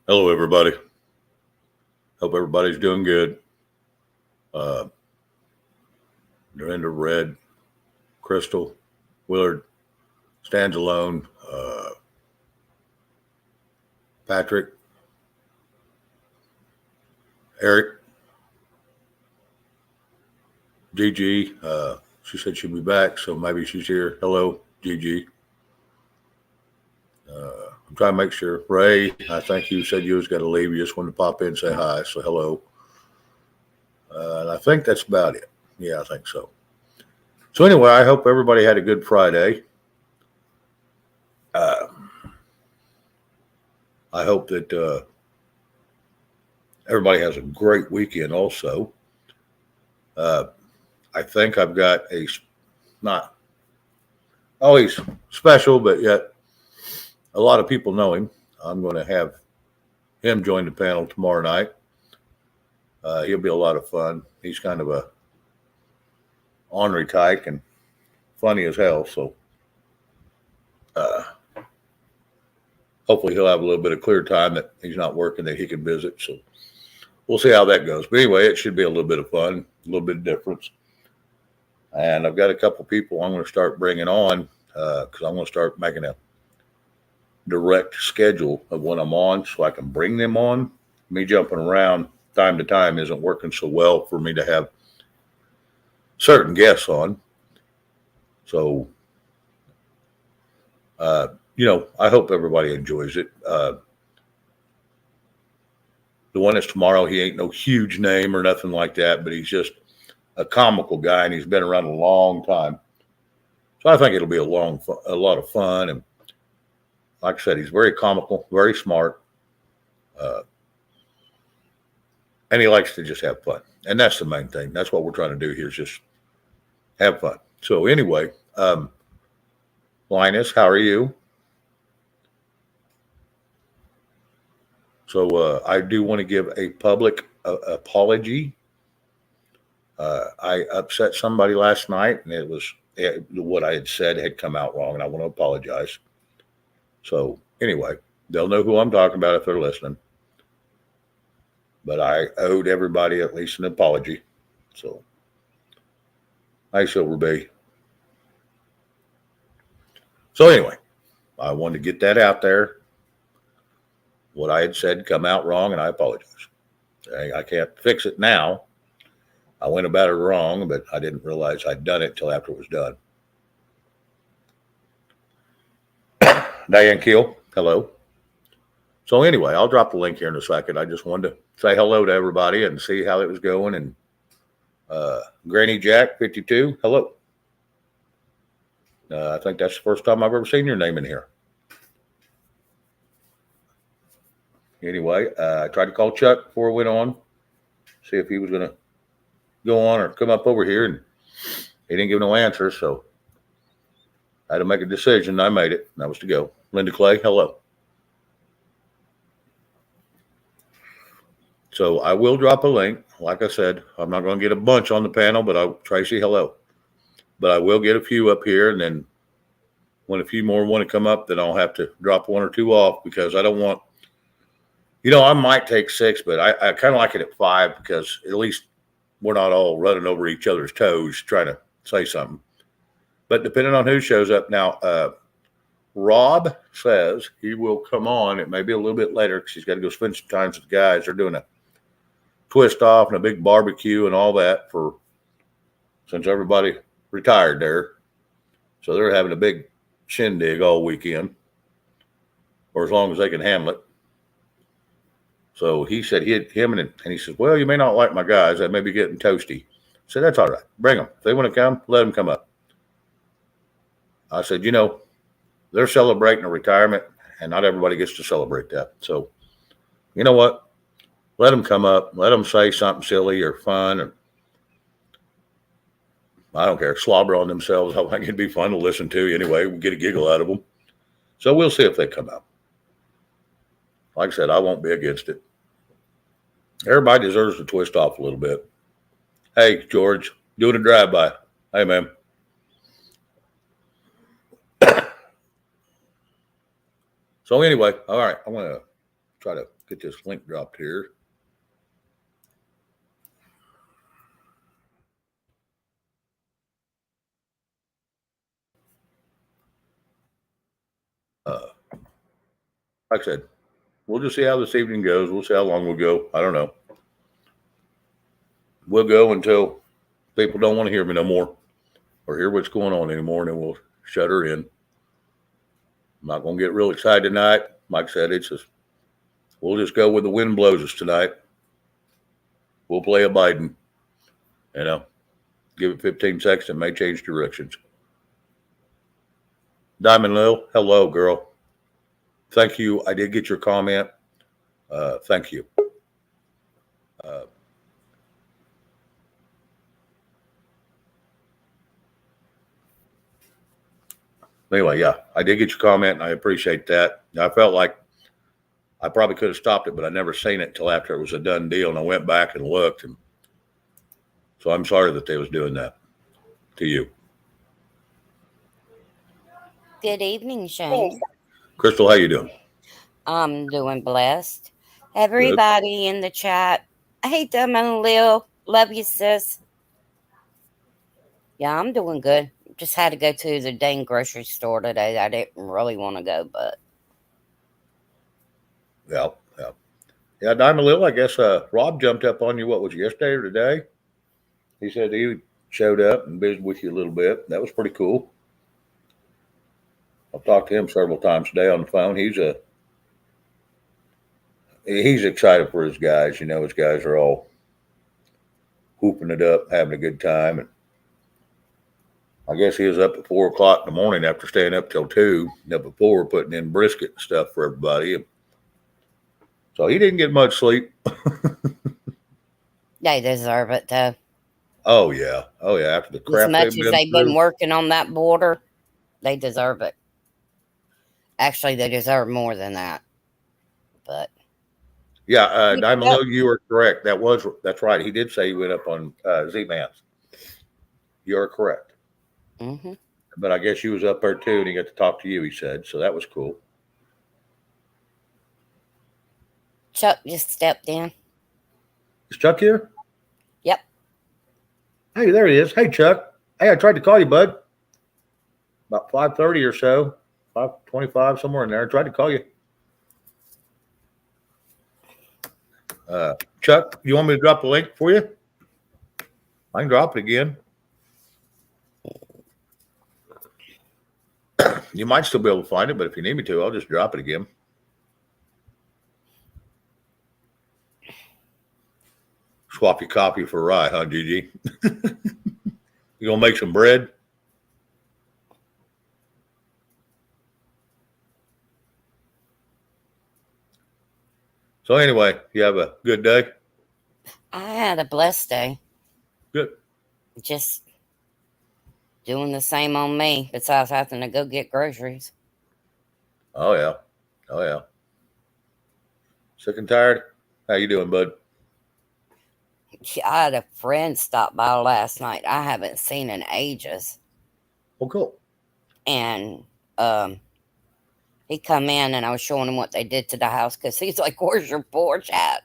Hello, everybody. Hope everybody's doing good. Dorinda, Red, Crystal, Willard, Stands Alone, Patrick, Eric, Gigi. She said she'd be back, so maybe she's here. Hello, Gigi. I'm trying to make sure. Ray, I think you said you was going to leave. You just wanted to pop in and say hi, so hello. And I think that's about it. Yeah, I think so. So anyway, I hope everybody had a good Friday. I hope that everybody has a great weekend also. I think I've got not always special, but yet a lot of people know him. I'm going to have him join the panel tomorrow night. He'll be a lot of fun. He's kind of a ornery tyke and funny as hell. So hopefully he'll have a little bit of clear time that he's not working that he can visit. So we'll see how that goes. But anyway, it should be a little bit of fun, a little bit of difference. And I've got a couple people I'm going to start bringing on because I'm going to start making a direct schedule of when I'm on so I can bring them on. Me jumping around time to time isn't working so well for me to have certain guests on. So, I hope everybody enjoys it. The one that's tomorrow, he ain't no huge name or nothing like that, but he's just a comical guy, and he's been around a long time. So I think it'll be a lot of fun. And like I said, he's very comical, very smart. And he likes to just have fun. And that's the main thing. That's what we're trying to do here is just have fun. So anyway, Linus, how are you? So I do want to give a public apology. I upset somebody last night, and what I had said had come out wrong, and I want to apologize. So anyway, they'll know who I'm talking about if they're listening. But I owed everybody at least an apology. So, nice Silver Bay. So anyway, I wanted to get that out there. What I had said come out wrong, and I apologize. I can't fix it now. I went about it wrong, but I didn't realize I'd done it until after it was done. Diane Keel, hello. So anyway, I'll drop the link here in a second. I just wanted to say hello to everybody and see how it was going. And Granny Jack 52, hello. I think that's the first time I've ever seen your name in here. Anyway, I tried to call Chuck before we went on, see if he was going to go on or come up over here, and he didn't give no answer. So I had to make a decision. I made it. And that was to go. Linda Clay, hello. So I will drop a link. Like I said, I'm not going to get a bunch on the panel, but Tracy, hello. But I will get a few up here, and then when a few more want to come up, then I'll have to drop one or two off because I don't want, I might take 6, but I kind of like it at 5 because at least we're not all running over each other's toes trying to say something. But depending on who shows up now, Rob says he will come on. It may be a little bit later because he's got to go spend some time with the guys. They're doing a twist off and a big barbecue and all that since everybody retired there. So they're having a big shindig all weekend, or as long as they can handle it. So he said and he says, well, you may not like my guys. I may be getting toasty. I said, that's all right. Bring them. If they want to come, let them come up. I said, they're celebrating a retirement, and not everybody gets to celebrate that. So, you know what? Let them come up. Let them say something silly or fun. Or, I don't care. Slobber on themselves. I think it'd be fun to listen to anyway. We get a giggle out of them. So we'll see if they come out. Like I said, I won't be against it. Everybody deserves to twist off a little bit. Hey, George, doing a drive-by. Hey, man. So anyway, all right, I'm going to try to Get this link dropped here. Like I said, we'll just see how this evening goes. We'll see how long we'll go. I don't know. We'll go until people don't want to hear me no more or hear what's going on anymore, and then we'll shut her in. I'm not going to get real excited tonight. Like I said, we'll just go where the wind blows us tonight. We'll play a Biden. Give it 15 seconds. It may change directions. Diamond Lil, hello, girl. Thank you. I did get your comment. Thank you. Anyway, yeah, I did get your comment, and I appreciate that. I felt like I probably could have stopped it, but I never seen it until after it was a done deal, and I went back and looked, and so I'm sorry that they was doing that to you. Good evening, Shane. Crystal, how you doing? I'm doing blessed. Everybody in the chat. Hey, Dumb and Lil. Love you, sis. Yeah, I'm doing good. Just had to go to the dang grocery store today. I didn't really want to go, but Yeah. Diamond Lil, I guess Rob jumped up on you. What was it, yesterday or today? He said he showed up and visited with you a little bit. That was pretty cool. I've talked to him several times today on the phone. He's excited for his guys. His guys are all hooping it up, having a good time. And I guess he was up at 4 o'clock in the morning after staying up till 2, up at 4, putting in brisket and stuff for everybody. And so he didn't get much sleep. they deserve it, though. Oh yeah. After the crap As much as they've been working on that border, they deserve it. Actually, they deserve more than that. But yeah, Diamond Lil, you are correct. That's right. He did say he went up on Z-Man's. You are correct. Mm-hmm. But I guess you was up there too, and he got to talk to you. He said so. That was cool. Chuck just stepped in. Is Chuck here? Yep. Hey, there he is. Hey, Chuck. Hey, I tried to call you, bud. About 5:30 or so, 5:25, somewhere in there. I tried to call you. Chuck, you want me to drop the link for you? I can drop it again. You might still be able to find it, but if you need me to, I'll just drop it again. Swap your copy for rye, huh, Gigi? You gonna make some bread? So anyway, you have a good day? I had a blessed day. Good. Just doing the same on me, besides having to go get groceries. Oh yeah. Sick and tired? How you doing, bud? I had a friend stop by last night I haven't seen in ages. Oh, cool. And he come in and I was showing him what they did to the house because he's like, "Where's your porch at?"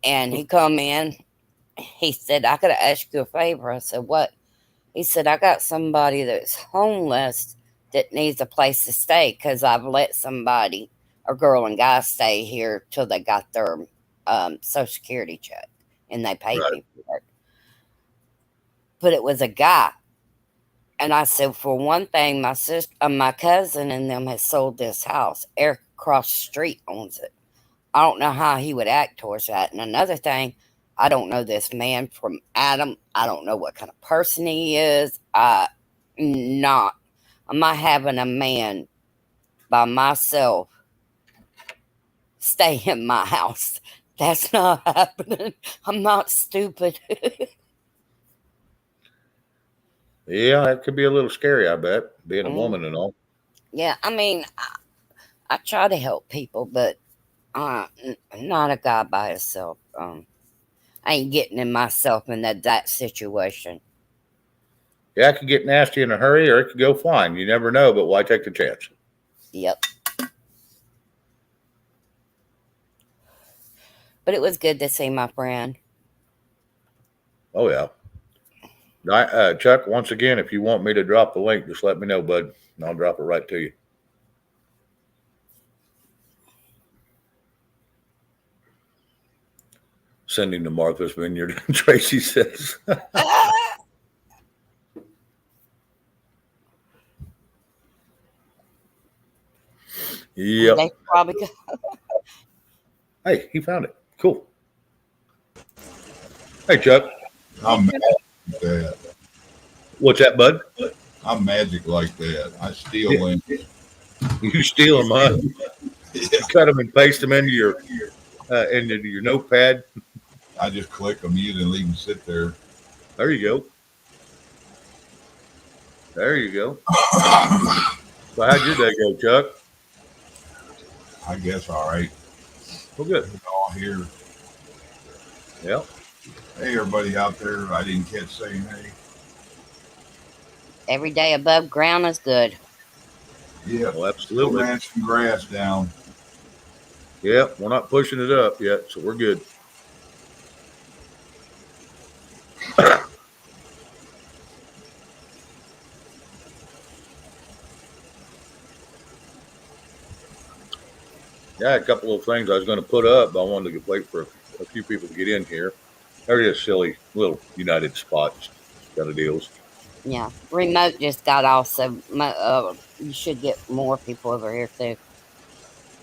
And he come in. He said, "I gotta ask you a favor." I said, "What?" He said, "I got somebody that's homeless that needs a place to stay because I've let somebody, a girl and guy, stay here till they got their Social Security check and they paid me for it. But it was a guy." And I said, "For one thing, my cousin and them has sold this house. Eric across the street owns it. I don't know how he would act towards that. And another thing, I don't know this man from Adam. I don't know what kind of person he is. I'm not having a man by myself stay in my house. That's not happening. I'm not stupid." Yeah, that could be a little scary, I bet, being a woman and all. Yeah, I mean, I try to help people, but not a guy by himself. I ain't getting in myself in that situation. Yeah, it could get nasty in a hurry, or it could go fine. You never know, but why take the chance? Yep. But it was good to see my friend. Oh yeah. Chuck, once again, if you want me to drop the link, just let me know, bud, and I'll drop it right to you. Sending to Martha's Vineyard, Tracy says. Yep. They probably could. Hey, he found it. Cool. Hey, Chuck. I'm magic like that. What's that, bud? I'm magic like that. I steal in. You steal them, huh? You cut them and paste them into your notepad. I just click them, use, and leave them sit there. There you go. There you go. So how'd your day go, Chuck? I guess all right. Well, good. We're all here. Yeah. Hey, everybody out there. I didn't catch saying hey. Every day above ground is good. Yeah. Well, absolutely. Ran some grass down. Yeah, we're not pushing it up yet, so we're good. Yeah, a couple of things I was going to put up, but I wanted to wait for a few people to get in here. They're just silly little United Spots kind of deals. Yeah. Remote just got off, so you should get more people over here, too.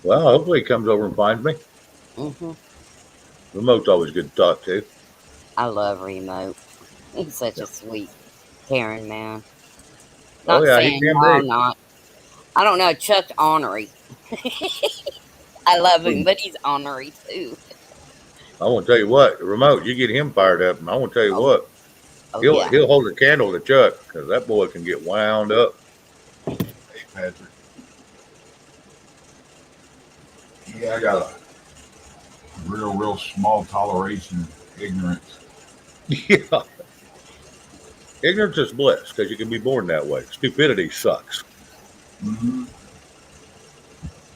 Well, hopefully he comes over and finds me. Mm-hmm. Remote's always good to talk to. I love Remote. He's such a sweet, caring man. Oh, Not yeah, saying he can y'all be. not. I don't know. Chuck's ornery. I love him, but he's ornery, too. I want to tell you what, Remote, you get him fired up, and I want to tell you what, Oh, he'll hold a candle to Chuck, because that boy can get wound up. Hey, Patrick. Yeah, I got a real small toleration of ignorance. Yeah. Ignorance is bliss, because you can be born that way. Stupidity sucks. Mm-hmm.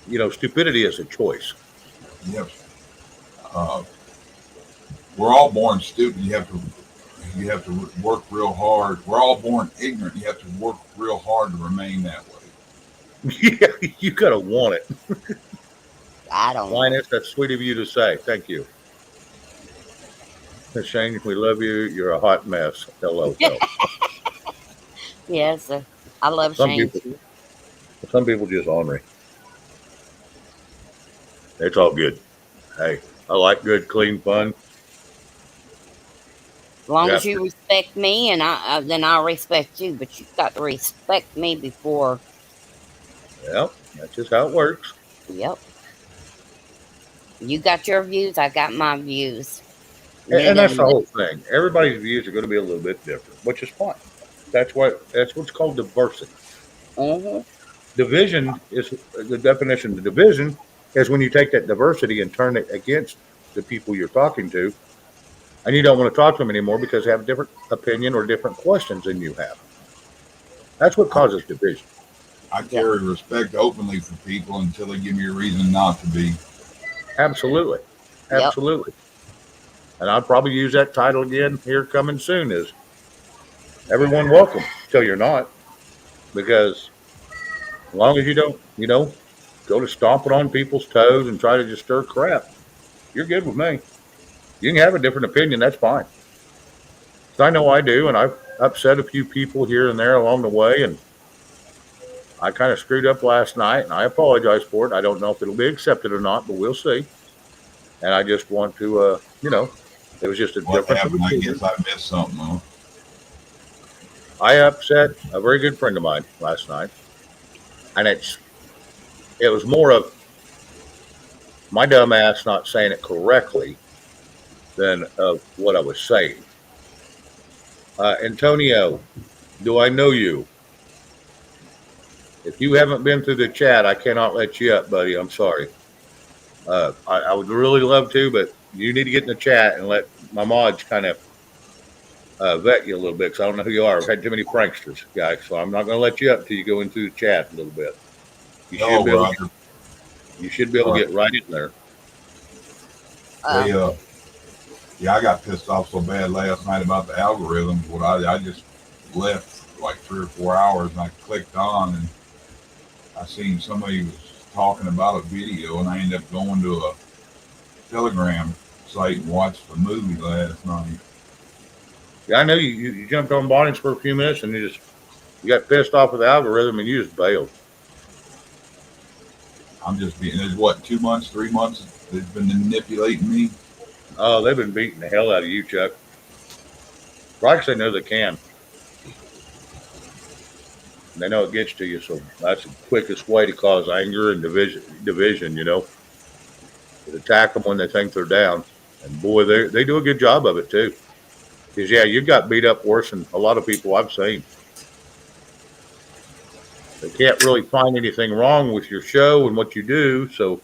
You know, stupidity is a choice. Yep. We're all born stupid. You have to work real hard. We're all born ignorant. You have to work real hard to remain that way. Yeah, you got to want it. I don't know. Linus, that's sweet of you to say. Thank you. Shane, we love you. You're a hot mess. Hello. Yes, I love Shane. Some people just ornery. It's all good. Hey, I like good, clean fun. As long as you respect me, and then I'll respect you. But you've got to respect me before. Well, that's just how it works. Yep. You got your views, I got my views. And that's the whole thing. Everybody's views are going to be a little bit different, which is fine. That's what's called diversity. Mm-hmm. Division is the definition of division is when you take that diversity and turn it against the people you're talking to, and you don't want to talk to them anymore because they have a different opinion or different questions than you have. That's what causes division. I carry respect openly for people until they give me a reason not to be. Absolutely. Absolutely. Yep. And I'll probably use that title again here coming soon is everyone welcome till you're not. Because as long as you don't, go to stomping on people's toes and try to just stir crap, you're good with me. You can have a different opinion. That's fine. So I know I do. And I've upset a few people here and there along the way. And I kind of screwed up last night and I apologize for it. I don't know if it'll be accepted or not, but we'll see. And I just want to, it was just a difference. I guess I missed something, though. I upset a very good friend of mine last night. And it was more of my dumb ass not saying it correctly than of what I was saying. Antonio, do I know you? If you haven't been through the chat, I cannot let you up, buddy. I'm sorry. I would really love to, but you need to get in the chat and let my mods kind of vet you a little bit because I don't know who you are. I've had too many pranksters, guys, so I'm not going to let you up until you go into the chat a little bit. You should be able to get right in there. They yeah, I got pissed off so bad last night about the algorithms. What I just left like 3 or 4 hours, and I clicked on, and I seen somebody was talking about a video, and I ended up going to a Telegram site and watched the movie last night. Yeah, I know you jumped on Bonnie's for a few minutes and you got pissed off with the algorithm and you just bailed. I'm just being. There's what 2 months, 3 months. They've been manipulating me. Oh, they've been beating the hell out of you, Chuck. Right, 'cause they know they can. They know it gets to you, so that's the quickest way to cause anger and division, you know. To attack them when they think they're down. And boy, they do a good job of it too. Because yeah, you got beat up worse than a lot of people I've seen. They can't really find anything wrong with your show and what you do, so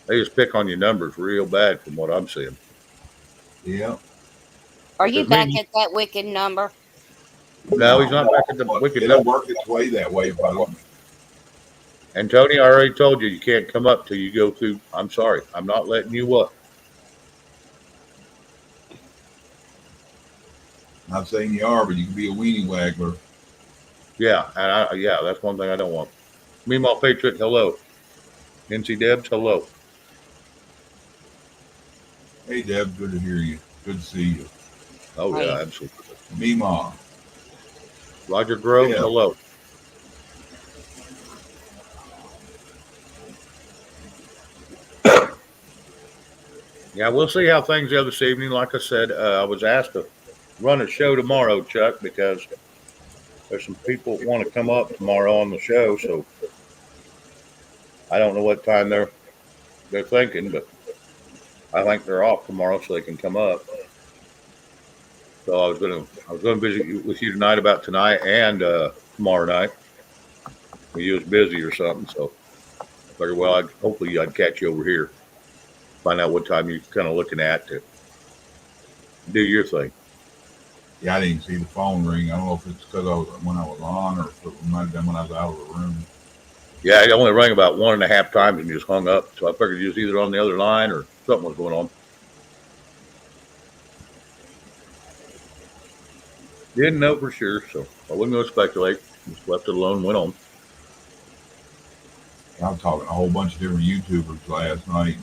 they just pick on your numbers real bad from what I'm seeing. Yeah. Are you Because me back and you, at that wicked number? no, he's not back at the But wicked it'll number. work its way that way if I don't. And Tony, I already told you can't come up till you go through. I'm sorry, I'm not letting you up. Not saying you are, but you can be a weenie waggler. Yeah, and yeah, that's one thing I don't want. Meanwhile, Patriot, hello. NC Debs, hello. Hey, Deb, good to hear you. Good to see you. Oh yeah, Hey, absolutely. Mima. Roger Groves, Deb. hello. Yeah, we'll see how things go this evening. Like I said, I was asked to run a show tomorrow, Chuck, because there's some people that want to come up tomorrow on the show. So I don't know what time they're thinking, but I think they're off tomorrow, so they can come up. So I was gonna visit with you tonight about tonight and tomorrow night. You was busy or something, so I figured, well, hopefully I'd catch you over here, find out what time you're kind of looking at to do your thing. Yeah, I didn't see the phone ring. I don't know if it's because when I was on or if it might have been when I was out of the room. Yeah, it only rang about 1.5 times and you just hung up. So I figured you was either on the other line or something was going on. Didn't know for sure, so I wasn't going to speculate. Just left it alone and went on. I was talking to a whole bunch of different YouTubers last night.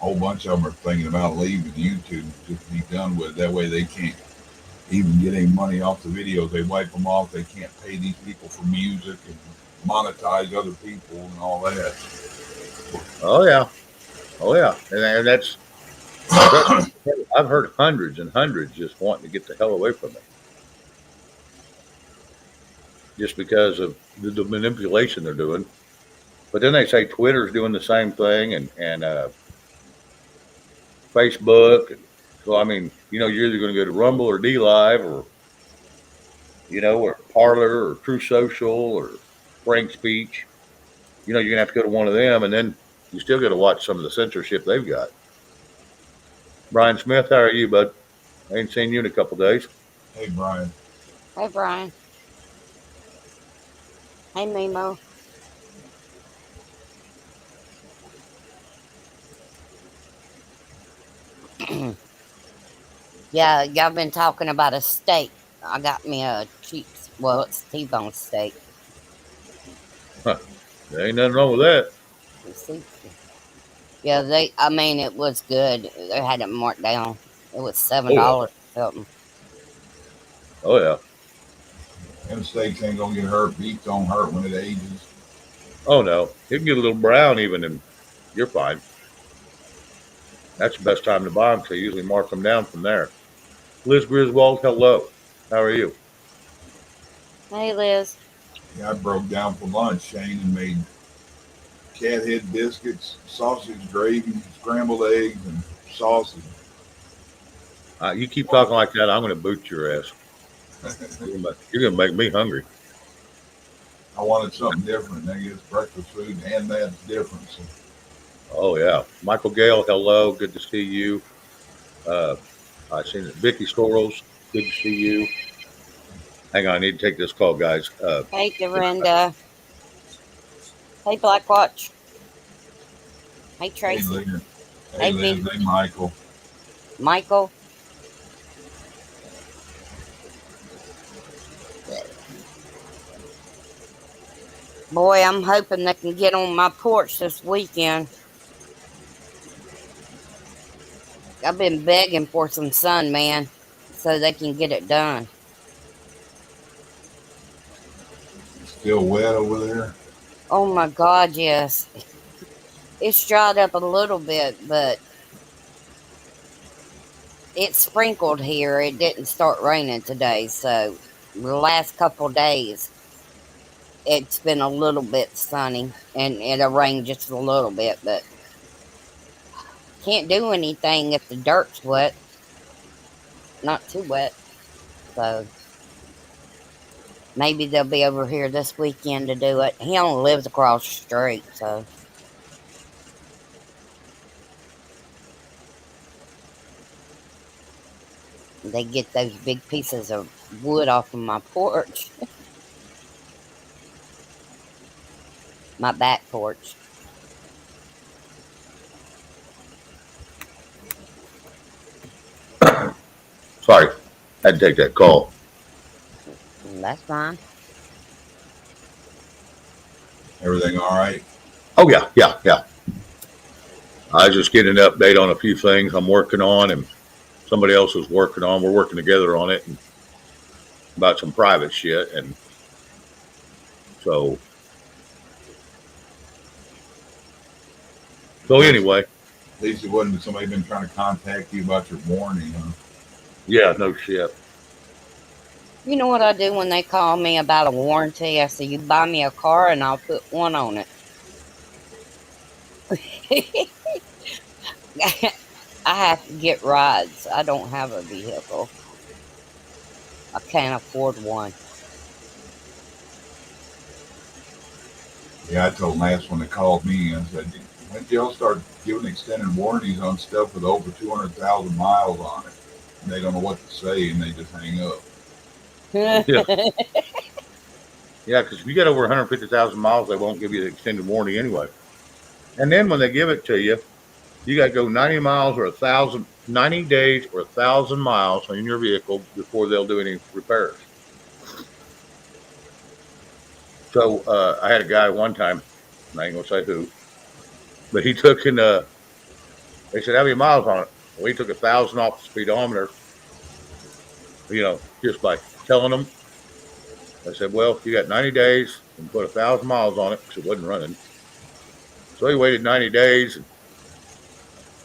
A whole bunch of them are thinking about leaving YouTube just to be done with it. That way they can't even get any money off the videos. They wipe them off. They can't pay these people for music and monetize other people and all that. Oh yeah, oh yeah, and that's I've heard hundreds and hundreds just wanting to get the hell away from it, just because of the manipulation they're doing. But then they say Twitter's doing the same thing, and Facebook. And so I mean, you know, you're either going to go to Rumble or D Live or or Parlor or True Social or Frank Speech. You know, you're gonna have to go to one of them, and then you still got to watch some of the censorship they've got. Brian Smith, how are you, bud? I ain't seen you in a couple days. Hey, Brian. hey, Brian. Hey, Mimo. Yeah, y'all been talking about a steak. I got me a cheap, well, it's T-bone steak. Huh. There ain't nothing wrong with that. See? Yeah, I mean, it was good. They had it marked down. It was $7 Oh yeah, or something. oh yeah, Them steaks ain't gonna get hurt. Beef don't hurt when it ages. oh no. It can get a little brown even, and you're fine. That's the best time to buy them because I usually mark them down from there. Liz Griswold, hello. How are you? Hey, Liz. Yeah, I broke down for lunch, Shane, and made cat head biscuits, sausage gravy, scrambled eggs, and sausage. You keep talking like that, I'm going to boot your ass. You're gonna make me hungry. I wanted something different. I guess breakfast food and that's different. So Oh yeah, Michael Gale, hello. Good to see you. Uh, I seen it. Vicky Storos, good to see you. Hang on, I need to take this call, guys. Hey, Dorinda. Hey, Blackwatch. Hey, hey, Tracy. Leonard. Hey, Hey, Liz. big Hey, Michael. Michael. Boy, I'm hoping they can get on my porch this weekend. I've been begging for some sun, man, so they can get it done. Still wet over there? Oh my God, yes. It's dried up a little bit, but it sprinkled here. It didn't start raining today, so the last couple days it's been a little bit sunny and it'll rain just a little bit, but can't do anything if the dirt's wet. Not too wet. So maybe they'll be over here this weekend to do it. He only lives across the street, so they get those big pieces of wood off of my porch, my back porch. Sorry, had to take that call. That's fine. Everything all right? Oh yeah, yeah, yeah. I was just getting an update on a few things I'm working on, and somebody else is working on. We're working together on it, and about some private shit, and so anyway, At least it wasn't somebody been trying to contact you about your warning, huh? yeah, no shit. You know what I do when they call me about a warranty? I say, you buy me a car and I'll put one on it. I have to get rides. I don't have a vehicle. I can't afford one. Yeah, I told last one that called me. I said, when did y'all start giving extended warranties on stuff with over 200,000 miles on it? And they don't know what to say, and they just hang up. Yeah, yeah, because if you get over 150,000 miles, they won't give you the extended warranty anyway. And then when they give it to you got to go 90 miles or 1,000, 90 days or 1,000 miles on your vehicle before they'll do any repairs. So I had a guy one time, I ain't gonna say who, but he took and they said, how many miles on it? Well, he took 1,000 off the speedometer, just by telling them. I said, well, you got 90 days and put 1,000 miles on it because it wasn't running. So he waited 90 days and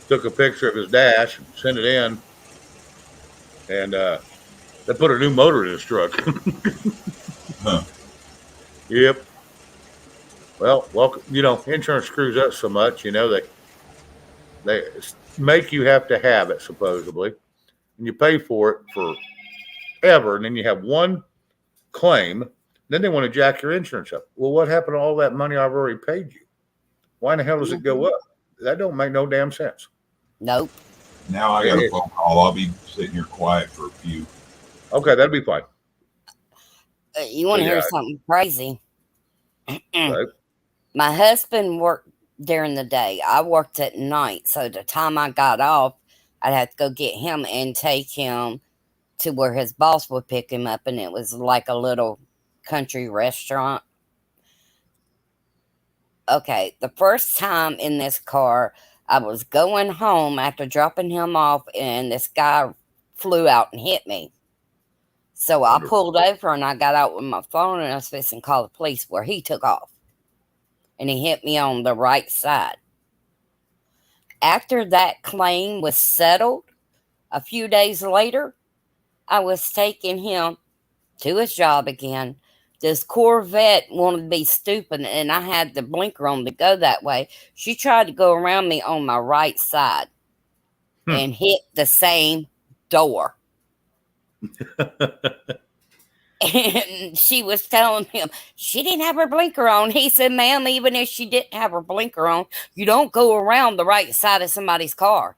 took a picture of his dash and sent it in. And they put a new motor in his truck. Huh. Yep. Well, welcome. Insurance screws up so much, they make you have to have it supposedly, and you pay for it forever, and then you have one claim. Then they want to jack your insurance up. Well, what happened to all that money I've already paid you? Why in the hell does it go Mhm. up? That don't make no damn sense. Nope. Now I got a It- phone call. I'll be sitting here quiet for a few. okay, that'd be fine. You want But to yeah, hear something crazy? right. My husband worked during the day. I worked at night. So the time I got off, I'd have to go get him and take him to where his boss would pick him up. And it was like a little country restaurant. Okay, the first time in this car, I was going home after dropping him off, and this guy flew out and hit me. So I Wonderful. pulled over and I got out with my phone and I was fixing to call the police where he took off. And he hit me on the right side. After that claim was settled, a few days later, I was taking him to his job again. This Corvette wanted to be stupid, and I had the blinker on to go that way. She tried to go around me on my right side Hmm. and hit the same door. And she was telling him she didn't have her blinker on. He said, ma'am, even if she didn't have her blinker on, you don't go around the right side of somebody's car.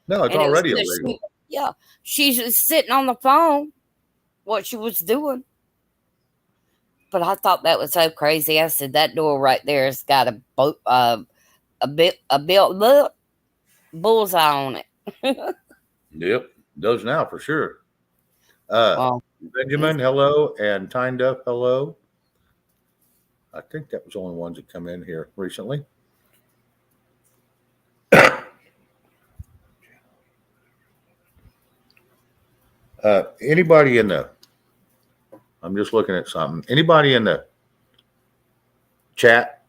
No, it's And it was already because illegal. she was sitting on the phone, what she was doing. But I thought that was so crazy. I said, that door right there has got a built, bullseye on it. Yep, does now for sure. Well, Benjamin, hello, and Tined Up, hello. I think that was the only ones that come in here recently. Anybody in the? I'm just looking at something. Anybody in the chat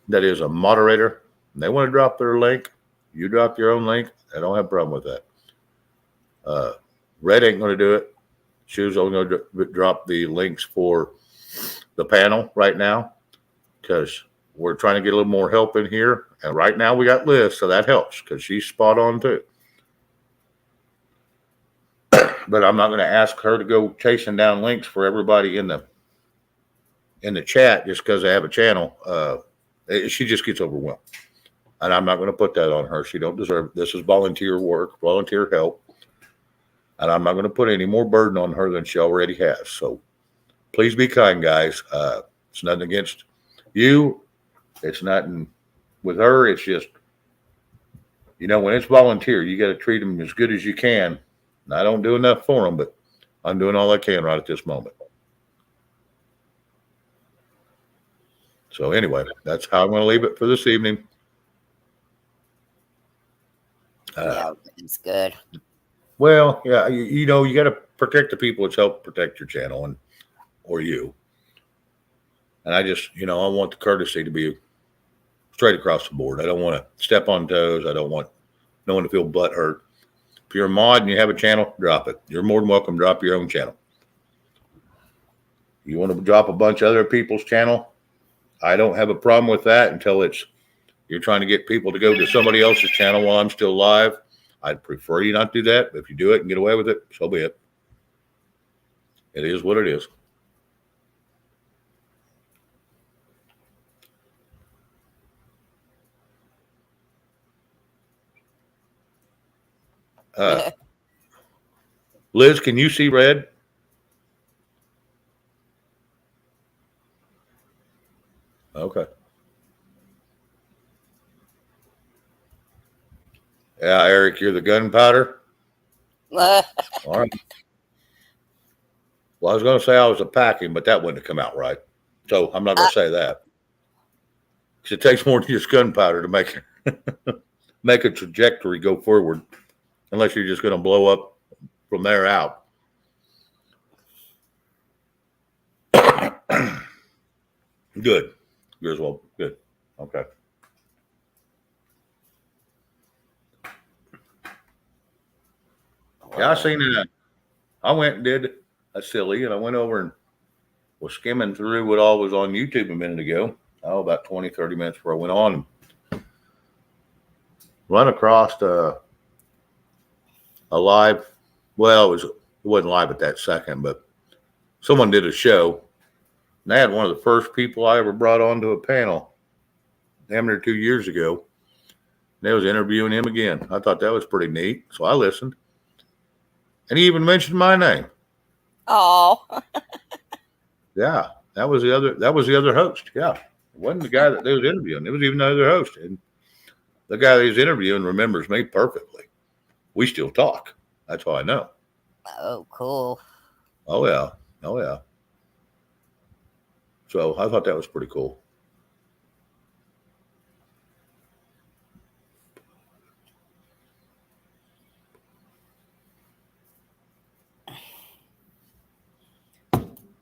that is a moderator, and they want to drop their link, you drop your own link. I don't have a problem with that. Red ain't going to do it. Shoe's only going to drop the links for the panel right now because we're trying to get a little more help in here. And right now we got Liz, so that helps because she's spot on too. But I'm not going to ask her to go chasing down links for everybody in the chat just because they have a channel. She just gets overwhelmed, and I'm not going to put that on her. She don't deserve it. This is volunteer work, volunteer help, and I'm not going to put any more burden on her than she already has. So please be kind, guys. It's nothing against you. It's nothing with her. It's just, when it's volunteer, you got to treat them as good as you can. And I don't do enough for them, but I'm doing all I can right at this moment. So anyway, that's how I'm going to leave it for this evening. yeah, it's good. Well, yeah, you got to protect the people that's helped protect your channel or you. And I just, I want the courtesy to be straight across the board. I don't want to step on toes. I don't want no one to feel butt hurt. If you're a mod and you have a channel, drop it. You're more than welcome to drop your own channel. You want to drop a bunch of other people's channel? I don't have a problem with that until you're trying to get people to go to somebody else's channel while I'm still live. I'd prefer you not do that. But if you do it and get away with it, so be it. It is what it is. Liz, can you see red? Okay. Yeah, Eric, you're the gunpowder. All right. Well, I was going to say I was a packing, but that wouldn't have come out right. So I'm not going to say that. Because it takes more than just gunpowder to make a trajectory go forward, unless you're just going to blow up from there out. Good. Yours well. Good. Okay. Yeah, I seen it. I went and did a silly, and I went over and was skimming through what all was on YouTube a minute ago. About 20, 30 minutes before I went on. Run across a live. Well, it wasn't live at that second, but someone did a show. And they had one of the first people I ever brought onto a panel, damn near 2 years ago. And they was interviewing him again. I thought that was pretty neat, so I listened. And he even mentioned my name. Oh. Yeah, that was the other host. Yeah, it wasn't the guy that they was interviewing. It was even the other host, and the guy that he's interviewing remembers me perfectly. We still talk. That's how I know. Oh, cool. Oh yeah. So I thought that was pretty cool.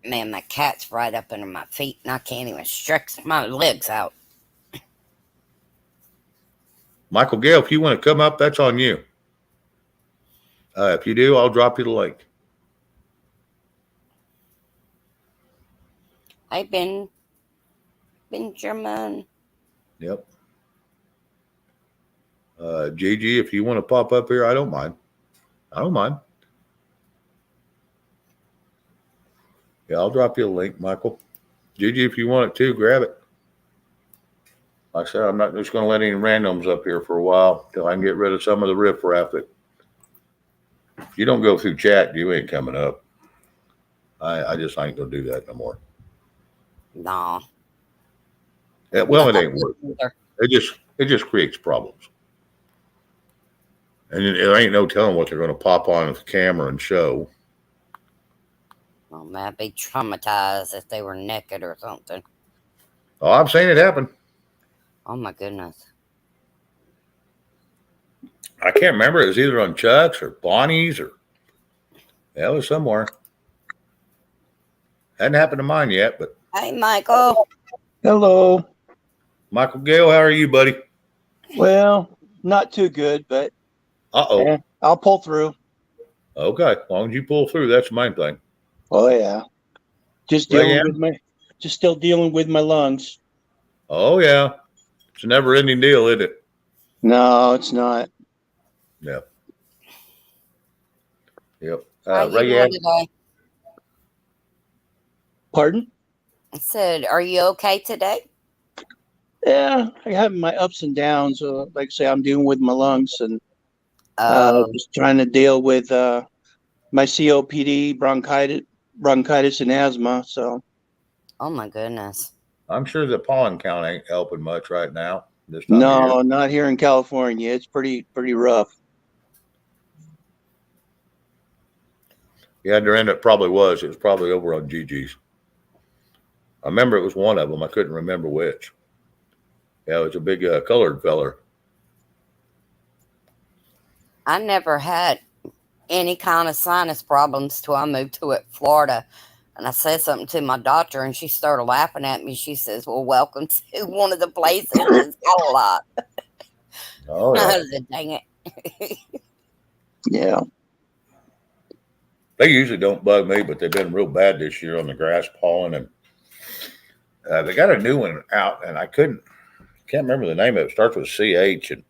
Man, my cat's right up under my feet, and I can't even stretch my legs out. Michael Gale, if you want to come up, that's on you. If you do, I'll drop you the link. Hi, Benjamin. Yep. Gigi, if you want to pop up here, I don't mind. Yeah, I'll drop you a link, Michael. Gigi, if you want it too, grab it. Like I said, I'm not just going to let any randoms up here for a while till I can get rid of some of the riffraff that if you don't go through chat, you ain't coming up. I just ain't going to do that no more. Nah. Well, it ain't worth it. It just creates problems. And there ain't no telling what they're going to pop on the camera and show. Oh man, I'd be traumatized if they were naked or something. Oh, I've seen it happen. Oh my goodness. I can't remember. It was either on Chuck's or Bonnie's or it was somewhere. Hadn't happened to mine yet, but Hey, Michael. Hello. Michael Gale, how are you, buddy? Well, not too good, but Uh-oh. I'll pull through. Okay. As long as you pull through, that's the main thing. Oh yeah. Just Right, dealing yeah? with still dealing with my lungs. Oh, yeah. It's a never-ending deal, isn't it? No, it's not. Yep. Yep. How you Ray, doing today? Pardon? I said, are you okay today? Yeah, I have my ups and downs. Like I say, I'm dealing with my lungs and just trying to deal with my COPD, bronchitis, and asthma. So Oh my goodness. I'm sure the pollen count ain't helping much right now this time of year. no, not here in California. It's pretty rough. Yeah, during it probably was. It was probably over on Gigi's. I remember it was one of them. I couldn't remember which. Yeah, it was a big colored feller. I never had any kind of sinus problems till I moved to Florida. And I said something to my doctor, and she started laughing at me. She says, well, welcome to one of the places that's got a lot. Oh, I yeah. said, dang it. Yeah. They usually don't bug me, but they've been real bad this year on the grass pollen. And they got a new one out, and I can't remember the name of it. It starts with CH, and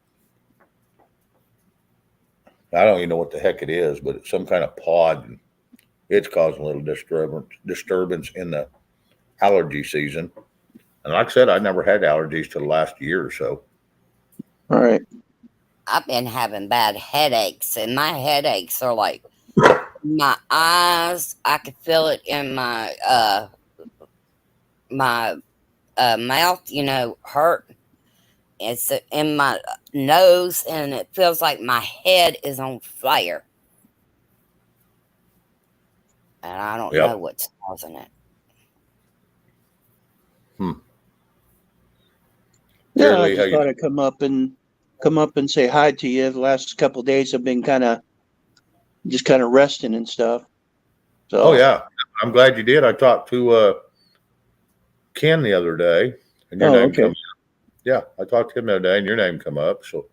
I don't even know what the heck it is, but it's some kind of pod, and it's causing a little disturbance in the allergy season. And like I said, I never had allergies till the last year or so. All right. I've been having bad headaches, and my headaches are like my eyes. I could feel it in my mouth, hurt. It's in my nose, and it feels like my head is on fire. And I don't know what's causing it. Yeah, Jerry I Lee, just thought I'd come up and say hi to you. The last couple of days have been kind of resting and stuff. So. Oh yeah, I'm glad you did. I talked to Ken the other day, and your name come up. Yeah, I talked to him the other day, and your name come up. So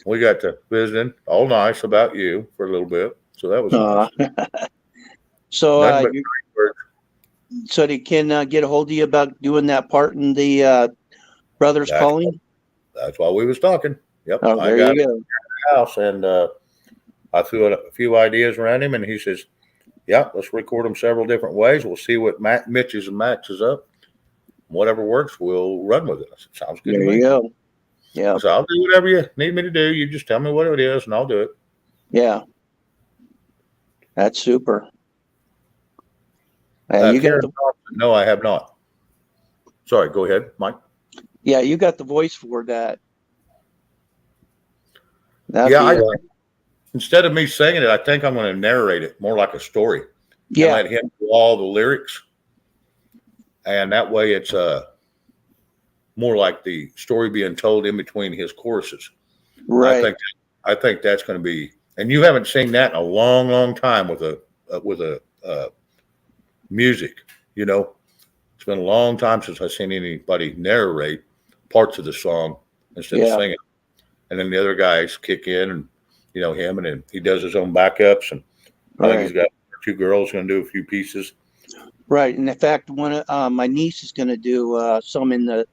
we got to visiting, all nice about you for a little bit. So that was nice. So so they can get a hold of you about doing that part in the Brothers Calling? That's why we was talking. Yep. Oh, there you go. The house, and I threw a few ideas around him, and he says, yeah, let's record them several different ways. We'll see what Mitch's and Max's up. Whatever works, we'll run with it. I said, sounds good to me. There you go. Yeah. So I'll do whatever you need me to do. You just tell me what it is, and I'll do it. Yeah. That's super. You No, I have not. Sorry, go ahead, Mike. Yeah, you got the voice for that. Instead of me singing it, I think I'm going to narrate it more like a story. Yeah. And let him do all the lyrics. And that way it's more like the story being told in between his choruses. Right. I think that's going to be, and you haven't seen that in a long, long time with a music, It's been a long time since I've seen anybody narrate parts of the song instead of singing. And then the other guys kick in and, him, and then he does his own backups. And I think he's got 2 girls going to do a few pieces. Right. And in fact, one of my niece is going to do some in the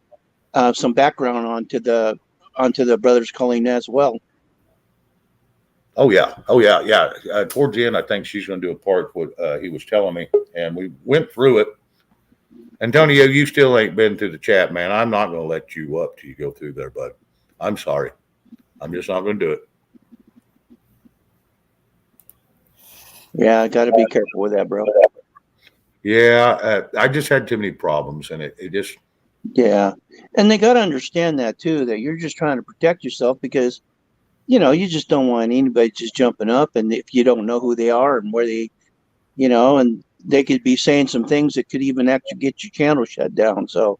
some background onto the Brothers Calling as well. Oh yeah. Towards the end, I think she's going to do a part what he was telling me, and we went through it. Antonio, you still ain't been through the chat, man. I'm not going to let you up till you go through there, bud. I'm sorry. I'm just not going to do it. Yeah, I got to be careful with that, bro. Yeah, I just had too many problems, and it just. Yeah, and they got to understand that too. That you're just trying to protect yourself because, you just don't want anybody just jumping up, and if you don't know who they are and where they, and they could be saying some things that could even actually get your channel shut down. So,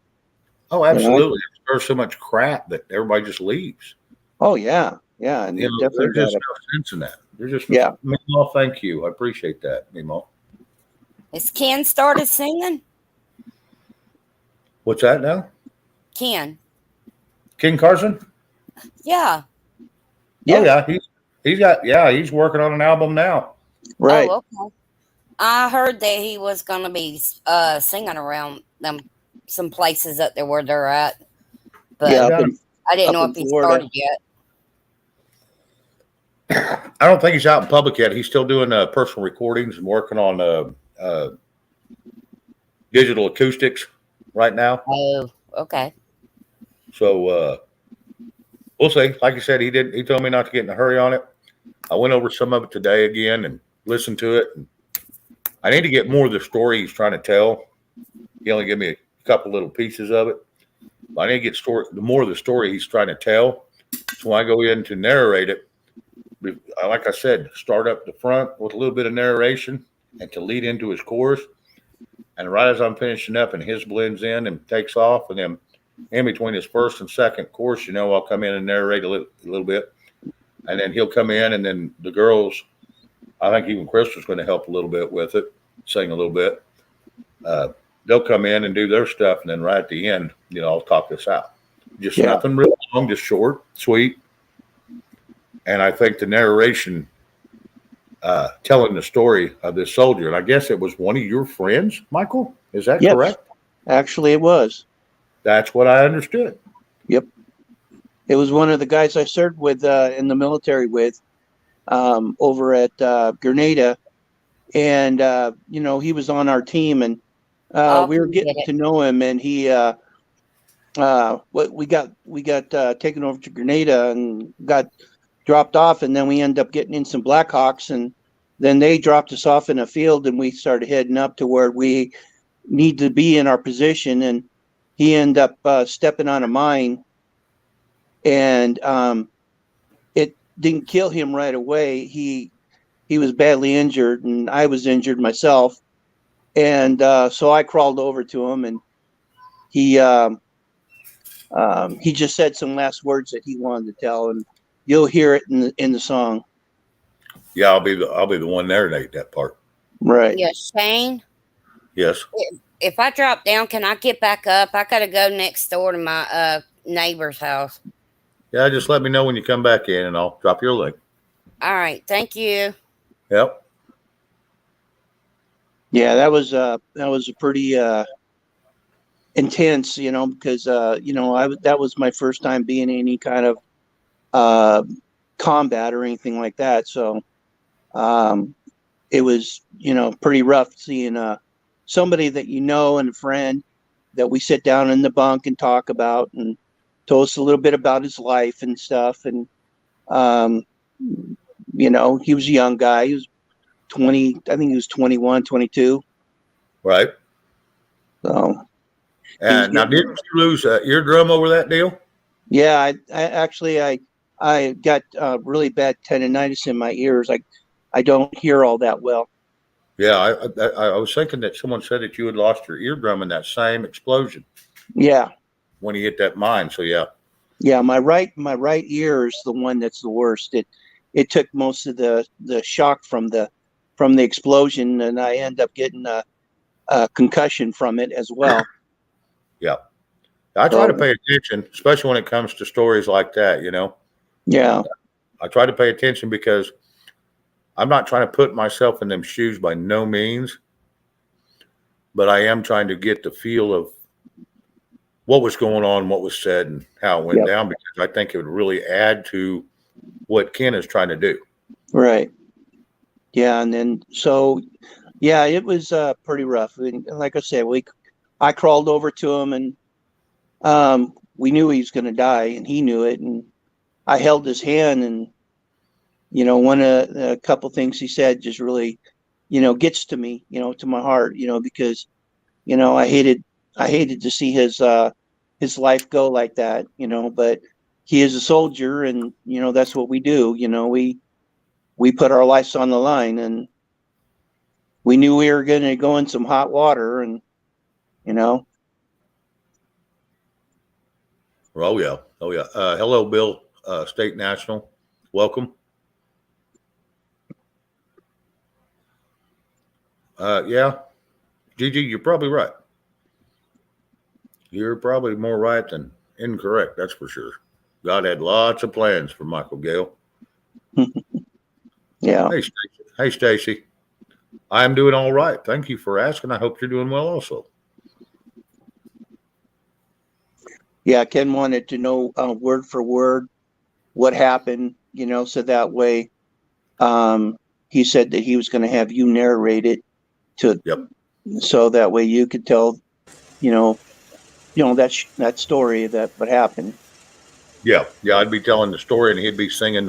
Oh, you know, absolutely. There's so much crap that everybody just leaves. oh yeah, yeah, and You you know, definitely there's just got to, no sense in that. There's just yeah. Meemaw, thank you. I appreciate that, Meemaw. Is Ken started singing? What's that now? Ken. King Carson? Yeah. Oh Yeah, yeah, he's working on an album now. right. Oh, okay. I heard that he was going to be singing around them some places up there where they're at, Yeah, but Yeah, I didn't up know in if he Florida. started yet. I don't think he's out in public yet. He's still doing personal recordings and working on digital acoustics right now. Oh, okay. So we'll see. Like you said, he told me not to get in a hurry on it. I went over some of it today again and listened to it. And I need to get more of the story he's trying to tell. He only gave me a couple little pieces of it. But I need to get the more of the story he's trying to tell. So when I go in to narrate it, like I said, start up the front with a little bit of narration and to lead into his chorus. And right as I'm finishing up and his blends in and takes off, and then in between his first and second chorus, I'll come in and narrate a little bit. And then he'll come in, and then the girls, I think even Crystal's going to help a little bit with it, sing a little bit. They'll come in and do their stuff, and then right at the end, I'll talk this out. Just Yeah. nothing real long, just short, sweet. And I think the narration, telling the story of this soldier, and I guess it was one of your friends, Michael. Is that Yes, correct? actually, it was. That's what I understood. Yep, it was one of the guys I served with in the military with over at Grenada, and he was on our team, and we were Often get getting it. to know him, and he we got taken over to Grenada and got dropped off, and then we ended up getting in some Blackhawks, and then they dropped us off in a field, and we started heading up to where we need to be in our position, and he ended up stepping on a mine, and it didn't kill him right away. He was badly injured, and I was injured myself, and so I crawled over to him, and he he just said some last words that he wanted to tell, and you'll hear it in the song. Yeah, I'll be the one narrating that part. Right. Yeah, Shane. Yes. If I drop down, can I get back up? I gotta go next door to my neighbor's house. Yeah, just let me know when you come back in, and I'll drop your link. All right, thank you. Yep. Yeah, that was a pretty intense, because that was my first time being in any kind of combat or anything like that. So it was pretty rough seeing somebody that and a friend that we sit down in the bunk and talk about, and told us a little bit about his life and stuff. And he was a young guy. He was 20, I think he was 21, 22. Right. So And now, didn't you lose an eardrum over that deal? yeah, I actually I got really bad tendonitis in my ears. I don't hear all that well. Yeah, I was thinking that someone said that you had lost your eardrum in that same explosion Yeah, when you hit that mine. So yeah. yeah, my right ear is the one that's the worst. It took most of the shock from the explosion, and I end up getting a concussion from it as well. Yeah. I try to pay attention, especially when it comes to stories like that, Yeah. I try to pay attention because I'm not trying to put myself in them shoes by no means, but I am trying to get the feel of what was going on, what was said, and how it went down, because I think it would really add to what Ken is trying to do. Right. Yeah, and then so yeah, it was pretty rough. And like I said, I crawled over to him, and we knew he was going to die, and he knew it, and I held his hand, and a couple things he said just really gets to me, to my heart, because I hated to see his life go like that, but he is a soldier, and that's what we do. We put our lives on the line, and we knew we were going to go in some hot water, and Oh yeah. Hello, Bill, State National. Welcome. Yeah, Gigi, you're probably right. You're probably more right than incorrect. That's for sure. God had lots of plans for Michael Gale. yeah. Hey, Stacy. Hey, Stacy. I am doing all right. Thank you for asking. I hope you're doing well also. Yeah, Ken wanted to know word for word what happened, so that way he said that he was going to have you narrate it Yep. so that way you could tell, that story that what happened. Yeah. I'd be telling the story, and he'd be singing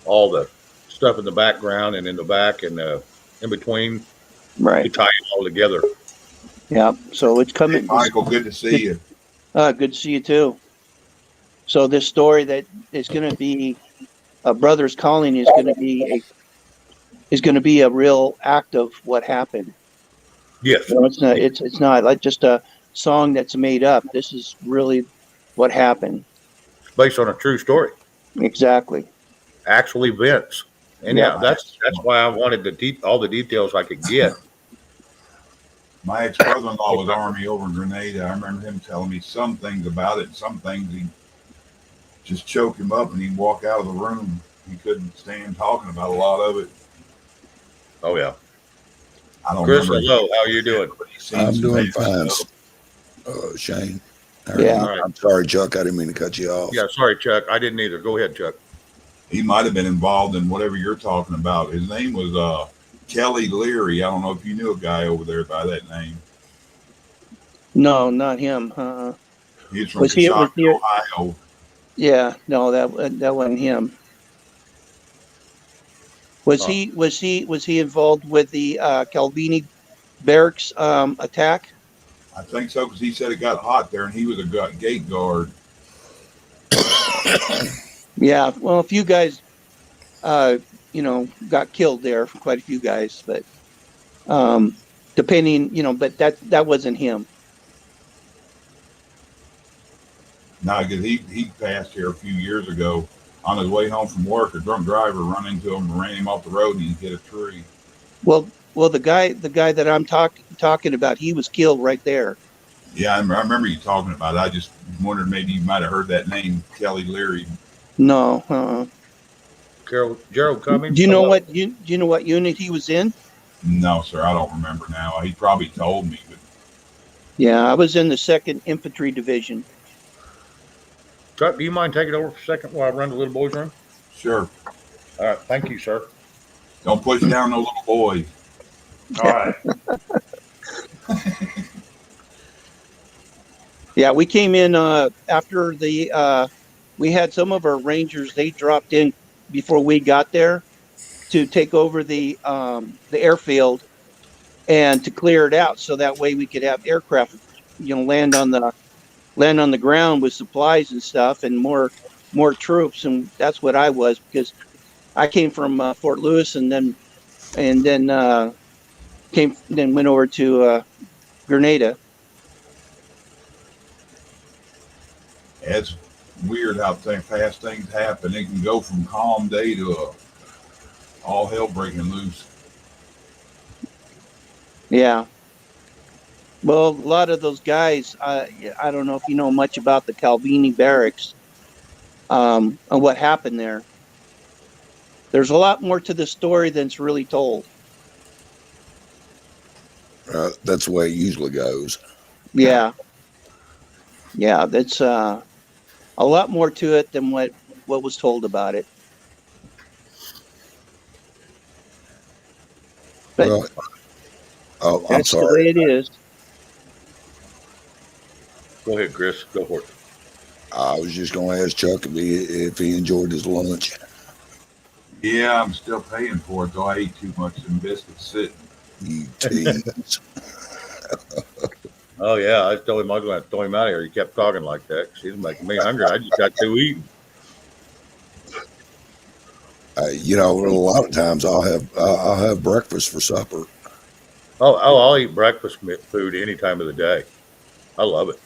all the stuff in the background and in the back and in between Right. to tie it all together. Yeah. So it's Hey, coming. Michael, good to see you. Good to see you too. So this story that is going to be a brother's calling is going to be a real act of what happened. Yes. It's not like just a song that's made up. This is really what happened. It's based on a true story, Exactly. actual events. And Yep. yeah, that's why I wanted all the details I could get. My ex-brother-in-law was Army over in Grenada. I remember him telling me some things about it, and some things he'd just choke him up and he'd walk out of the room. He couldn't stand talking about a lot of it. Oh yeah. I don't Chris, remember. hello. How are you doing? I'm doing fine, Shane. Yeah. All right. I'm sorry, Chuck. I didn't mean to cut you off. Yeah, sorry, Chuck. I didn't either. Go ahead, Chuck. He might have been involved in whatever you're talking about. His name was Kelly Leary. I don't know if you knew a guy over there by that name. No, not him. He's from Was he? Ohio. Yeah. No, that wasn't him. Was he involved with the Calvini barracks attack? I think so, because he said it got hot there, and he was a gate guard. Yeah. Well, a few guys, got killed there. Quite a few guys, but depending, but that wasn't him. No, because he passed here a few years ago. On his way home from work, a drunk driver run into him and ran him off the road, and he hit a tree. Well, the guy that I'm talking about, he was killed right there. Yeah, I remember you talking about it. I just wondered maybe you might have heard that name, Kelly Leary. No. Gerald Cummings. Do you know hello. do you know what unit he was in? No, sir, I don't remember now. He probably told me, but Yeah, I was in the 2nd Infantry Division. Chuck, do you mind taking over for a second while I run the little boy's room? sure. All right. Thank you, sir. Don't push down no little boy. All right. Yeah, we came in after we had some of our Rangers. They dropped in before we got there to take over the airfield and to clear it out, so that way we could have aircraft, land on the ground with supplies and stuff and more troops. And that's what I was, because I came from Fort Lewis and then went over to Grenada. It's weird how fast things happen. It can go from calm day to all hell breaking loose. Yeah. Well, a lot of those guys, I don't know if you know much about the Calvini barracks, and what happened there. There's a lot more to the story than's really told. That's the way it usually goes. Yeah. Yeah, that's a lot more to it than what was told about it. But Well, I'm that's the sorry. way it is. Go ahead, Chris. Go for it. I was just going to ask Chuck if he enjoyed his lunch. Yeah, I'm still paying for it, though. I ate too much of them biscuits sitting. You tease. Oh yeah, I told him I was going to throw him out of here. He kept talking like that. She's making me hungry. I just got through eating. A lot of times I'll have breakfast for supper. I'll eat breakfast food any time of the day. I love it.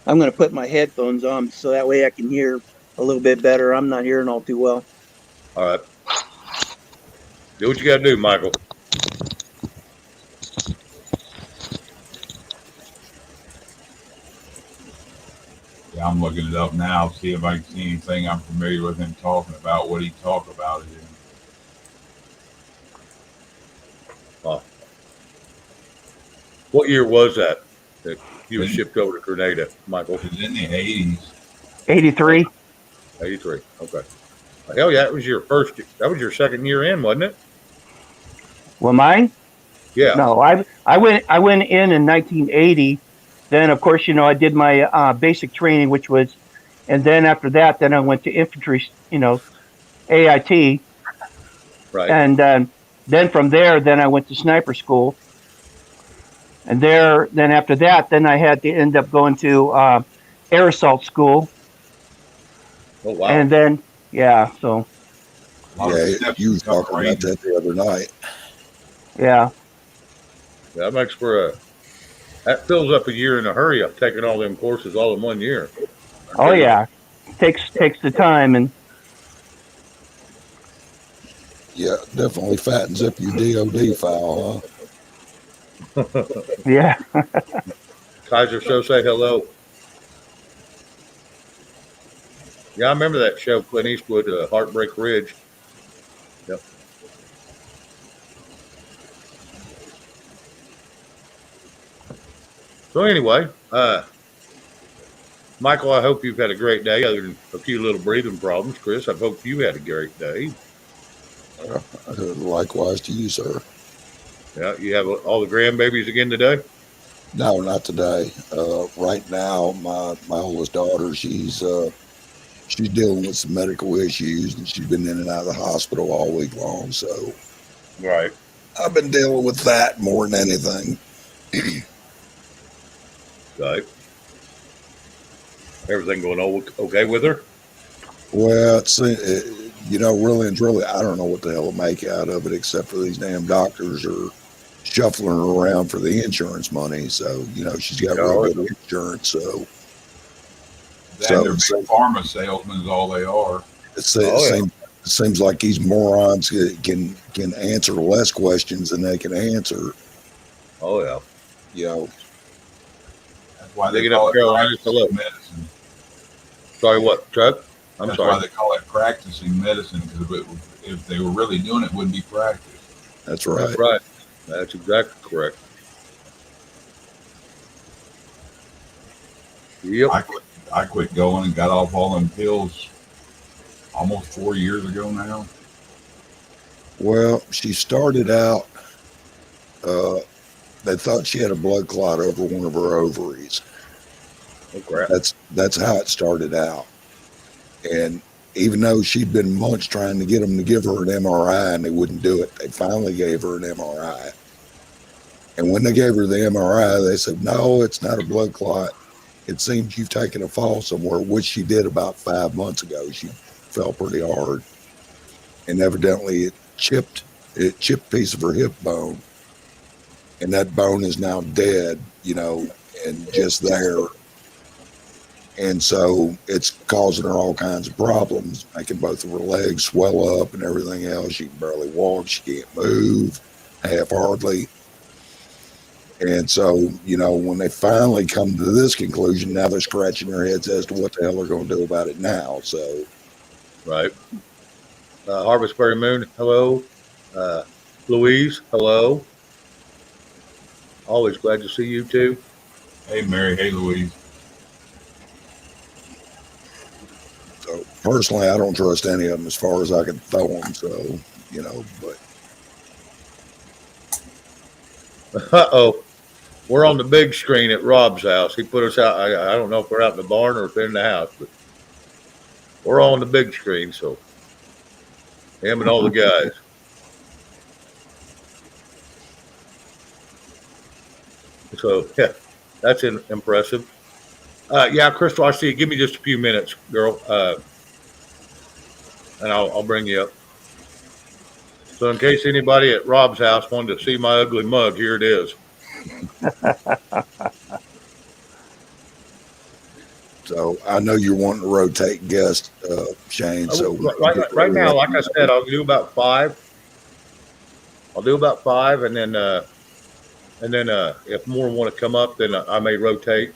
I'm going to put my headphones on so that way I can hear a little bit better. I'm not hearing all too well. All right, do what you got to do, Michael. Yeah, I'm looking it up now, see if I can see anything I'm familiar with him talking about, what he talked about it in. What year was that you was It shipped over to Grenada, Michael? was in the 80s. 83. 83. Okay. Hell yeah, that was your first. That was your second year in, wasn't it? Well, mine? Yeah. No, I went in 1980. Then, of course, I did my basic training, and then after that, then I went to infantry, AIT, Right. and then from there, then I went to sniper school, and then after that, then I had to end up going to air assault school, Oh wow. and then so A lot of Yeah, steps you to was cover talking about range. that the other night. yeah, That makes for a. That fills up a year in a hurry. Of taking all them courses all in 1 year. oh yeah, takes the time, and Yeah, definitely fattens up your DOD file, huh? yeah. Kaiser Show say hello. Yeah, I remember that show, Clint Eastwood, Heartbreak Ridge. Yep. So anyway, Michael, I hope you've had a great day. Other than a few little breathing problems, Chris, I hope you had a great day. Likewise to you, sir. Yeah, you have all the grandbabies again today. No, not today. Right now, my oldest daughter, she's dealing with some medical issues, and she's been in and out of the hospital all week long. So Right. I've been dealing with that more than anything. Right. Everything going okay with her? Well, really and truly, I don't know what the hell to make out of it, except for these damn doctors are shuffling her around for the insurance money. So, she's got real good insurance. So, They're big pharma salesmen is all they are. It seems like these morons can answer less questions than they can answer. Oh yeah. That's why they they get call up it practicing medicine. Sorry, what, Chuck? That's why they call it practicing medicine, because if they were really doing it, it wouldn't be practice. That's right. That's right. That's exactly correct. Yep. I quit going and got off all them pills almost 4 years ago now. Well, she started out, they thought she had a blood clot over one of her ovaries. Oh, crap. That's how it started out. And even though she'd been months trying to get them to give her an MRI and they wouldn't do it, they finally gave her an MRI. And when they gave her the MRI, they said, no, it's not a blood clot. It seems you've taken a fall somewhere, which she did about 5 months ago. She fell pretty hard. And evidently it chipped a piece of her hip bone. And that bone is now dead, and just there. And so it's causing her all kinds of problems, making both of her legs swell up and everything else. She can barely walk. She can't move, half hardly. And so, when they finally come to this conclusion, now they're scratching their heads as to what the hell they're going to do about it now. So, right. Harvestberry Moon, hello. Louise, hello. Always glad to see you too. Hey, Mary. Hey, Louise. So personally, I don't trust any of them as far as I can throw them. So, but. Uh-oh. We're on the big screen at Rob's house. He put us out. I don't know if we're out in the barn or if in the house, but we're on the big screen. So him and all the guys. So yeah, that's impressive. Yeah, Crystal, I see you. Give me just a few minutes, girl, and I'll bring you up. So in case anybody at Rob's house wanted to see my ugly mug, here it is. So I know you're wanting to rotate guests, Shane. So Right now, like I said, I'll do about 5. I'll do about 5, and then if more want to come up, then I may rotate.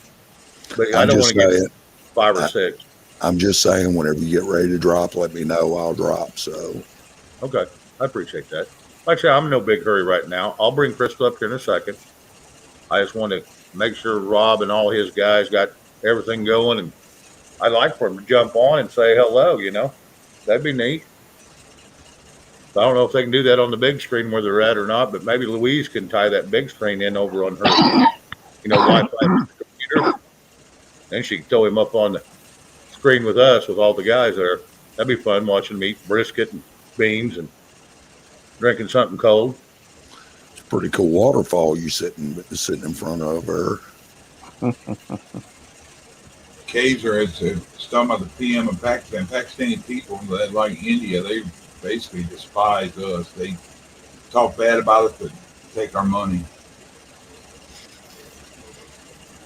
But I I'm don't want just to get saying, 5 or 6. I'm just saying, whenever you get ready to drop, let me know. I'll drop. So Okay, I appreciate that. Like I said, I'm in no big hurry right now. I'll bring Crystal up here in a second. I just want to make sure Rob and all his guys got everything going, and I'd like for them to jump on and say hello. That'd be neat. I don't know if they can do that on the big screen where they're at or not, but maybe Louise can tie that big screen in over on her, Wi-Fi computer. Then she can throw him up on the screen with us, with all the guys there. That'd be fun watching them eat brisket and beans and drinking something cold. it's a pretty cool waterfall you sitting in front of her. Caves are it's talking about the PM and Pakistani people that like India. They basically despise us. They talk bad about us, but take our money.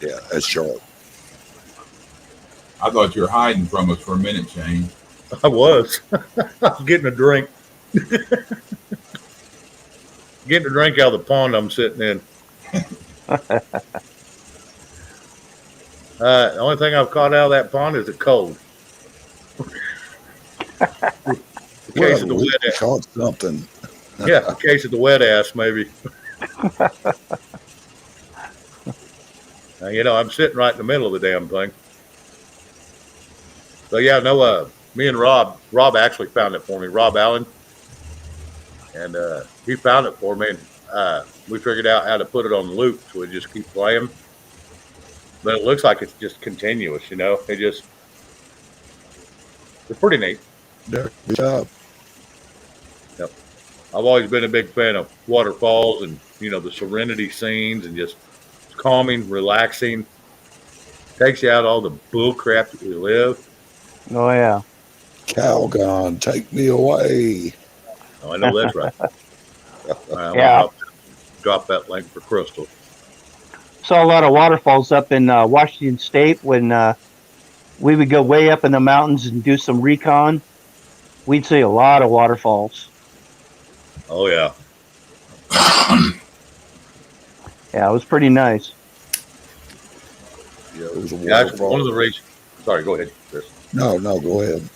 Yeah, that's sharp. I thought you were hiding from us for a minute, Shane. I was. I was getting a drink. Getting a drink out of the pond I'm sitting in. The only thing I've caught out of that pond is the cold. The case of the wet ass. Caught something. Yeah, the case of the wet ass, maybe. Now, I'm sitting right in the middle of the damn thing. So yeah, no, me and Rob actually found it for me. Rob Allen, and he found it for me. And we figured out how to put it on the loop, so we just keep playing. But it looks like it's just continuous, it's pretty neat. Yeah, good job. Yep. I've always been a big fan of waterfalls and the serenity scenes and just calming, relaxing. Takes you out all the bull crap that we live. Oh yeah. Calgon, take me away. Oh, I know that's right. Yeah. Drop that link for Crystal. Saw a lot of waterfalls up in Washington State when we would go way up in the mountains and do some recon. We'd see a lot of waterfalls. Oh yeah. Yeah, it was pretty nice. Yeah, it was a That's waterfall. one of the reasons. Sorry, go ahead, Chris. No, go ahead.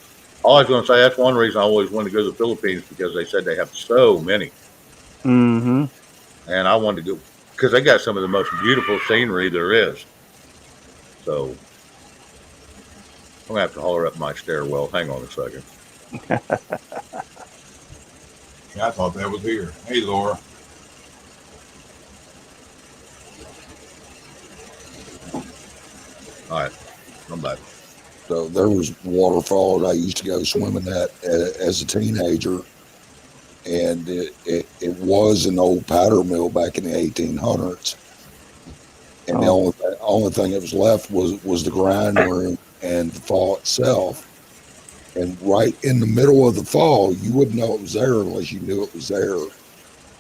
All I was going to say, that's one reason I always wanted to go to the Philippines, because they said they have so many. Mm-hmm. And I wanted to go because they got some of the most beautiful scenery there is. So I'm going to have to holler up my stairwell. Hang on a second. Yeah, I thought that was here. Hey, Laura. All right, I'm back. So there was waterfall that I used to go swimming at as a teenager, and it was an old powder mill back in the 1800s. And the only thing that was left was the grind room and the fall itself. And right in the middle of the fall, you wouldn't know it was there unless you knew it was there.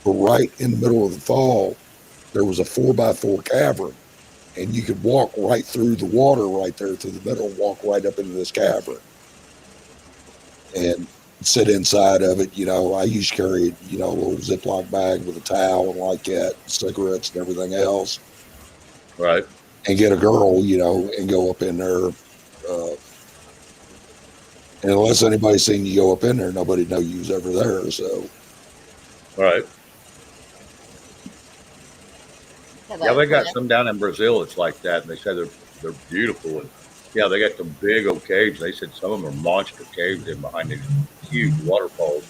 But right in the middle of the fall, there was a 4x4 cavern. And you could walk right through the water right there to the middle and walk right up into this cavern. And sit inside of it. I used to carry, a little Ziploc bag with a towel and like that, cigarettes and everything else. Right. And get a girl, and go up in there. And unless anybody's seen you go up in there, nobody know you was ever there. So. Right. Yeah, they got some down in Brazil. It's like that, and they said they're beautiful. And yeah, they got some big old caves. They said some of them are monster caves in behind these huge waterfalls.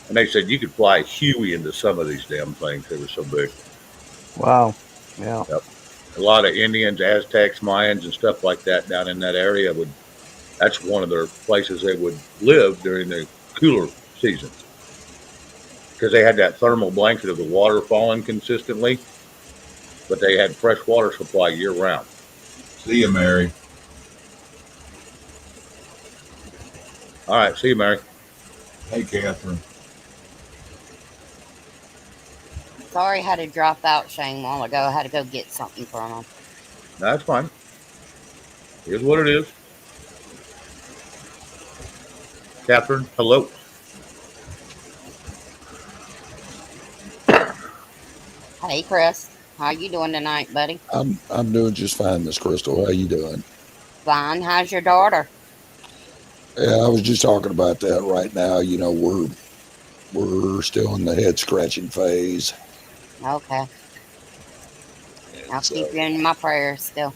And they said you could fly a Huey into some of these damn things. They were so big. Wow. Yeah. Yep. A lot of Indians, Aztecs, Mayans, and stuff like that down in that area that's one of their places they would live during the cooler seasons, because they had that thermal blanket of the water falling consistently. but they had fresh water supply year round. See you, Mary. All right, see you, Mary. Hey, Catherine. Sorry, I had to drop out Shane a while ago. I had to go get something from him. That's fine. Here's what it is. Catherine, hello. Hey, Chris. How you doing tonight, buddy? I'm doing just fine, Miss Crystal. How you doing? Fine. How's your daughter? Yeah, I was just talking about that right now. You know, we're still in the head scratching phase. Okay. I'll So keep you in my prayers still.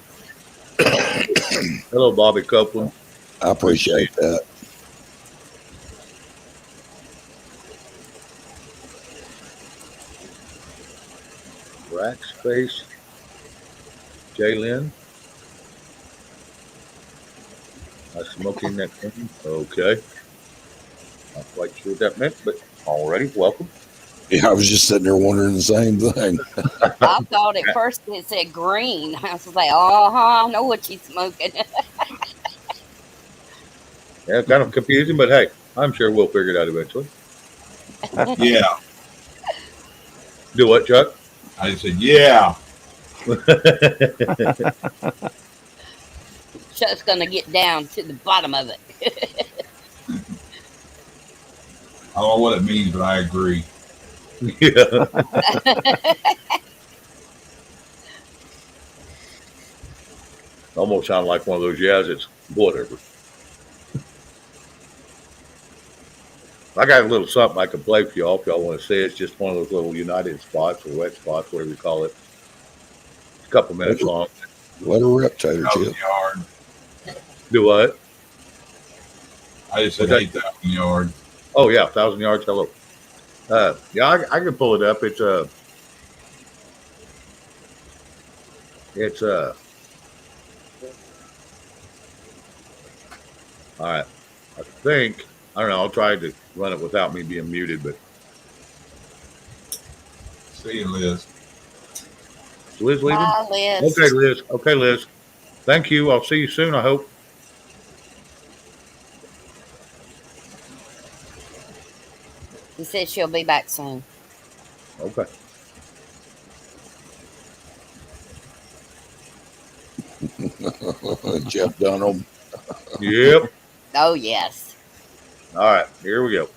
Hello, Bobby Copeland. I appreciate that. Rackspace. Jalen. Smoking that thing. Okay. Not quite sure what that meant, but already welcome. Yeah, I was just sitting there wondering the same thing. I thought at first it said green. I was like, I know what she's smoking. Yeah, kind of confusing, but hey, I'm sure we'll figure it out eventually. Yeah. Do what, Chuck? I said, yeah. Chuck's going to get down to the bottom of it. I don't know what it means, but I agree. Yeah. Almost sound like one of those yes, it's whatever. I got a little something I can play for y'all if y'all want to see. It's just one of those little united spots or wet spots, whatever you call it. It's a couple minutes long. Let her rip, Tater Out Chip. the yard. Do what? I just said Okay. 8,000 yard. Oh yeah, 1,000 yards. Hello. Yeah, I can pull it up. It's all right. I think I don't know. I'll try to run it without me being muted, but See you, Liz. Liz leaving. Bye, Liz. Okay, Liz. Okay, Liz. Thank you. I'll see you soon. I hope. He said she'll be back soon. Okay. Jeff Dunham. Yep. Oh, yes. All right. Here we go.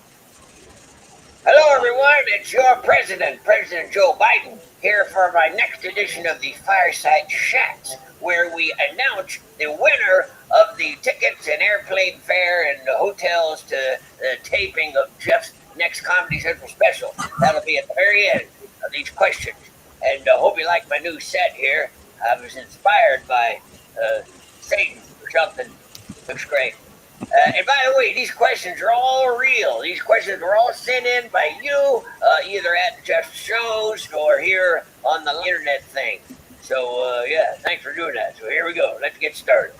Hello, everyone. It's your president, President Joe Biden, here for my next edition of the Fireside Chats, where we announce the winner of the tickets and airplane fare and the hotels to the taping of Jeff's next Comedy Central special. That'll be at the very end of these questions. And I hope you like my new set here. I was inspired by Satan or something. Looks great. And by the way, these questions are all real. These questions were all sent in by you, either at Jeff's shows or here on the internet thing. So, yeah, thanks for doing that. So here we go. Let's get started.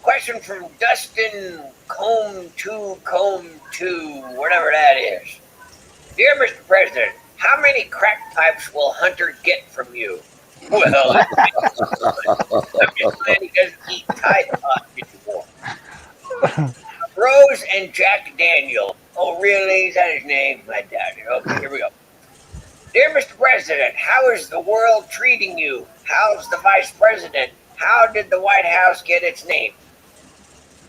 Question from Dustin Combe2, whatever that is. Dear Mr. President, how many crack pipes will Hunter get from you? Well, I'm just glad he doesn't eat Tide Pods anymore. Rose and Jack Daniel. Oh, really? Is that his name? I doubt it. Okay, here we go. Dear Mr. President, how is the world treating you? How's the Vice President? How did the White House get its name?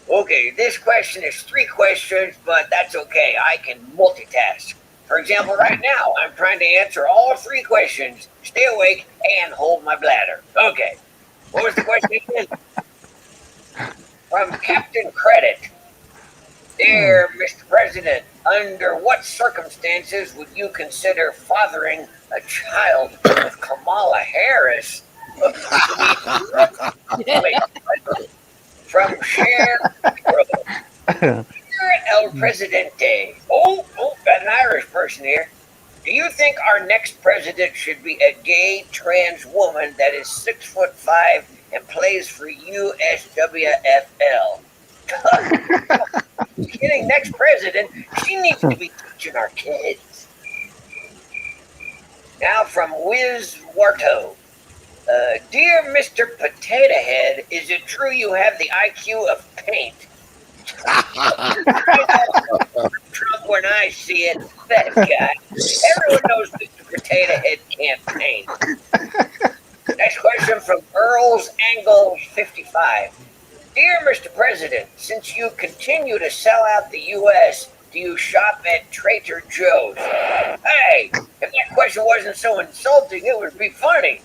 Okay, this question is 3 questions, but that's okay. I can multitask. For example, right now, I'm trying to answer all 3 questions, stay awake, and hold my bladder. Okay, what was the question again? From Captain Credit. Dear Mr. President, under what circumstances would you consider fathering a child with Kamala Harris? Wait, from Cher. Dear El Presidente. Oh, got an Irish person here. Do you think our next president should be a gay trans woman that is 6'5" and plays for USWFL? Kidding, next president, she needs to be teaching our kids. Now from Wiz Warto. Dear Mr. Potato Head, is it true you have the IQ of paint? Trump when I see it, that guy. Everyone knows Mr. Potato Head can't paint. Next question from Earl's Angle 55. Dear Mr. President, since you continue to sell out the U.S., do you shop at Trader Joe's? Hey, if that question wasn't so insulting, it would be funny.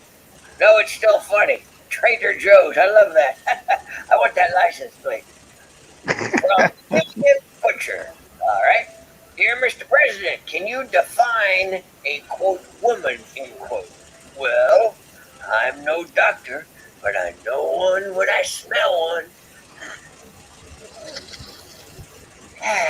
No, it's still funny. Trader Joe's, I love that. I want that license plate. From Butcher. All right. Dear Mr. President, can you define a, quote, woman, end quote? Well, I'm no doctor, but I know one when I smell one. As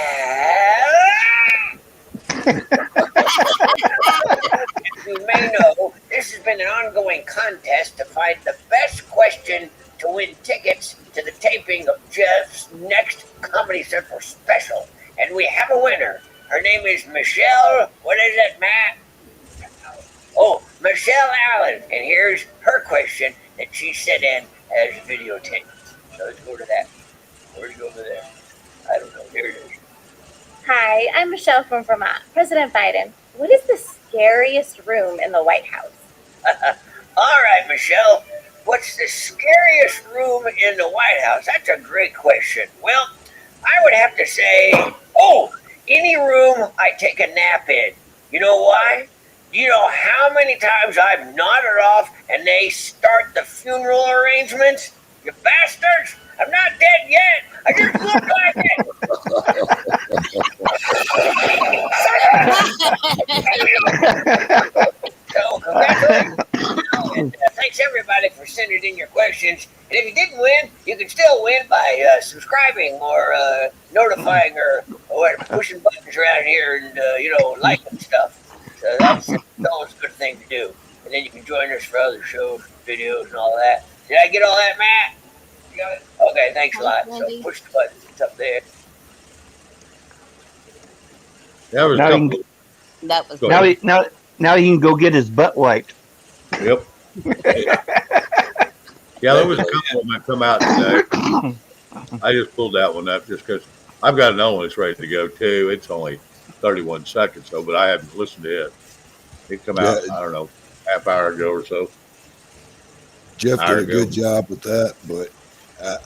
you may know, this has been an ongoing contest to find the best question to win tickets to the taping of Jeff's next Comedy Central special. And we have a winner. Her name is Michelle. What is it, Matt? Oh, Michelle Allen. And here's her question that she sent in as videotape. So let's go to that. Where's it over there? I don't know. Here it is. Hi, I'm Michelle from Vermont. President Biden, what is the scariest room in the White House? All right, Michelle. What's the scariest room in the White House? That's a great question. Well, I would have to say, any room I take a nap in. You know why? You know how many times I've nodded off and they start the funeral arrangements? You bastards! I'm not dead yet. I just look like it. So, congratulations. And, thanks everybody for sending in your questions. And if you didn't win, you can still win by subscribing or notifying or pushing buttons around here and liking stuff. So that's always a good thing to do. And then you can join us for other shows, videos, and all that. Did I get all that, Matt? Okay, thanks a lot. So push the buttons. It's up there. That was now he can go get his butt wiped. Yep. Yeah, there was a couple of them that come out today. I just pulled that one up just because I've got another one that's ready to go too. It's only 31 seconds though, but I haven't listened to it. It come out, I don't know, half hour ago or so. Jeff did a good job with that, but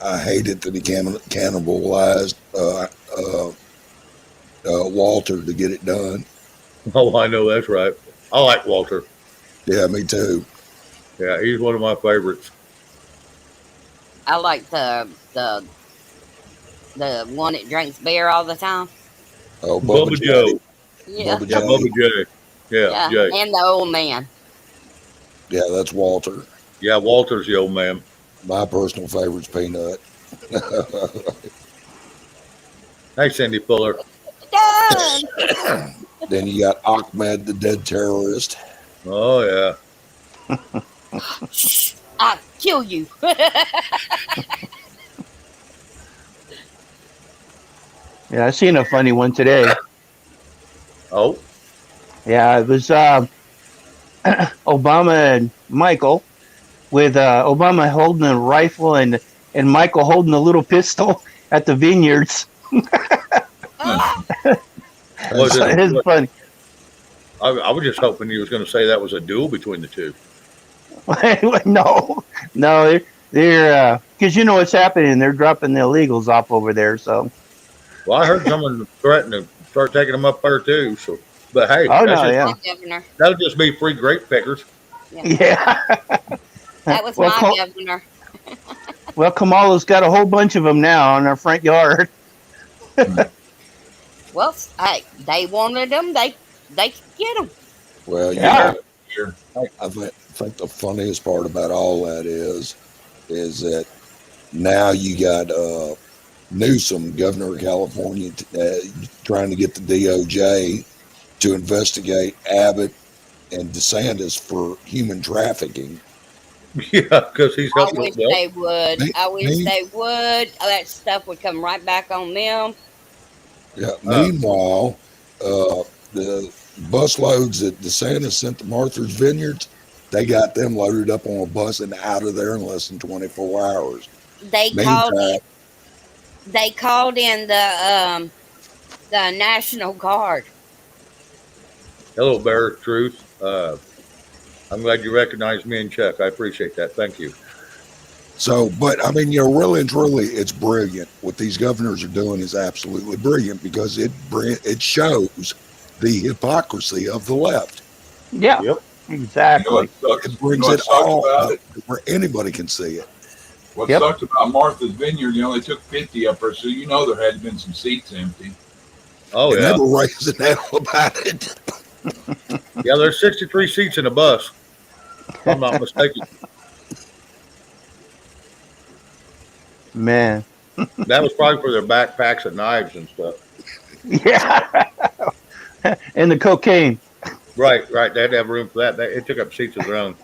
I hated that he cannibalized Walter to get it done. Oh, I know that's right. I like Walter. Yeah, me too. Yeah, he's one of my favorites. I like the one that drinks beer all the time. Oh, Bubba Joe. Yeah. Bubba Joe. Bubba J. Yeah, Jay. And the old man. Yeah, that's Walter. Yeah, Walter's the old man. My personal favorite's Peanut. Hey, Cindy Fuller. Then you got Ahmed, the dead terrorist. Oh, yeah. I'll kill you. Yeah, I seen a funny one today. Oh? Yeah, it was Obama and Michael, with Obama holding a rifle and Michael holding a little pistol at the vineyards. It's funny. I was just hoping you was going to say that was a duel between the two. No, they're because you know what's happening. They're dropping the illegals off over there. So, well, I heard someone threaten to start taking them up there too. So, but hey, that'll just be free grape pickers. Yeah. That was my governor. Well, Kamala's got a whole bunch of them now in our front yard. Well, hey, they wanted them. They could get them. Well, yeah. I think the funniest part about all that is that now you got Newsom, governor of California, trying to get the DOJ to investigate Abbott and DeSantis for human trafficking. Yeah, because he's helping. I wish they would. I wish they would. That stuff would come right back on them. Yeah. Meanwhile, the bus loads that DeSantis sent to Martha's Vineyards, they got them loaded up on a bus and out of there in less than 24 hours. They Meantime, called in the National Guard. Hello, Bear Truth. I'm glad you recognized me and Chuck. I appreciate that. Thank you. so, but I mean, you know, really and truly, it's brilliant. What these governors are doing is absolutely brilliant because it shows the hypocrisy of the left. Yeah, Yep. exactly. It brings it all up where anybody can see it. What Yep. sucked about Martha's Vineyard, they only took 50 up there, so you know there had been some seats empty. Oh, And yeah. they were raising hell about it. Yeah, there's 63 seats in the bus, if I'm not mistaken. Man. That was probably for their backpacks and knives and stuff. Yeah. And the cocaine. Right. They had to have room for that. It took up seats of their own.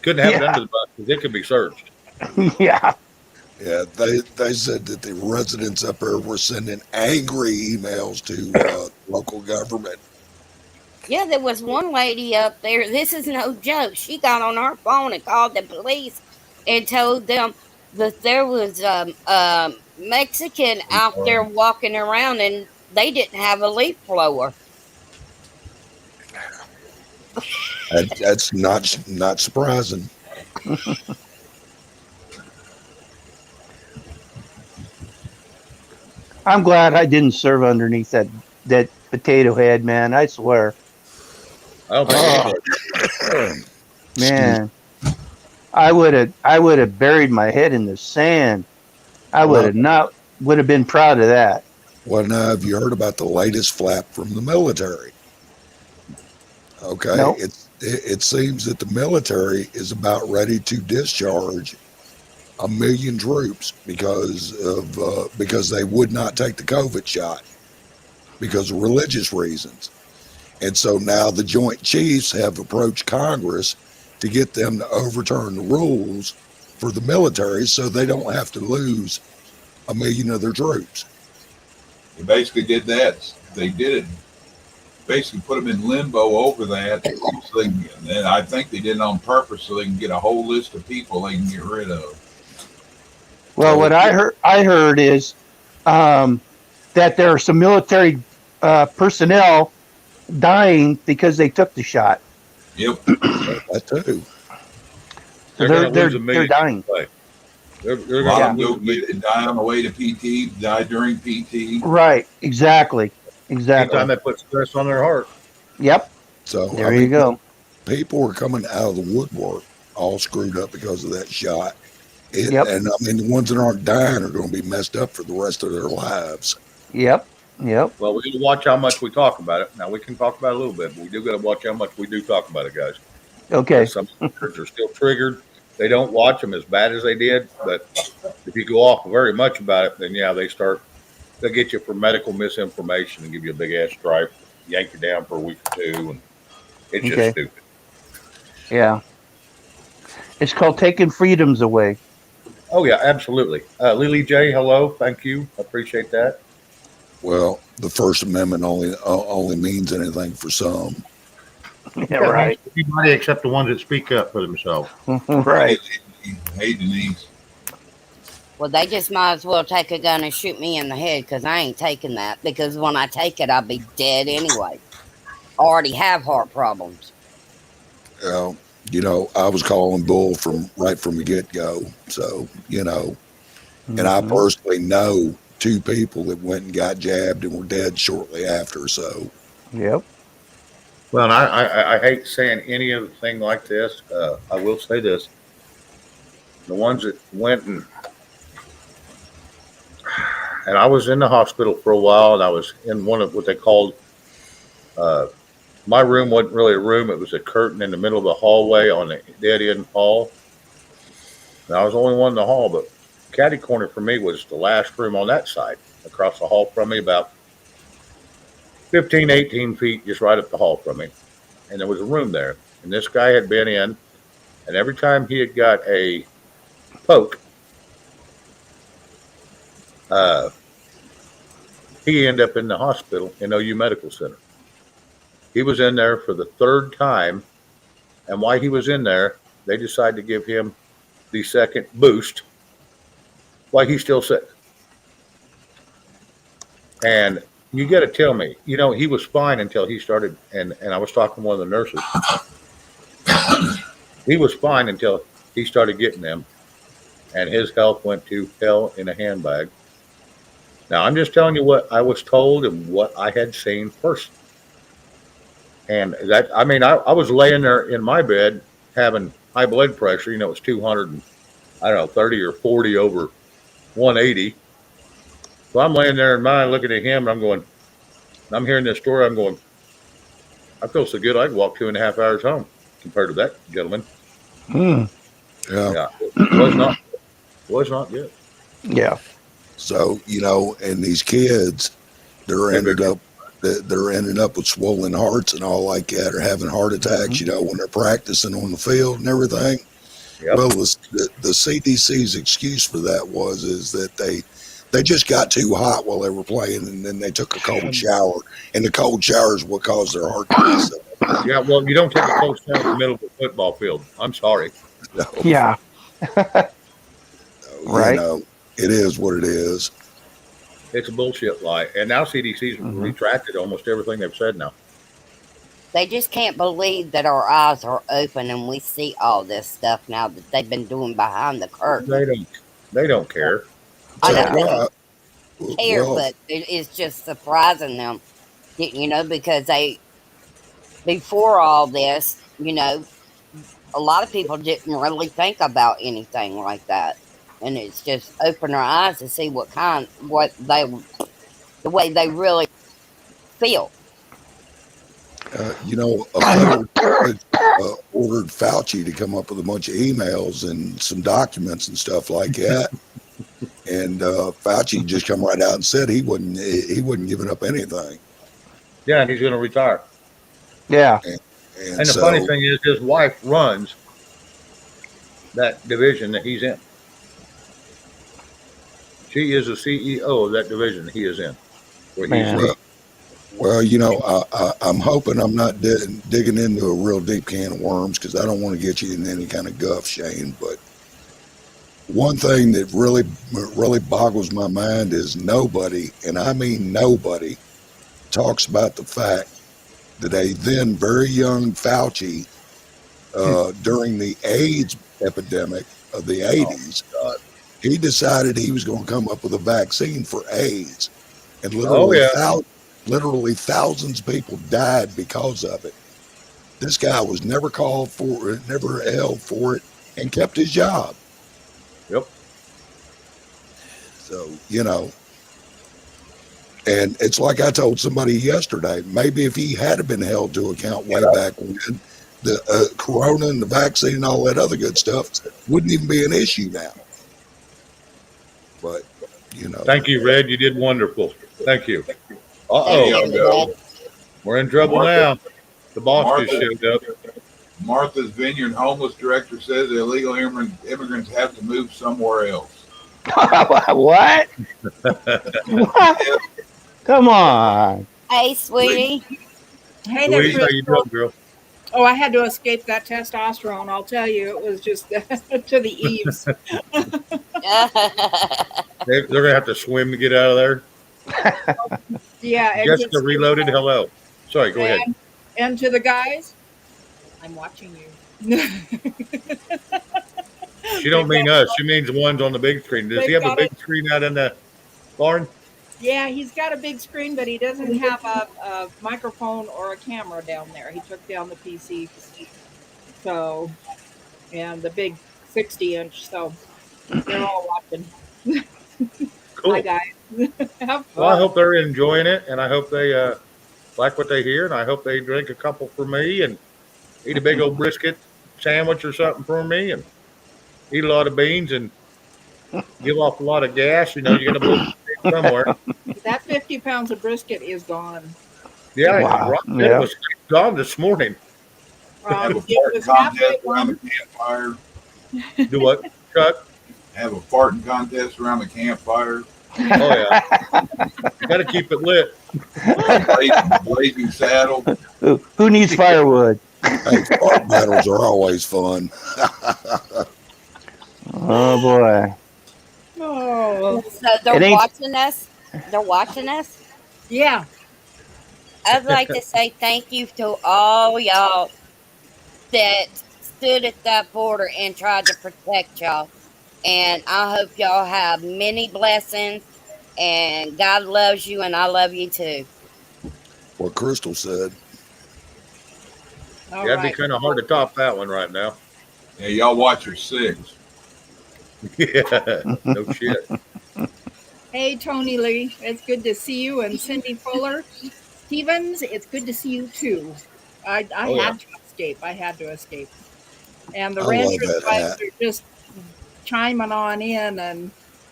Couldn't have it under the bus because it could be searched. Yeah. Yeah, they said that the residents up there were sending angry emails to local government. Yeah, there was one lady up there. This is no joke. She got on her phone and called the police and told them that there was a Mexican out there walking around and they didn't have a leaf blower. That's not surprising. I'm glad I didn't serve underneath that potato head, man. I swear. I don't think Man. I would have buried my head in the sand. I would have been proud of that. Well, now have you heard about the latest flap from the military? Okay, Nope. It seems that the military is about ready to discharge 1 million troops because they would not take the COVID shot because of religious reasons. And so now the Joint Chiefs have approached Congress to get them to overturn the rules for the military so they don't have to lose 1 million of their troops. They basically did that. They did it. Basically put them in limbo over that. So and I think they did it on purpose so they can get a whole list of people they can get rid of. Well, what I heard is that there are some military personnel dying because they took the shot. Yep. That too. So they're dying. They're A lot going of to them lose go die on the way to PT, die during PT. Right. Exactly. anytime they put stress on their heart. Yep. So There you go. People are coming out of the woodwork all screwed up because of that shot. Yep. And I mean, the ones that aren't dying are going to be messed up for the rest of their lives. Yep. Well, we need to watch how much we talk about it. Now, we can talk about it a little bit, but we do got to watch how much we do talk about it, guys. Okay. Some kids are still triggered. They don't watch them as bad as they did, but if you go off very much about it, then yeah, they'll get you for medical misinformation and give you a big ass stripe, yank you down for a week or two, and it's just stupid. Yeah. It's called taking freedoms away. Oh yeah, absolutely. Lily J, hello, thank you, appreciate that. Well, the First Amendment only means anything for some. Yeah, right. Everybody except the ones that speak up for themselves. Right. Hey, Denise. Well, they just might as well take a gun and shoot me in the head because I ain't taking that. Because when I take it, I'll be dead anyway. I already have heart problems. You know, I was calling bull right from the get-go. So, you know, and I personally know 2 people that went and got jabbed and were dead shortly after. So, Yep. Well, and I hate saying any of the thing like this. I will say this: the ones that went and I was in the hospital for a while, and I was in one of what they called. My room wasn't really a room; it was a curtain in the middle of the hallway on a dead end hall. And I was the only one in the hall, but catty corner for me was the last room on that side, across the hall from me, about 15, 18 feet, just right up the hall from me. And there was a room there. And this guy had been in, and every time he had got a poke, he ended up in the hospital in OU Medical Center. He was in there for the third time, and while he was in there, they decided to give him the second boost while he's still sick. And you got to tell me, he was fine until he started, and I was talking to one of the nurses. He was fine until he started getting them, and his health went to hell in a handbag. Now, I'm just telling you what I was told and what I had seen first. And that, I mean, I was laying there in my bed having high blood pressure. It was 200 and, I don't know, 30 or 40 over 180. So I'm laying there in mine looking at him, and I'm hearing this story. I'm going, I feel so good I could walk 2.5 hours home compared to that gentleman. Hmm. Yeah. It was not good. Yeah. So, and these kids, they're ending up with swollen hearts and all like that, or having heart attacks, when they're practicing on the field and everything. Yep. Well, the CDC's excuse for that is that they just got too hot while they were playing, and then they took a cold shower, and the cold shower is what caused their heart disease. Yeah, well, you don't take a cold shower in the middle of a football field. I'm sorry. No. Yeah. Right. It is what it is. It's a bullshit lie. And now CDC's retracted almost everything they've said now. They just can't believe that our eyes are open and we see all this stuff now that they've been doing behind the curtain. They don't care. I know they don't care, but it's just surprising them, because before all this, a lot of people didn't really think about anything like that. And it's just opened our eyes to see the way they really feel. A federal judge ordered Fauci to come up with a bunch of emails and some documents and stuff like that. And Fauci just come right out and said he wasn't giving up anything. Yeah, and he's going to retire. Yeah. And the funny thing is, his wife runs that division that he's in. She is the CEO of that division he is in. Well, I'm hoping I'm not digging into a real deep can of worms, because I don't want to get you in any kind of guff, Shane. But one thing that really boggles my mind is nobody, and I mean nobody, talks about the fact that a then very young Fauci, during the AIDS epidemic of the 80s, he decided he was going to come up with a vaccine for AIDS, and literally thousands of people died because of it. This guy was never called for it, never held for it, and kept his job. Yep. So, and it's like I told somebody yesterday, maybe if he had been held to account way back when, the corona and the vaccine and all that other good stuff wouldn't even be an issue now. But, Thank you, Red. You did wonderful. Thank you. Uh-oh. We're in trouble now. The boss just showed up. Martha's Vineyard homeless director says illegal immigrants have to move somewhere else. What? What? Come on. Hey, sweetie. Hey there, Louise, how you doing, girl? Oh, I had to escape that testosterone. I'll tell you, it was just to the eaves. They're going to have to swim to get out of there. Yeah. Jessica Reloaded, hello. Sorry, go ahead. And to the guys, I'm watching you. She don't mean us. She means the ones on the big screen. Does he have a big screen out in the barn? Yeah, he's got a big screen, but he doesn't have a microphone or a camera down there. He took down the PC. So, and the big 60-inch. So, they're all watching. Cool. Hi, guys. Have fun. Well, I hope they're enjoying it, and I hope they like what they hear, and I hope they drink a couple for me and eat a big old brisket sandwich or something for me, and eat a lot of beans and give off a lot of gas. You got to move somewhere. That 50 pounds of brisket is gone. Yeah, Wow. it was gone this morning. Have a It farting was halfway contest around the gone. campfire. Do what, Chuck? Have a farting contest around the campfire. Oh, yeah. Got to keep it lit. Blazing saddle. Who needs firewood? Hey, fart battles are always fun. Oh boy. Oh, So they're It ain't. watching us. They're watching us. yeah. I'd like to say thank you to all y'all that stood at that border and tried to protect y'all. And I hope y'all have many blessings. And God loves you, and I love you too. What Crystal said. All Yeah, it'd be right. kind of hard to top that one right now. Yeah, y'all watch your six. Yeah, no shit. Hey, Tony Lee. It's good to see you. And Cindy Fuller. Stevens, it's good to see you too. I Oh yeah. had to escape. I had to escape. And the I love ranchers' that wives hat. are just chiming on in, and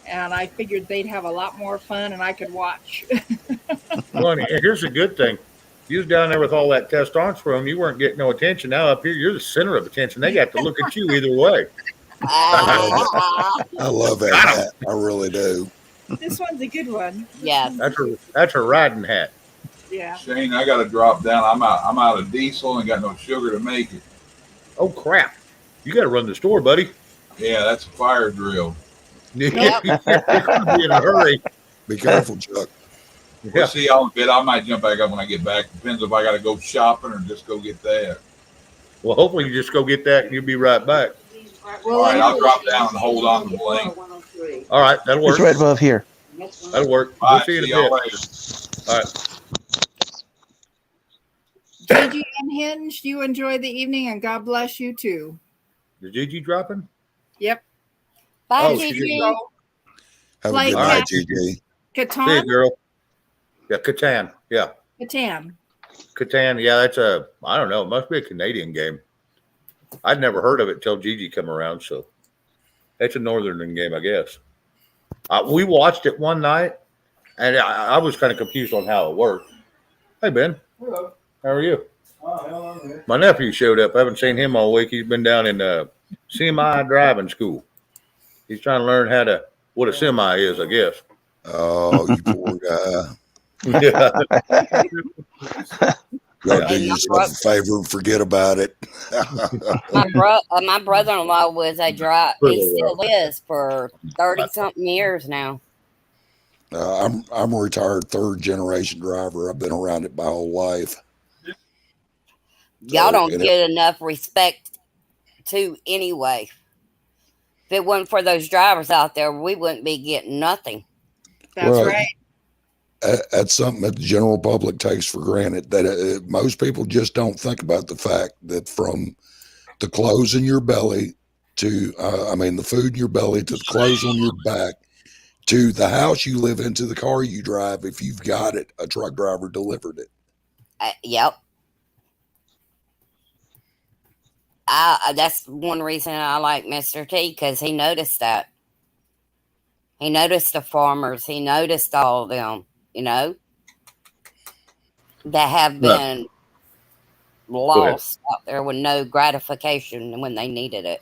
I figured they'd have a lot more fun and I could watch. Well, and here's a good thing. You was down there with all that testosterone. You weren't getting no attention. Now up here, you're the center of attention. They got to look at you either way. I love that Got 'em. hat. I really do. This one's a good one. Yes. That's her riding hat. Yeah. Shane, I got to drop down. I'm out of diesel and got no sugar to make it. Oh crap! You got to run the store, buddy. Yeah, that's a fire drill. You're gonna be in a hurry. Be careful, Chuck. Yeah. We'll see y'all in a bit. I might jump back up when I get back. Depends if I got to go shopping or just go get that. Well, hopefully you just go get that and you'll be right back. All right, I'll drop down and hold on to the link. All right, that'll work. It's right above here. That'll work. Bye. We'll see you in a y'all bit. later. All right. Gigi Unhinged, you enjoy the evening and God bless you too. Is Gigi dropping? Yep. Bye, Oh, she Gigi. didn't. Have Like a good that. night, GG. See you, Catan? girl. Yeah, Catan. Yeah, Catan. Catan. Yeah, that's I don't know. It must be a Canadian game. I'd never heard of it till Gigi come around. So it's a northern game, I guess. We watched it one night, and I was kind of confused on how it worked. Hey, Ben. Hello. How are you? Oh, hello. My nephew showed up. I haven't seen him all week. He's been down in semi driving school. He's trying to learn what a semi is, I guess. Oh, you poor guy. Yeah. Go Yeah. do yourself a favor and forget about it. My brother-in-law was a driver. He still is for 30-something years now. I'm a retired third generation driver. I've been around it my whole life. Y'all don't get enough respect to anyway. If it wasn't for those drivers out there, we wouldn't be getting nothing. That's right. That's something that the general public takes for granted. That most people just don't think about the fact that from the clothes in your belly to, the food in your belly to the clothes on your back to the house you live in to the car you drive, if you've got it, a truck driver delivered it. Yep. That's one reason I like Mr. T, because he noticed that. He noticed the farmers. He noticed all of them, that have been lost out there with no gratification when they needed it.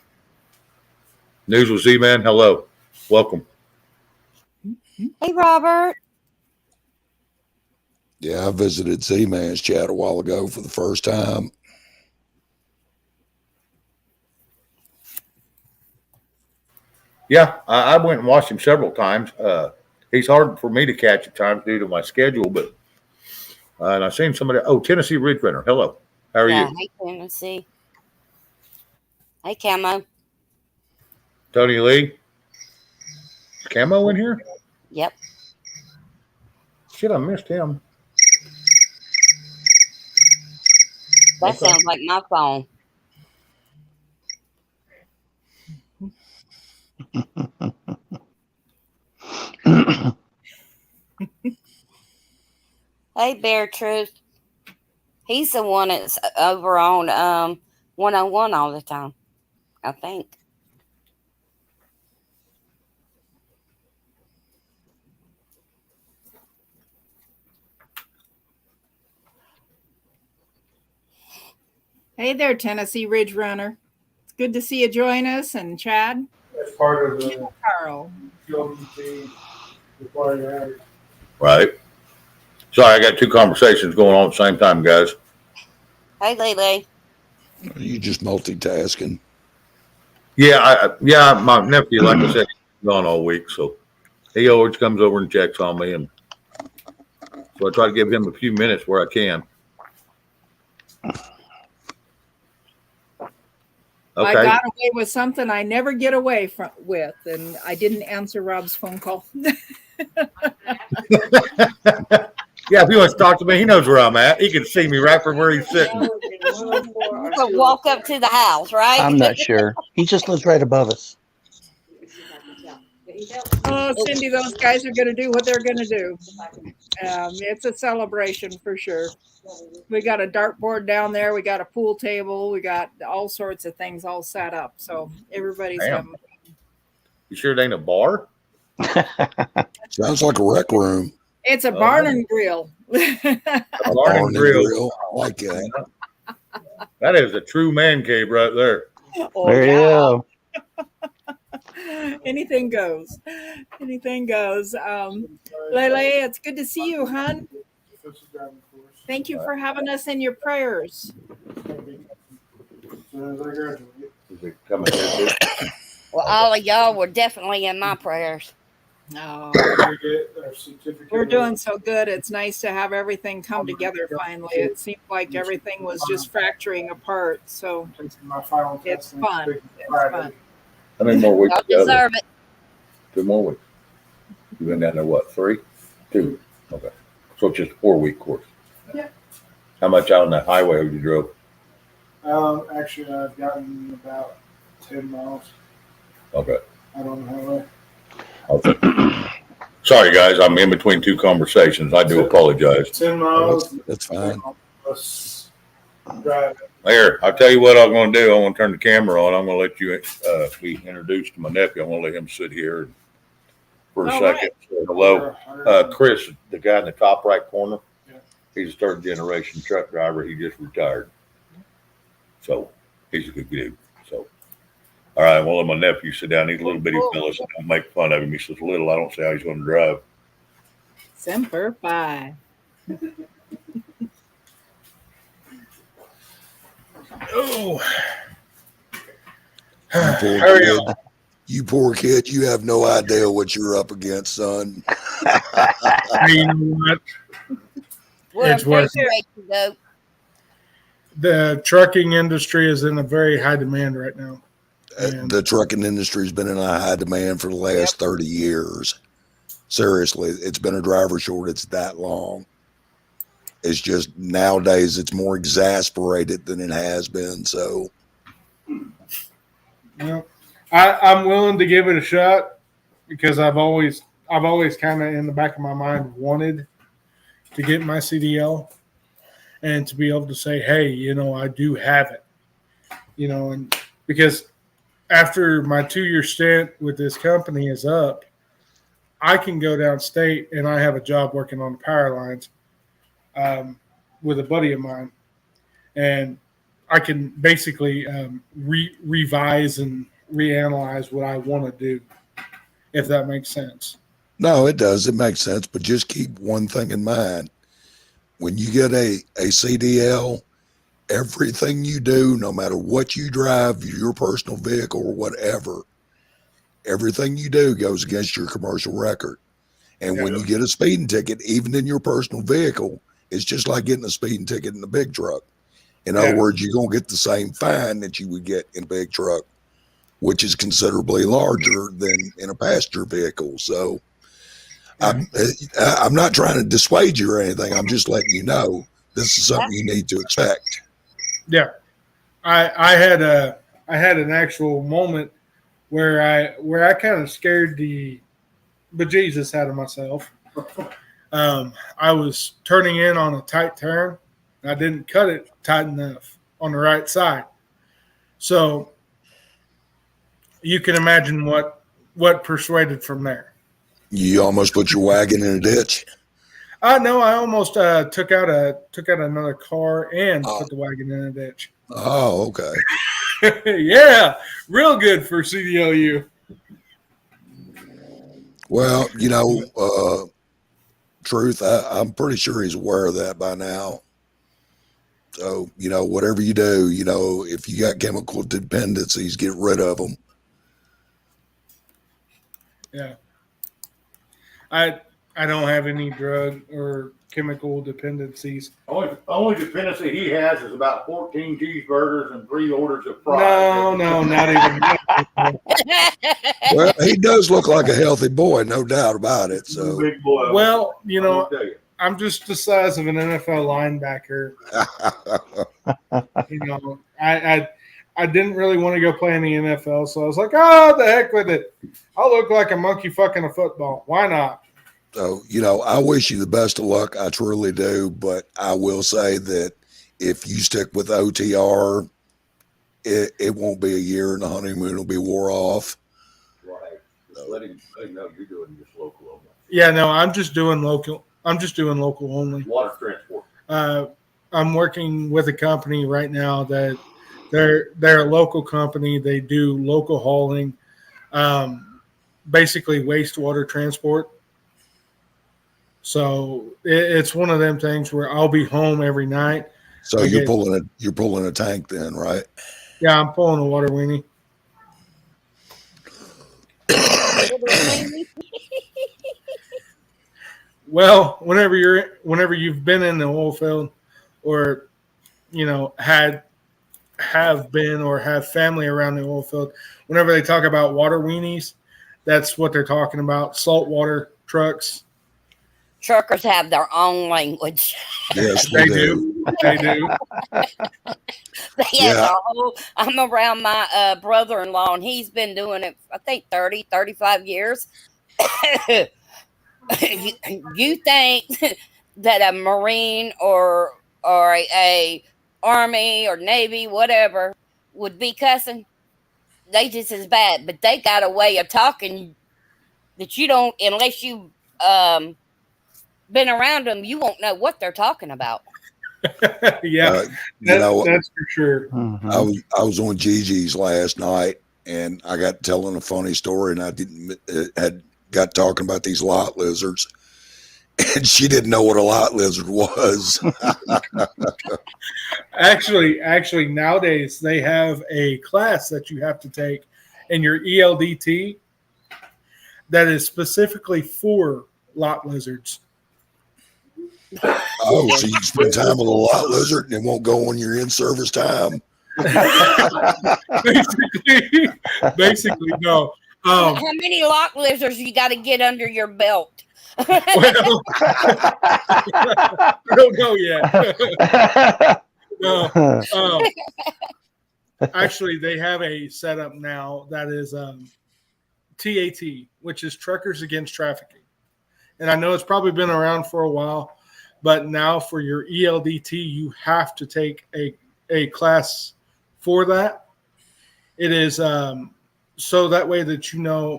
News with Z-Man. Hello. Welcome. Hey, Robert. Yeah, I visited Z-Man's chat a while ago for the first time. Yeah, I went and watched him several times. He's hard for me to catch at times due to my schedule, but and I've seen somebody. Oh, Tennessee Ridge Runner. Hello. How are you? Hey, Tennessee. Hey, Camo. Tony Lee. Is Camo in here? Yep. Shit, I missed him. That sounds like my phone. Hey, Bear Truth. He's the one that's over on 101 all the time, I think. Hey there, Tennessee Ridge Runner. It's good to see you join us, and Chad. That's part of the Carl. LGBT required act. Right. Sorry, I got two conversations going on at the same time, guys. Hey, Lele. You just multitasking. Yeah, my nephew, like I said, he's gone all week, so he always comes over and checks on me, and so I try to give him a few minutes where I can. I Okay. got away with something I never get away with, and I didn't answer Rob's phone call. Yeah, if he wants to talk to me, he knows where I'm at. He can see me right from where he's sitting. You could walk up to the house, right? I'm not sure. He just lives right above us. Oh, Cindy, those guys are going to do what they're going to do. It's a celebration for sure. We got a dartboard down there. We got a pool table. We got all sorts of things all set up. So everybody's Damn. having. You sure it ain't a bar? Sounds like a rec room. It's a barn and grill. A barn and grill. I like that. That is a true man cave right there. Oh, There you go. Anything goes. Anything goes. Lele, it's good to see you, hon. Thank you for having us in your prayers. As soon as I graduate. Is it coming here too? Well, all of y'all were definitely in my prayers. No, We get our certificate. we're doing so good. It's nice to have everything come together finally. It seemed like everything was just fracturing apart. So My final it's test fun. next It's Friday. fun. How many more weeks? Y'all you got? deserve it. 2 more weeks. You've been down there, what, 3? 2. Okay. So it's just a 4-week course. Yeah. How much out on that highway have you drove? Actually, I've gotten about 10 miles. Okay. I don't know how. Okay. Sorry, guys. I'm in between 2 conversations. I do apologize. 10 miles. That's fine. Plus driving. Here, I'll tell you what I'm going to do. I'm going to turn the camera on. I'm going to let you be introduced to my nephew. I'm going to let him sit here for a All second. Say hello. Chris, the guy in the top right corner, Yeah. he's a 3rd-generation truck driver. He just retired. So he's a good dude. So, all right, we'll let my nephew sit down. He's a little bitty fella, so don't make fun of him. He's so little, I don't see how he's going to drive. Semper Fi. Oh, You poor Hurry kid. up. You poor kid. You have no idea what you're up against, son. Hey, you know what? We're It's in worth preparation, though. The trucking industry is in a very high demand right now. And The trucking industry's been in a high demand for the last 30 years. Seriously, it's been a driver shortage that long. It's just nowadays it's more exasperated than it has been. So well, I'm willing to give it a shot because I've always kind of in the back of my mind wanted to get my CDL and to be able to say, hey, I do have it, and because after my 2-year stint with this company is up, I can go downstate and I have a job working on the power lines with a buddy of mine, and I can basically revise and reanalyze what I want to do, if that makes sense. no, it does. It makes sense. But just keep one thing in mind. When you get a CDL, everything you do, no matter what you drive, your personal vehicle or whatever, everything you do goes against your commercial record. And when you get a speeding ticket, even in your personal vehicle, it's just like getting a speeding ticket in a big truck. In other words, you're going to get the same fine that you would get in a big truck, which is considerably larger than in a passenger vehicle. So I'm not trying to dissuade you or anything. I'm just letting you know this is something you need to expect. Yeah, I had an actual moment where I kind of scared the bejesus out of myself. I was turning in on a tight turn. And I didn't cut it tight enough on the right side, so you can imagine what persuaded from there. You almost put your wagon in a ditch. No, I almost took out another car and put the wagon in a ditch. Oh, okay. Yeah, real good for CDLU. Well, truth, I'm pretty sure he's aware of that by now. So, whatever you do, if you got chemical dependencies, get rid of them. Yeah. I don't have any drug or chemical dependencies. Only dependency he has is about 14 cheeseburgers and 3 orders of fries. No, not even. Well, he does look like a healthy boy, no doubt about it. So, Big boy. Well, I'll tell you. I'm just the size of an NFL linebacker. I didn't really want to go play in the NFL, so I was like, oh, the heck with it. I'll look like a monkey fucking a football. Why not? So, I wish you the best of luck. I truly do. But I will say that if you stick with OTR, it won't be a year and the honeymoon will be wore off. Right. Just let him know you're doing just local only. Yeah, no, I'm just doing local only. Water transport. I'm working with a company right now that they're a local company. They do local hauling, basically wastewater transport. So it's one of them things where I'll be home every night. So you're pulling a tank then, right? Yeah, I'm pulling a water weenie. Well, whenever you've been in the oil field, or have been or have family around the oil field, whenever they talk about water weenies, that's what they're talking about. Saltwater trucks. Truckers have their own language. Yes, They do. They do. I'm around my brother-in-law, and he's been doing it, I think, 30, 35 years. You think that a Marine or a Army or Navy, whatever, would be cussing? They just as bad, but they got a way of talking that you don't, unless you been around them, you won't know what they're talking about. Yeah, that's for sure. Mhm. I was on Gigi's last night, and I got telling a funny story, and I got talking about these lot lizards, and she didn't know what a lot lizard was. Actually, nowadays they have a class that you have to take in your ELDT that is specifically for lot lizards. Oh, so you spend time with a lot lizard and it won't go on your in-service time? Basically, no. How many lock lizards you got to get under your belt? Well, I don't know yet. No. Actually, they have a setup now that is TAT, which is Truckers Against Trafficking. And I know it's probably been around for a while, but now for your ELDT, you have to take a class for that. It is so that way that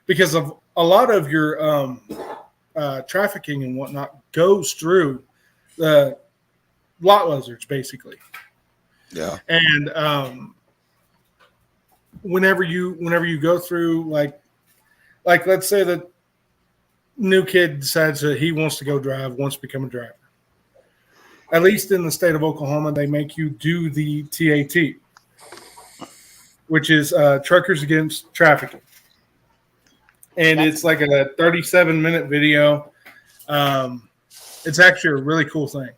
because of a lot of your trafficking and whatnot goes through the lot lizards, basically. Yeah. And whenever you go through, like let's say that new kid decides that he wants to go drive, wants to become a driver. At least in the state of Oklahoma, they make you do the TAT, which is Truckers Against Trafficking. And it's like a 37-minute video. It's actually a really cool thing.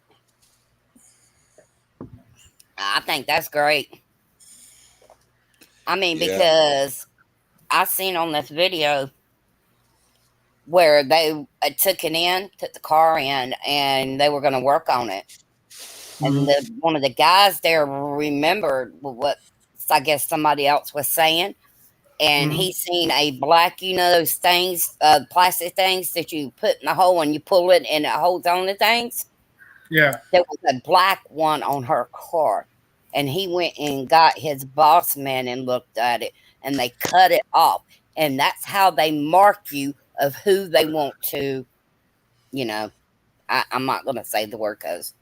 I think that's great. I mean, because I seen on this video where they took the car in, and they were going to work on it. Mm-hmm. And one of the guys there remembered what I guess somebody else was saying. And he seen a black, those things, plastic things that you put in the hole and you pull it and it holds on to things. Yeah. There was a black one on her car. And he went and got his boss man and looked at it, and they cut it off. And that's how they mark you of who they want to, I'm not going to say the word because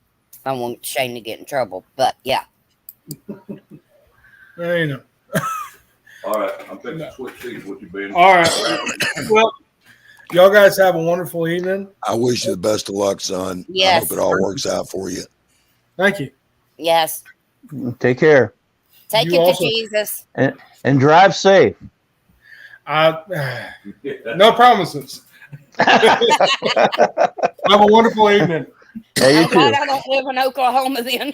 I don't want Shane to get in trouble. But, yeah. All right, I'm fixing to switch seats with you, Ben. All right. Well, y'all guys have a wonderful evening. I wish you the best of luck, son. Yes. I hope it all works out for you. Thank you. Yes. Take care. Take You it also- to Jesus. And drive safe. No promises. Have a wonderful evening. Yeah, you I'm glad too. I don't live in Oklahoma then.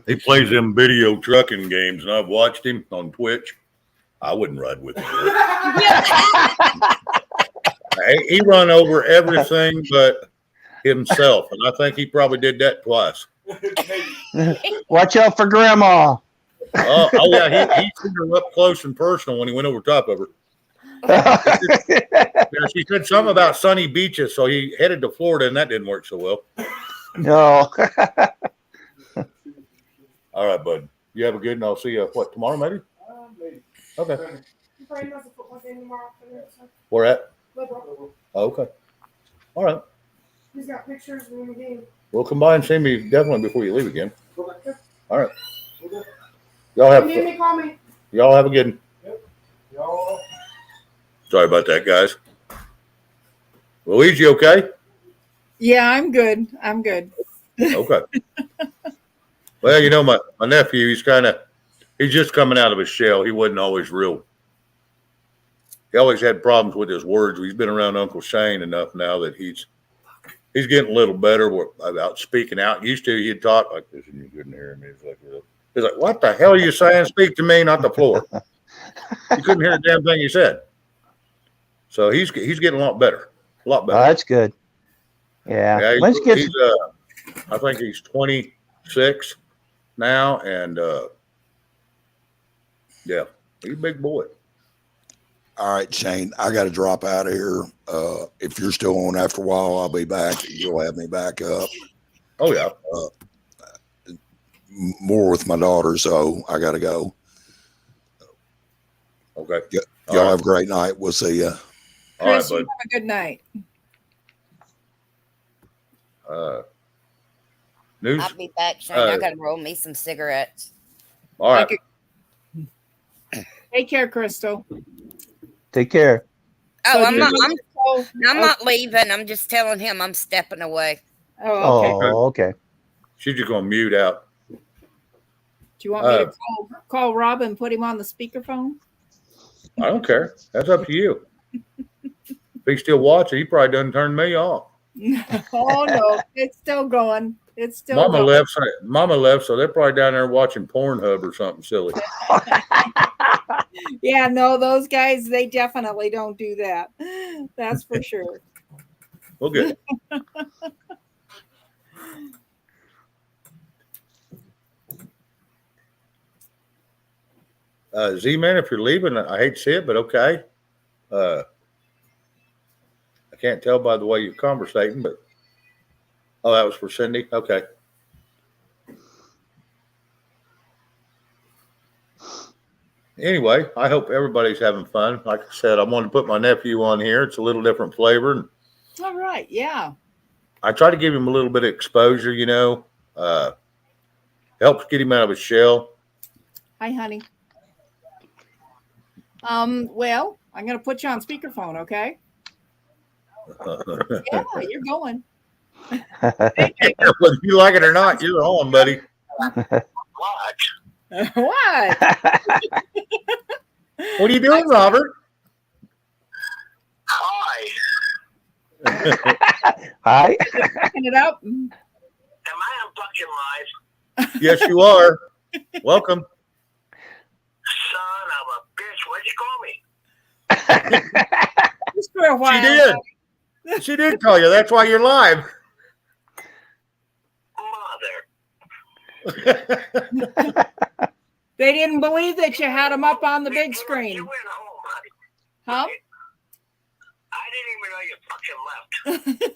He plays them video trucking games, and I've watched him on Twitch. I wouldn't ride with him. He run over everything but himself, and I think he probably did that twice. Watch out for Grandma. Oh yeah, he seen her up close and personal when he went over top of her. Yeah, she said something about sunny beaches, so he headed to Florida, and that didn't work so well. No. All right, bud. You have a good, and I'll see you, tomorrow maybe? Okay. Where at? Oh, okay. All right. He's got pictures in the game. Well, come by and see me definitely before you leave again. All right. Y'all have Call me. Y'all have a good one. Sorry about that, guys. Luigi, okay? Yeah, I'm good. I'm good. Okay. Well, you know, my nephew, he's just coming out of his shell. He wasn't always real. He always had problems with his words. He's been around Uncle Shane enough now that he's getting a little better about speaking out. Used to, he'd talk like this, and you couldn't hear him. He's like, "What the hell are you saying? Speak to me, not the floor." You couldn't hear a damn thing he said. So he's getting a lot better. A lot better. Oh, that's good. Yeah. He's I think he's 26 now, and yeah, he's a big boy. All right, Shane, I got to drop out of here. If you're still on after a while, I'll be back. You'll have me back up. Oh, yeah. More with my daughter, so I got to go. Okay. Y'all have a great night. We'll see you. All right, Chris, you bud. have a good night. News. I'll be back, Shane. I gotta roll me some cigarettes. All right. Take care, Crystal. Take care. Oh, So I'm do not. you- I'm not leaving. I'm just telling him I'm stepping away. Oh, okay. Oh, okay. She's just gonna mute out. Do you want me to call Rob and put him on the speakerphone? I don't care. That's up to you. If he's still watching, he probably doesn't turn me off. Oh no, it's still going. It's still Mama going. left. Mama left, so they're probably down there watching Pornhub or something silly. Yeah, no, those guys, they definitely don't do that. That's for sure. Well, good. Z-Man, if you're leaving, I hate to see it, but okay. I can't tell by the way you're conversating, but that was for Cindy. Okay. Anyway, I hope everybody's having fun. Like I said, I wanted to put my nephew on here. It's a little different flavor. All right, yeah. I try to give him a little bit of exposure, helps get him out of his shell. Hi, honey. Well, I'm gonna put you on speakerphone, okay? Yeah, you're going. Whether you like it or not, you're on, buddy. What? What are you doing, Robert? Hi. Hi. Picking it up. Am I on fucking live? Yes, you are. Welcome. Son of a bitch. What'd you call me? Just for a while. She did. She did call you. That's why you're live. Mother. They didn't believe that you had them up on the big screen. You went home, honey. Huh? I didn't even know you fucking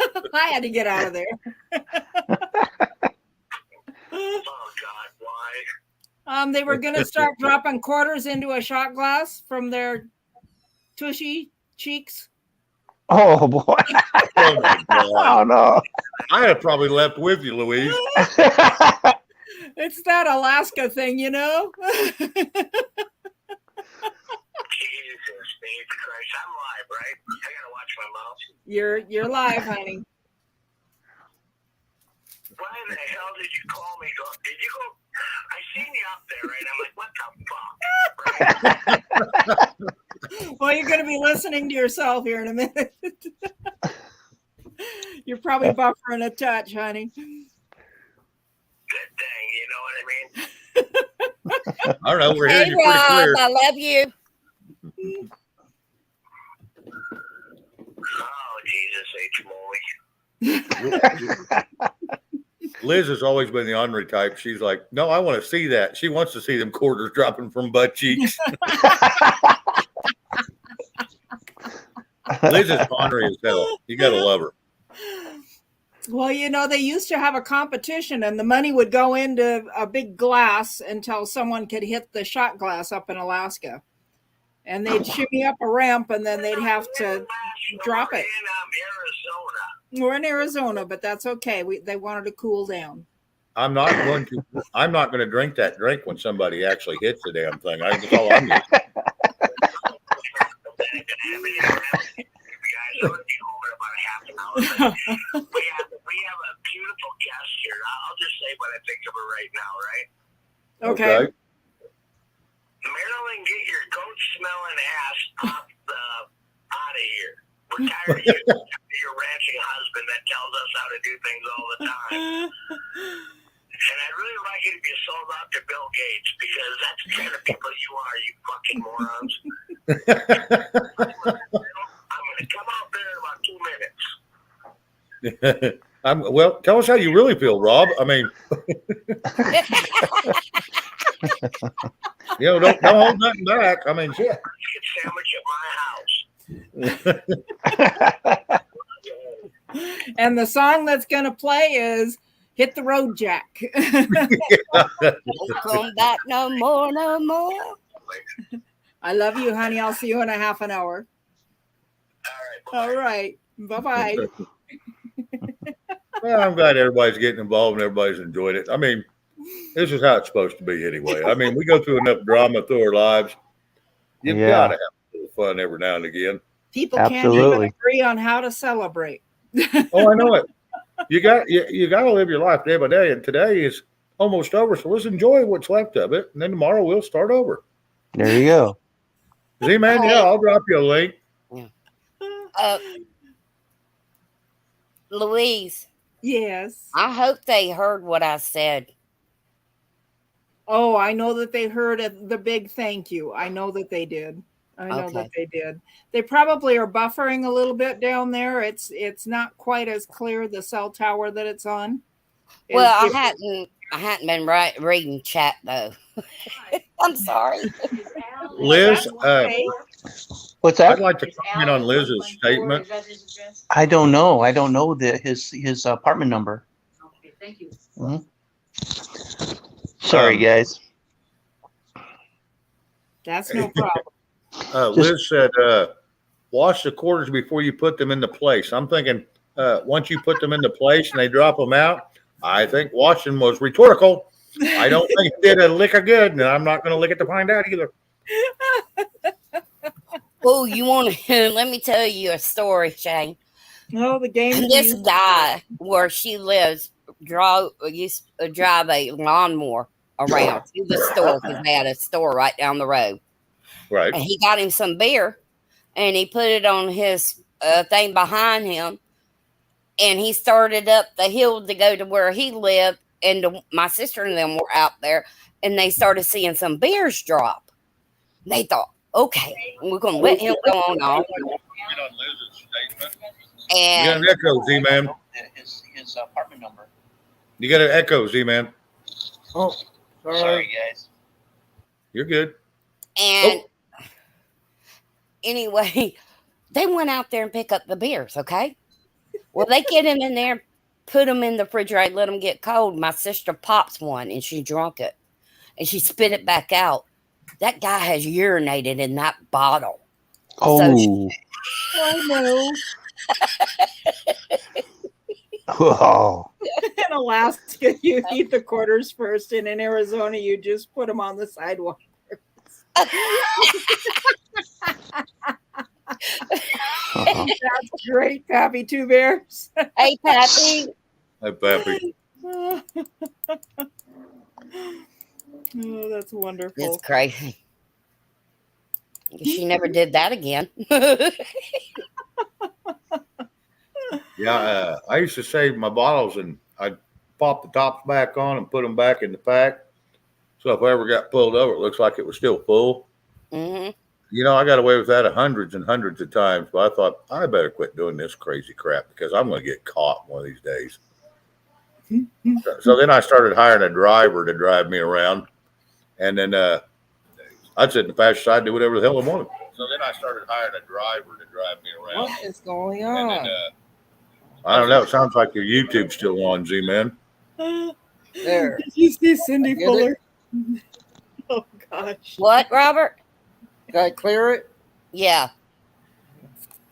left. I had to get out of there. Oh, God. Why? They were going to start dropping quarters into a shot glass from their tushy cheeks. Oh boy. Oh, my God. Oh no. I have probably left with you, Louise. It's that Alaska thing, you know? Jesus, Christ. I'm live, right? I got to watch my mouth. You're live, honey. Why the hell did you call me? Did you go? I seen you up there, right? I'm like, what the fuck? Right? Well, you're going to be listening to yourself here in a minute. You're probably buffering a touch, honey. Good thing, you know what I mean? I don't know. We're Hey, hearing you pretty Rob, clear. I love you. Oh, Jesus H. Molly. Liz has always been the ornery type. She's like, no, I want to see that. She wants to see them quarters dropping from butt cheeks. Liz is ornery as hell. You got to love her. Well, you know, they used to have a competition and the money would go into a big glass until someone could hit the shot glass up in Alaska. And they'd shimmy up a ramp and then they'd have to drop it. Arizona. We're in Arizona, but that's okay. They wanted to cool down. I'm not going to drink that drink when somebody actually hits the damn thing. That's all I'm using. We have a beautiful guest here. I'll just say what I think of her right now, right? Okay. Marilyn, get your goat smelling ass out of here. We're tired of your ranching husband that tells us how to do things all the time. And I'd really like it if you sold out to Bill Gates, because that's the kind of people you are, you fucking morons. I'm going to come out there in about 2 minutes. Well, tell us how you really feel, Rob. I mean, don't hold nothing back. I mean, shit. Get sandwich at my house. And the song that's going to play is Hit the Road, Jack. Don't come back no more, no more. I love you, honey. I'll see you in a half an hour. All right. Bye-bye. Well, I'm glad everybody's getting involved and everybody's enjoyed it. I mean, this is how it's supposed to be anyway. I mean, we go through enough drama through our lives. You've got to have a little fun every now and again. People can't even agree on how to celebrate. Oh, I know it. You got to live your life day by day, and today is almost over. So let's enjoy what's left of it, and then tomorrow we'll start over. There you go. Z-Man, yeah, I'll drop you a link. Louise. Yes. I hope they heard what I said. Oh, I know that they heard the big thank you. I know that they did. I know that they did. They probably are buffering a little bit down there. It's not quite as clear, the cell tower that it's on. Well, I hadn't been reading chat though. I'm sorry. Liz, what's that? I'd like to comment on Liz's statement. I don't know. I don't know his apartment number. Okay, thank you. Mm-hmm. Sorry, guys. That's no problem. Liz said, wash the quarters before you put them into place. I'm thinking once you put them into place and they drop them out, I think washing was rhetorical. I don't think it did a lick of good, and I'm not going to lick it to find out either. Oh, you want to? Let me tell you a story, Shane. No, the game. This guy, where she lives, used to drive a lawnmower around to the store because they had a store right down the road. Right. And he got him some beer, and he put it on his thing behind him, and he started up the hill to go to where he lived, and my sister and them were out there, and they started seeing some beers drop. They thought, okay, we're going to let him go on off. And you got an echo, Z-Man. His apartment number. You got an echo, Z-Man. Oh, sorry, guys. You're good. And anyway, they went out there and pick up the beers, okay? Well, they get him in there, put them in the refrigerator, let them get cold. My sister pops one, and she drunk it. And she spit it back out. That guy has urinated in that bottle. Oh. So I know. Oh. In Alaska, you eat the quarters first, and in Arizona, you just put them on the sidewalk. That's great, Pappy Two Bears. Hey, Pappy. Hey, Pappy. Oh, that's wonderful. It's crazy. She never did that again. Yeah, I used to save my bottles and I'd pop the tops back on and put them back in the pack. So if I ever got pulled over, it looks like it was still full. Hmm. You know, I got away with that hundreds and hundreds of times, but I thought I better quit doing this crazy crap because I'm going to get caught one of these days. So then I started hiring a driver to drive me around, and then I'd sit in the passenger side, do whatever the hell I wanted. So then I started hiring a driver to drive me around. What is going And on? then, I don't know. It sounds like your YouTube's still on, Z-Man. There. Did you see Cindy Fuller? Oh gosh. What, Robert? Did I clear it? Yeah.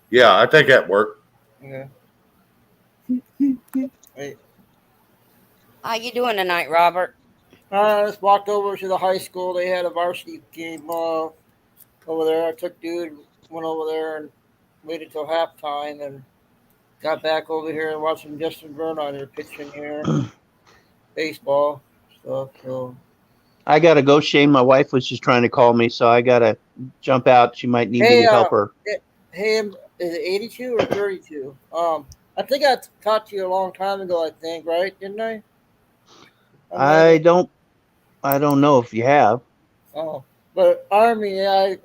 Yeah, I think that worked. Yeah. Wait. How you doing tonight, Robert? I just walked over to the high school. They had a varsity game over there. I took dude, went over there and waited till halftime and got back over here and watched some Justin Verlander pitching here. Baseball stuff. So I gotta go. Shane, my wife was just trying to call me, so I gotta jump out. She might need me to help her. Hey, is it 82 or 32? I think I talked to you a long time ago. I think, right? Didn't I? I don't know if you have. Oh, but Army, I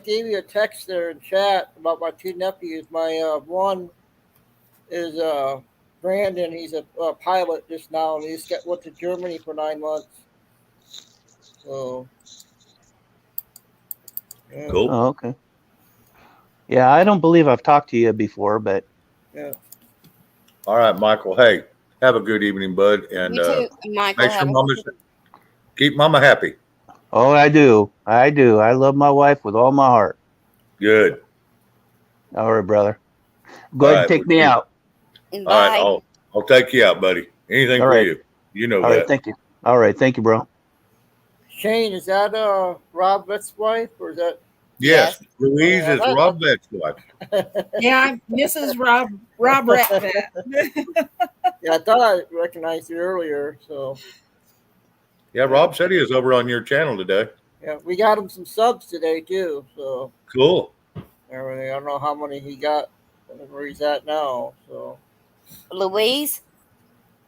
gave you a text there in chat about my two nephews. My one is Brandon. He's a pilot just now, and he's went to Germany for 9 months. So, yeah. Cool. Oh, okay. Yeah, I don't believe I've talked to you before, but Yeah. All right, Michael. Hey, have a good evening, bud. And You too, Michael. make sure keep Mama happy. oh, I do. I love my wife with all my heart. Good. All right, brother. Go ahead and take me out. Bye. All right, I'll take you out, buddy. Anything All for right. you. You know All that. right, thank you. All right, thank you, bro. Shane, is that Rob Vett's wife, or is that? Yes, Louise is Rob Vett's wife. Yeah, Mrs. Rob Ratvet. Yeah, I thought I recognized you earlier. So Yeah, Rob said he was over on your channel today. yeah, we got him some subs today too. So Cool. everything. I don't know how many he got, where he's at now. So Louise,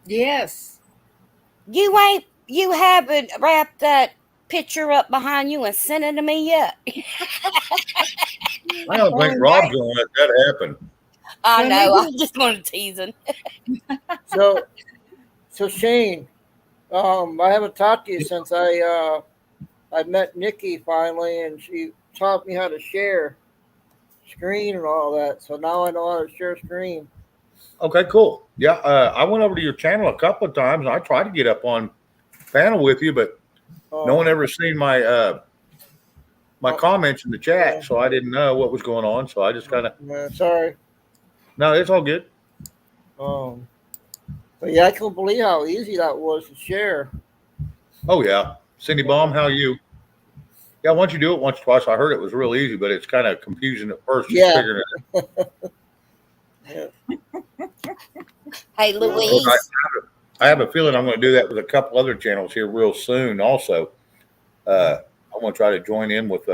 Yes. you haven't wrapped that picture up behind you and sent it to me yet. I don't think Rob's going to let that happen. I Well, know. maybe- I'm just going to tease him. so Shane, I haven't talked to you since I met Nikki finally, and she taught me how to share screen and all that. So now I know how to share screen. Okay, cool. Yeah, I went over to your channel a couple of times, and I tried to get up on panel with you, but no one ever seen my comments in the chat, so I didn't know what was going on. So I just kind of sorry. No, it's all good. But yeah, I couldn't believe how easy that was to share. Oh yeah, Cindy Baum, how are you? Yeah, once you do it once or twice, I heard it was real easy, but it's kind of confusing at first. Just Yeah. figuring it out. Hey, Louise. I have a feeling I'm going to do that with a couple other channels here real soon. Also, I want to try to join in with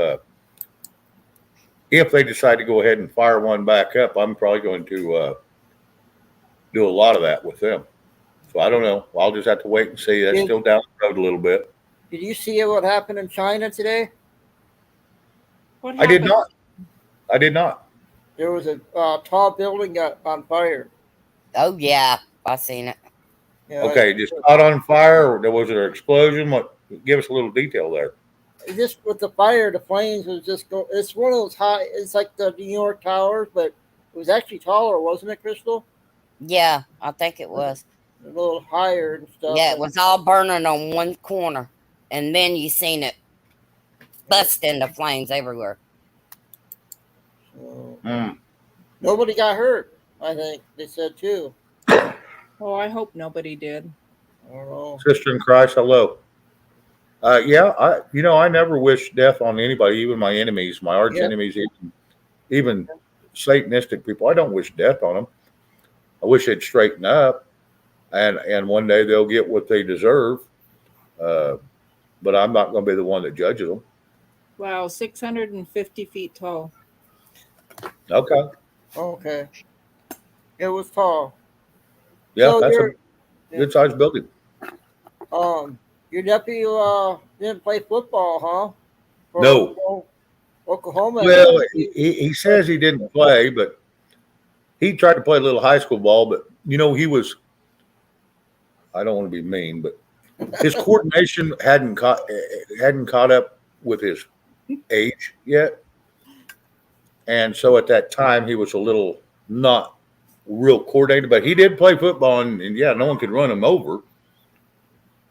if they decide to go ahead and fire one back up. I'm probably going to do a lot of that with them. So I don't know. I'll just have to wait and see. That's still down the road a little bit. Did you see what happened in China today? What I did happened? not. I did not. There was a tall building got on fire. Oh, yeah. I seen it. Yeah, Okay, just caught on fire, or there was an explosion? What? Give us a little detail there. just with the fire, the flames was just go. It's one of those high. It's like the New York towers, but it was actually taller, wasn't it, Crystal? Yeah, I think it was. A little higher and stuff. Yeah, it was all burning on one corner. And then you seen it bust into flames everywhere. So, nobody got hurt, I think they said too. Oh, I hope nobody did. I don't know. Sister in Christ, hello. Yeah, I never wish death on anybody, even my enemies, my arch enemies, even Satanistic people. I don't wish death on them. I wish they'd straighten up. and one day they'll get what they deserve. But I'm not going to be the one that judges them. Wow, 650 feet tall. Okay. Okay. It was tall. Yeah, So that's a your good sized building. your nephew didn't play football, huh? For No. Oklahoma. Well, he says he didn't play, but he tried to play a little high school ball. But he was. I don't want to be mean, but his coordination hadn't caught up with his age yet, and so at that time he was a little not real coordinated. But he did play football, and yeah, no one could run him over.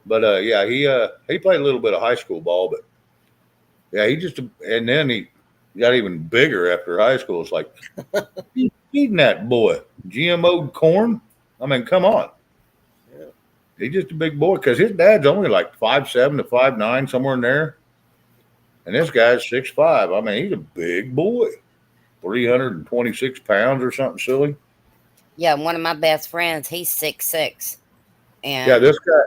But yeah, he played a little bit of high school ball, but yeah, and then he got even bigger after high school. It's like feeding that boy GMO corn. I mean, come on. Yeah. He's just a big boy because his dad's only like 5'7" to 5'9", somewhere in there. And this guy's 6'5". I mean, he's a big boy. 326 pounds or something silly. Yeah, one of my best friends, he's 6'6". And yeah, this guy,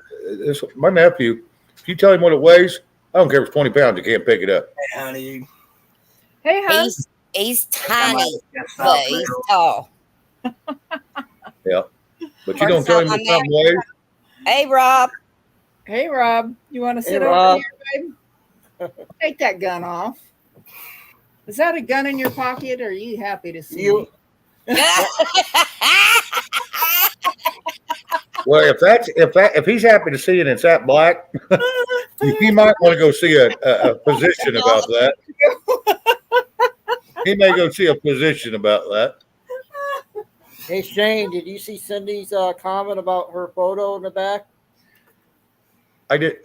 my nephew, if you tell him what it weighs, I don't care if it's 20 pounds, he can't pick it up. Hey, honey. Hey, hon. he's tiny, but he's tall. Yeah. But you don't tell him what something weighs. Hey, Rob. Hey, Rob. You want to sit over Rob. here, babe? Take that gun off. Is that a gun in your pocket, or are you happy to see me? Well, if he's happy to see it and it's that black, he might want to go see a physician about that. He may go see a physician about that. Hey, Shane, did you see Cindy's comment about her photo in the back? I did.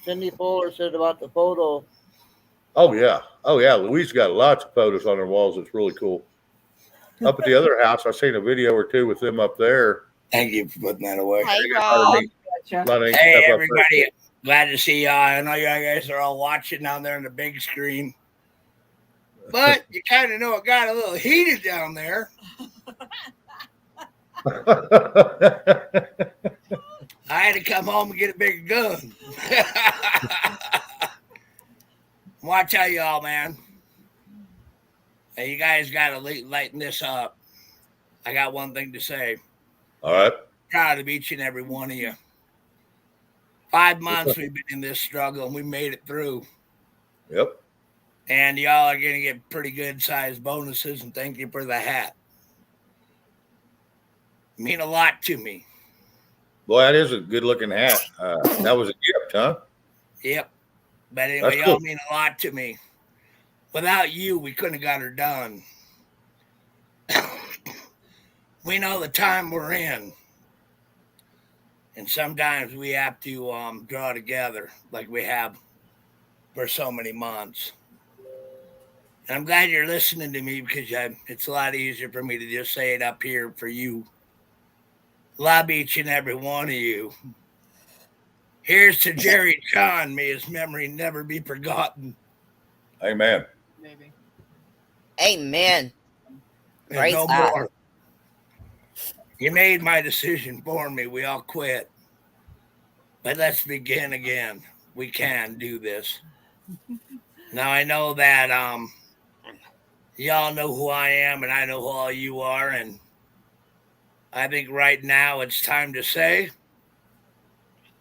Cindy Fuller said about the photo. Oh yeah. Louise got lots of photos on her walls. It's really cool. Up at the other house, I seen a video or two with them up there. Thank you for putting that away. Hey, Rob. Hey, everybody. Glad to see y'all. I know you guys are all watching down there on the big screen. But you kind of know it got a little heated down there. I had to come home and get a bigger gun. Watch out, y'all, man. Hey, you guys got to lighten this up. I got one thing to say. All right. Proud of each and every one of you. 5 months we've been in this struggle, and we made it through. Yep. And y'all are going to get pretty good sized bonuses, and thank you for the hat. Mean a lot to me. Boy, that is a good looking hat. That was a gift, huh? Yep. But anyway, That's y'all cool. mean a lot to me. Without you, we couldn't have got her done. We know the time we're in. And sometimes we have to draw together like we have for so many months. And I'm glad you're listening to me because it's a lot easier for me to just say it up here for you. Love each and every one of you. Here's to Jerry John. May his memory never be forgotten. Amen. Maybe. Amen. And Praise no God. more. You made my decision for me. We all quit. But let's begin again. We can do this. Now I know that y'all know who I am and I know who all you are, and I think right now it's time to say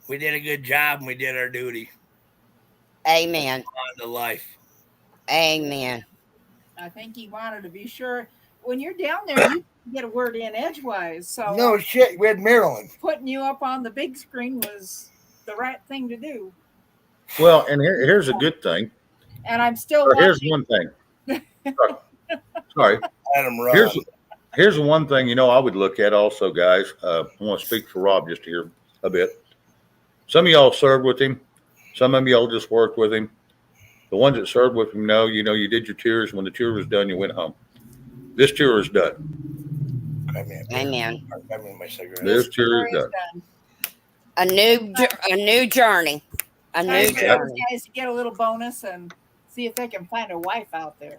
we did a good job and we did our duty. Amen. On to life. Amen. I think he wanted to be sure. When you're down there, you can get a word in edgewise. So No shit, we had Maryland. putting you up on the big screen was the right thing to do. Well, and here's a good thing. And I'm still Or here's watching. one thing. Sorry. Let him run. Here's one thing, I would look at also, guys. I want to speak for Rob just here a bit. Some of y'all served with him. Some of y'all just worked with him. The ones that served with him know, you did your tours. When the tour was done, you went home. This tour is done. Amen. I mean, my cigarette. This tour is done. A new journey. A new Time for journey. those guys to get a little bonus and see if they can find a wife out there.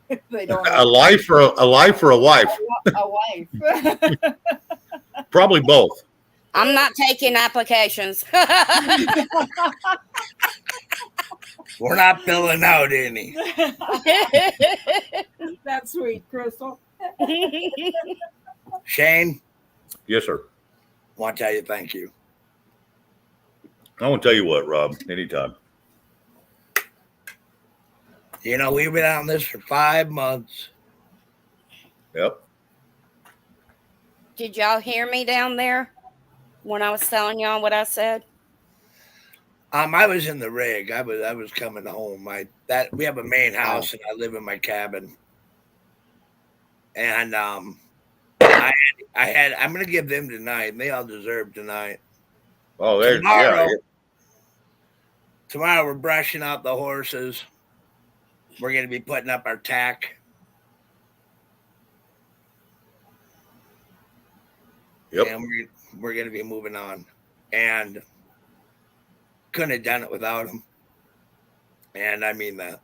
If they don't A life for a wife. a wife. Probably both. I'm not taking applications. We're not filling out any. That's sweet, Crystal. Shane, Yes, sir. I want to tell you thank you. I want to tell you what, Rob. Anytime. You know, we've been on this for 5 months. Yep. Did y'all hear me down there when I was telling y'all what I said? I was in the rig. I was coming home. We have a main house and I live in my cabin. And I'm gonna give them tonight, and they all deserve tonight. Oh, Tomorrow we're brushing out the horses. We're gonna be putting up our tack. Yep. And we're gonna be moving on. And couldn't have done it without them. And I mean that.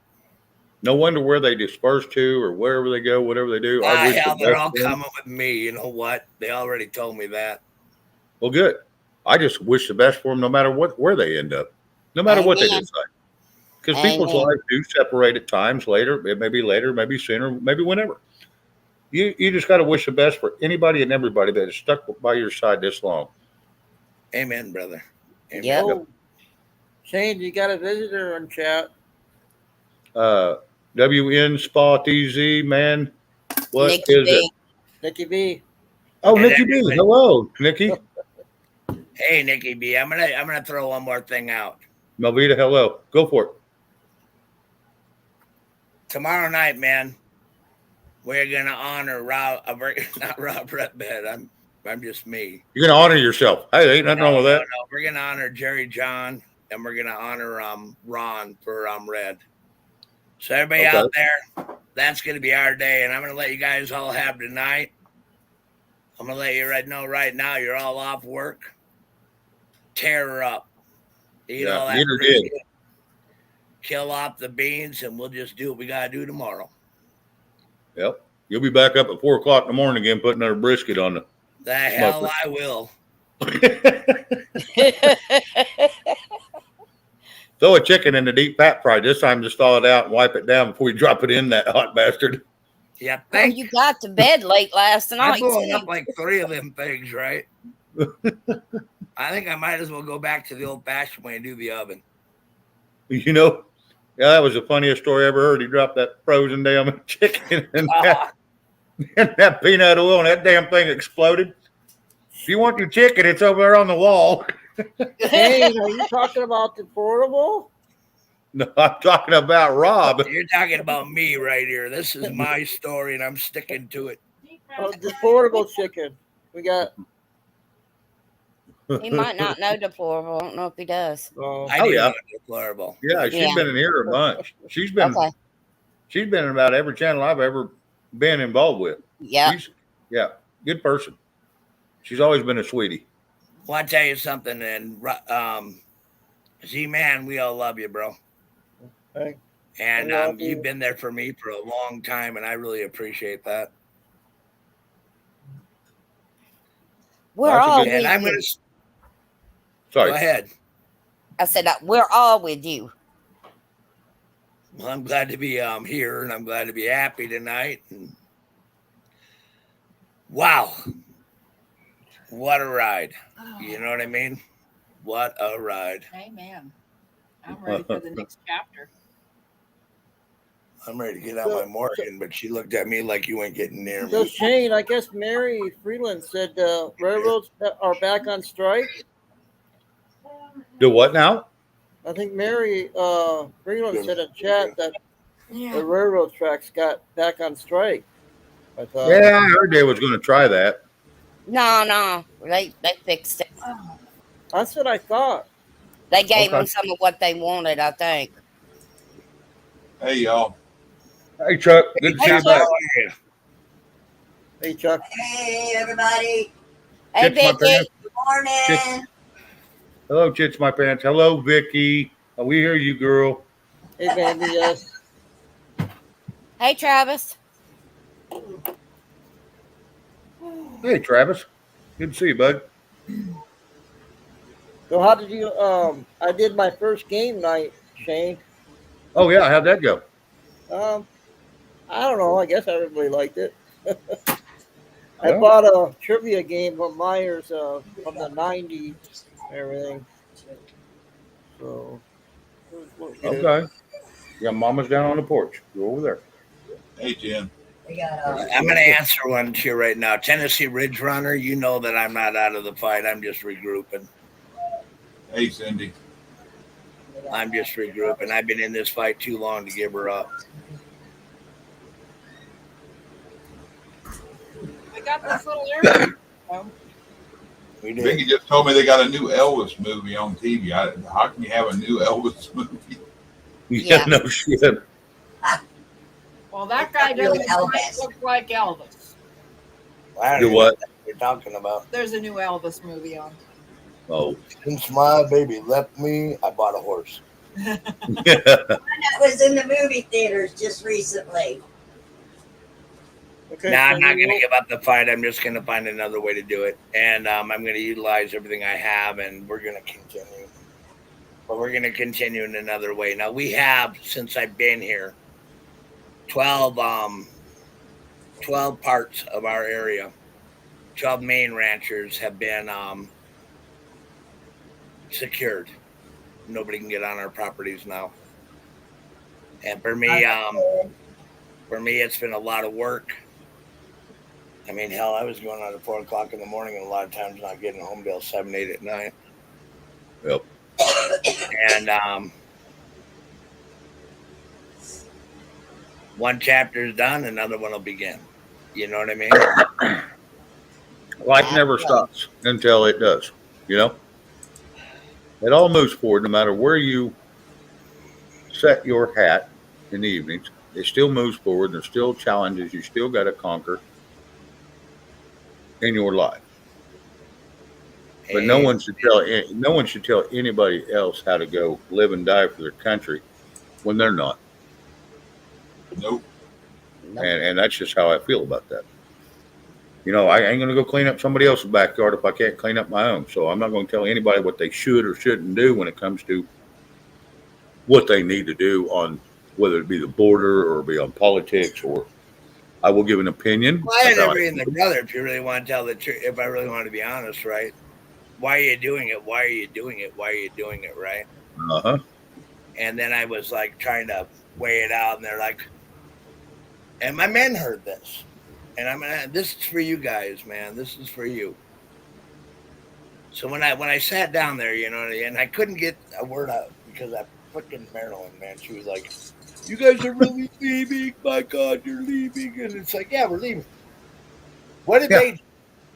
No wonder where they disperse to or wherever they go, whatever they do. Hell, they're all coming with me. You know what? They already told me that. Well, good. I just wish the best for them no matter where they end up, no matter what they decide. Because people's lives do separate at times later. It may be later, maybe sooner, maybe whenever. You just got to wish the best for anybody and everybody that is stuck by your side this long. Amen, brother. Amen. Yep. Oh, Shane, you got a visitor on chat. WN Spa TZ, man. What Nikki is B. it? Nikki B. Oh, Nikki B. Hello, Nikki. Hey, Nikki B. I'm gonna throw one more thing out. Melvita, hello. Go for it. Tomorrow night, man, we're gonna honor not Rob Redbed. I'm just me. You're gonna honor yourself. Hey, ain't nothing wrong with that. No, we're gonna honor Jerry John, and we're gonna honor Ron for Red. So everybody out there, that's gonna be our day, and I'm gonna let you guys all have tonight. I'm gonna let you know right now you're all off work. Tear her up. Eat all that brisket, kill off the beans, and we'll just do what we gotta do tomorrow. Yep. You'll be back up at 4 o'clock in the morning again, putting another brisket on the. The hell I will. Throw a chicken in the deep fat fry. This time, just thaw it out and wipe it down before you drop it in that hot bastard. Yeah, you got to bed late last night. I'm blowing up like 3 of them things, right? I think I might as well go back to the old-fashioned way and do the oven. You know, yeah, that was the funniest story I ever heard. He dropped that frozen damn chicken and that peanut oil, and that damn thing exploded. If you want your chicken, it's over there on the wall. Hey, are you talking about the portable? No, I'm talking about Rob. You're talking about me right here. This is my story, and I'm sticking to it. Oh, the portable chicken. We got. He might not know deplorable. I don't know if he does. I do know deplorable. Yeah, she's been in here a bunch. She's been in about every channel I've ever been involved with. Yeah. Good person. She's always been a sweetie. Well, I tell you something, and Z-Man, we all love you, bro. Hey. And you've been there for me for a long time, and I really appreciate that. We're all and I'm with gonna. you. Sorry. Go ahead. I said we're all with you. Well, I'm glad to be here, and I'm glad to be happy tonight. And wow, what a ride! You know what I mean? What a ride! Amen. I'm ready for the next chapter. I'm ready to get out my Morgan, but she looked at me like you ain't getting near So me. Shane, I guess Mary Freeland said railroads are back on strike. Do what now? I think Mary Freeland said in chat that the railroad tracks got back on strike. I thought. Yeah, I heard they was going to try that. No, they fixed it. That's what I thought. They gave them some of what they wanted, I think. Hey, y'all. Hey, Chuck. Good to see you back. Hey, Chuck. Hey, everybody. Hey, Chits, Vicky. Good morning. Hello, Chits, my pants. Hello, Vicky. We hear you, girl. Hey, baby, yes. Hey, Travis. Hey, Travis. Good to see you, bud. So how did you? I did my first game night, Shane. Oh yeah, how'd that go? I don't know. I guess everybody liked it. I Well, bought a trivia game from Myers from the '90s, and everything. So it was good. okay. Yeah, Mama's down on the porch. Go over there. Hey, Jen. I'm going to answer one to you right now. Tennessee Ridge Runner, you know that I'm not out of the fight. I'm just regrouping. Hey, Cindy. I'm just regrouping. I've been in this fight too long to give her up. We got this little area. We did. Vicky just told me they got a new Elvis movie on TV. How can you have a new Elvis movie? Yeah, no shit. Well, that guy doesn't quite look like Elvis. I don't Do even what? know what you're talking about. There's a new Elvis movie on. Oh. Since my baby left me, I bought a horse. That was in the movie theaters just recently. Okay, Now, so I'm not you going to give up the fight. I'm just going to find another way to do it. And I'm going to utilize everything I have, and we're going to continue. But we're going to continue in another way. Now, we have, since I've been here, 12 parts of our area. 12 main ranchers have been secured. Nobody can get on our properties now. And for me, it's been a lot of work. I mean, hell, I was going out at 4 o'clock in the morning, and a lot of times not getting home till 7, 8 at night. Yep. And one chapter is done, another one will begin. You know what I mean? Life never stops until it does. You know, it all moves forward, no matter where you set your hat in the evenings. It still moves forward. There's still challenges you still got to conquer in your life. But no one should tell anybody else how to go live and die for their country when they're not. Nope. And that's just how I feel about that. You know, I ain't gonna go clean up somebody else's backyard if I can't clean up my own. So I'm not gonna tell anybody what they should or shouldn't do when it comes to what they need to do on whether it be the border or be on politics, or I will give an opinion. Well, I had about every in the brother, if you really want to tell the truth, if I really want to be honest, right? Why are you doing it? Why are you doing it? Why are you doing it, right? Uh-huh. And then I was like trying to weigh it out, and they're like, and my men heard this. And this is for you guys, man. This is for you. So when I sat down there, you know, and I couldn't get a word out because that freaking Marilyn, man, she was like, "You guys are really leaving? My God, you're leaving!" And it's like, "Yeah, we're leaving." What did they do?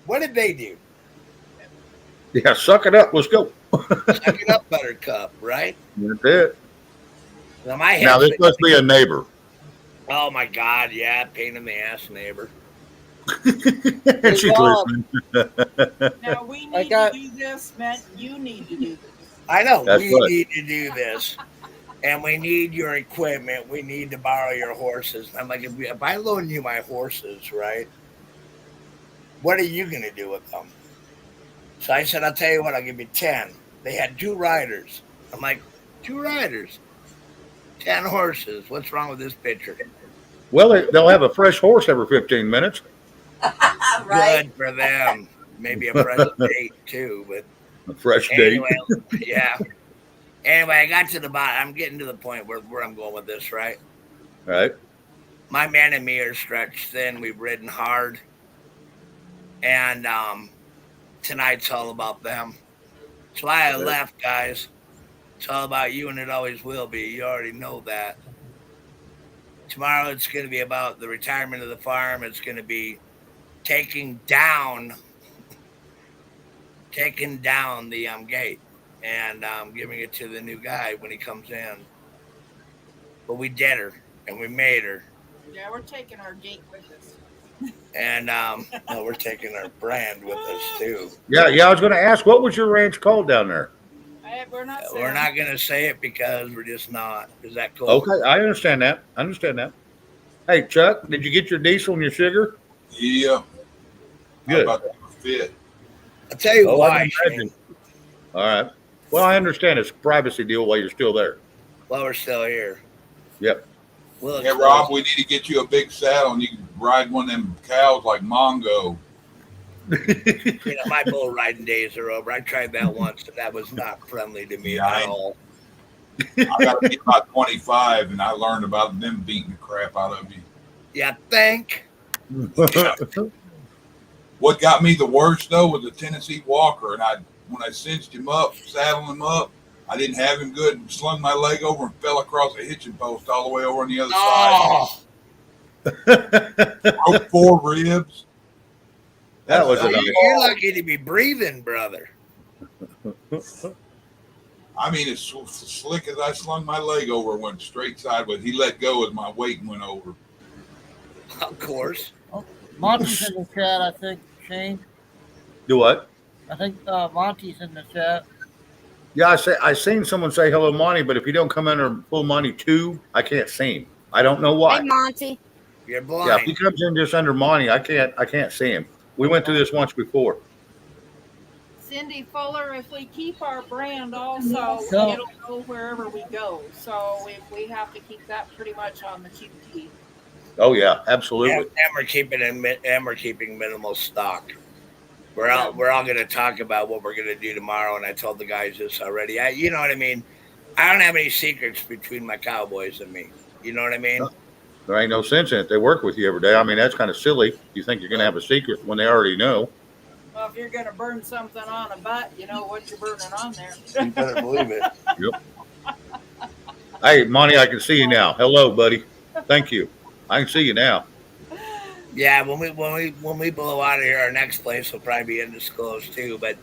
What did they do? Yeah, suck it up. Let's go. Suck it up, Buttercup, right? That's it. Now this must be a neighbor. Oh my God, yeah, pain in the ass neighbor. She's listening. Now we need to do this, Matt. You need to do this. I know. That's we right. need to do this. And we need your equipment. We need to borrow your horses. I'm like, if I loan you my horses, right? What are you going to do with them? So I said, I'll tell you what, I'll give you 10. They had 2 riders. I'm like, 2 riders, 10 horses. What's wrong with this picture? Well, they'll have a fresh horse every 15 minutes. Right. Good for them. Maybe a fresh date too, but a fresh anyway, date. Yeah. Anyway, I got to the bottom. I'm getting to the point where I'm going with this, right? Right. My man and me are stretched thin. We've ridden hard. And tonight's all about them. That's why I left, guys. It's all about you, and it always will be. You already know that. Tomorrow it's going to be about the retirement of the farm. It's going to be taking down the gate and giving it to the new guy when he comes in. But we did her, and we made her. Yeah, we're taking our gate with us. And no, we're taking our brand with us too. Yeah. I was going to ask, what was your ranch called down there? We're not. We're not going to say it because we're just not. Is that cool? Okay, I understand that. Hey, Chuck, did you get your diesel and your sugar? Yeah. Good. How about that fit? I'll tell you Oh, I why, can Shane. imagine. All right. Well, I understand it's a privacy deal while you're still there. Well, we're still here. Yep. We'll Hey, Rob, we need to get you a big saddle and you can ride one of them cows like Mongo. My bull riding days are over. I tried that once, and that was not friendly to me at all. I got to be about 25, and I learned about them beating the crap out of you. Yeah, think. Yeah. What got me the worst though was the Tennessee Walker, and when I cinched him up, saddled him up, I didn't have him good, and slung my leg over and fell across a hitching post all the way over on the other side. Broke 4 ribs. That was a nice. You're lucky to be breathing, brother. I mean, as slick as I slung my leg over, went straight sideways. He let go as my weight went over. Of course. Monty's in the chat, I think, Shane. Do what? I think Monty's in the chat. Yeah, I seen someone say hello, Monty, but if you don't come under full Monty 2, I can't see him. I don't know why. Hey, Monty. You're blind. Yeah, if he comes in just under Monty, I can't see him. We went through this once before. Cindy Fuller, if we keep our brand also, So- it'll go wherever we go. So we have to keep that pretty much on the QT. Oh yeah, absolutely. And we're keeping minimal stock. We're all going to talk about what we're going to do tomorrow, and I told the guys this already. You know what I mean? I don't have any secrets between my Cowboys and me. You know what I mean? There ain't no sense in it. They work with you every day. I mean, that's kind of silly. You think you're going to have a secret when they already know. Well, if you're going to burn something on a butt, you know what you're burning on there. You better believe it. Yep. Hey, Monty, I can see you now. Hello, buddy. Thank you. I can see you now. Yeah, when we blow out of here, our next place will probably be undisclosed too. But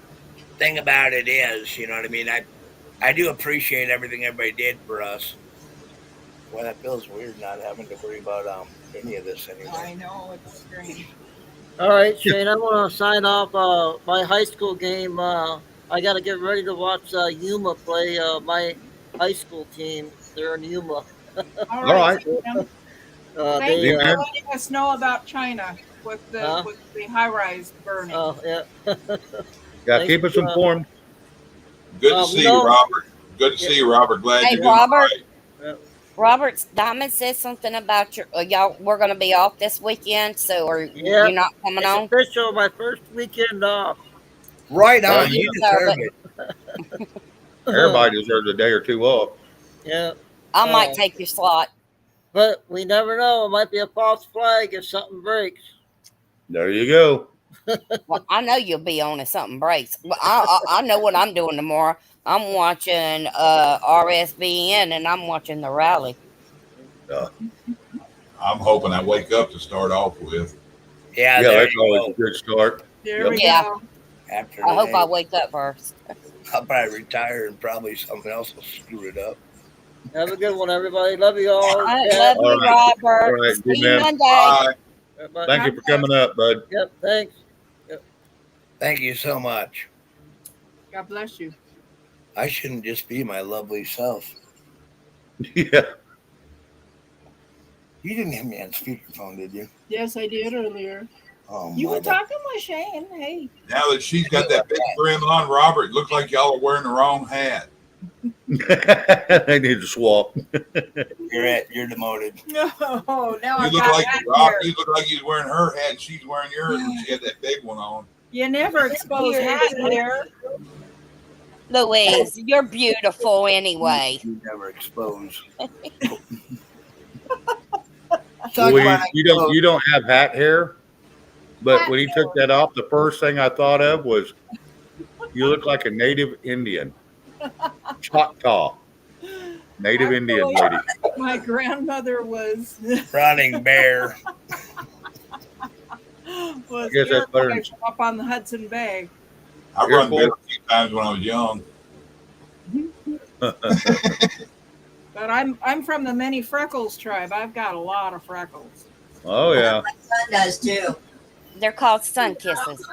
thing about it is, you know what I mean? I do appreciate everything everybody did for us. Well, that feels weird not having to worry about any of this anymore. I know, it's strange. All right, Shane, I want to sign off my high school game. I got to get ready to watch Yuma play my high school team. They're in Yuma. All right. Sam. Thank you for they, letting us know about China with the high-rise burning. Oh, yeah. Yeah, keep us informed. Good to see you, Robert. Good to see you, Robert. Glad Hey, you're doing Robert. all right. Robert, Diamond said something about y'all. We're going to be off this weekend, so are Yeah, you not coming it's on? official, my first weekend off. Right on. You You deserve deserve it. Everybody deserves a day or two off. Yeah. I might take your slot. But we never know. It might be a false flag if something breaks. There you go. Well, I know you'll be on if something breaks. But I know what I'm doing tomorrow. I'm watching RSBN and I'm watching the rally. I'm hoping I wake up to start off with. Yeah, that's always a good start. There we Yeah. go. After I hope today, I wake up first. I'll probably retire and probably something else will screw it up. Have a good one, everybody. Love you all. I love you, All right. Robert. All right, See good you man. Monday. Bye. Thank you for coming up, bud. Yep, thanks. Thank you so much. God bless you. I shouldn't just be my lovely self. Yeah. You didn't have me on speakerphone, did you? Yes, I did earlier. Oh, You were mother. talking with Shane. Hey. Now that she's got that big brim on, Robert, it looks like y'all are wearing the wrong hat. They need to swap. You're demoted. No, now I You look got like that Rob. here. You look like you're wearing her hat. And she's wearing yours, and she had that big one on. You never expose hat hair. Louise, you're beautiful anyway. You never expose. Louise, you don't have hat hair, but when he took that off, the first thing I thought of was you look like a native Indian, Choctaw, native Indian lady. My grandmother was Running bear. was guess that's better than- Iroquois up on the Hudson Bay. I run bear a few times when I was young. But I'm from the many freckles tribe. I've got a lot of freckles. Oh yeah. My son does too. They're called sun kisses.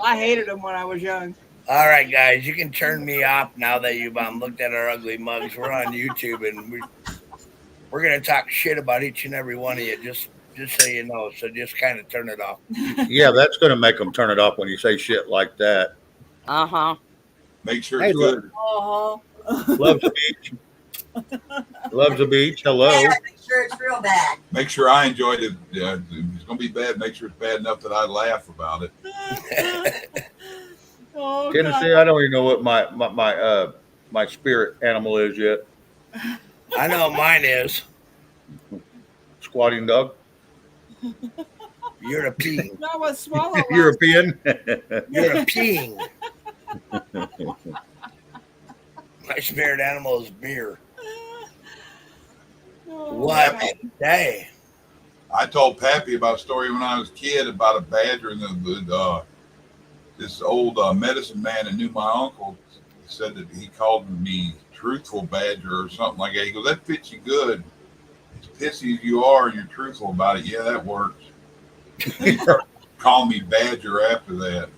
I hated them when I was young. All right, guys, you can turn me off now that you've looked at our ugly mugs. We're on YouTube, and we're gonna talk shit about each and every one of you. Just Just so you know. So just kind of turn it off. Yeah, that's going to make them turn it off when you say shit like that. Uh-huh. Make sure Hey, it's look, good. loves the beach. Loves the beach. Hello. Yeah, make sure it's real bad. Make sure I enjoyed it. If it's going to be bad, make sure it's bad enough that I laugh about it. Oh, Tennessee, God. I don't even know what my spirit animal is yet. I know what mine is. Squatting dog. European. No, a swallow last European. European. My spirit animal is beer. Oh, What God. a day. I told Pappy about a story when I was a kid about a badger and this old medicine man that knew my uncle said that he called me truthful badger or something like that. He goes, that fits you good. As pissy as you are and you're truthful about it, yeah, that works. He called me badger after that.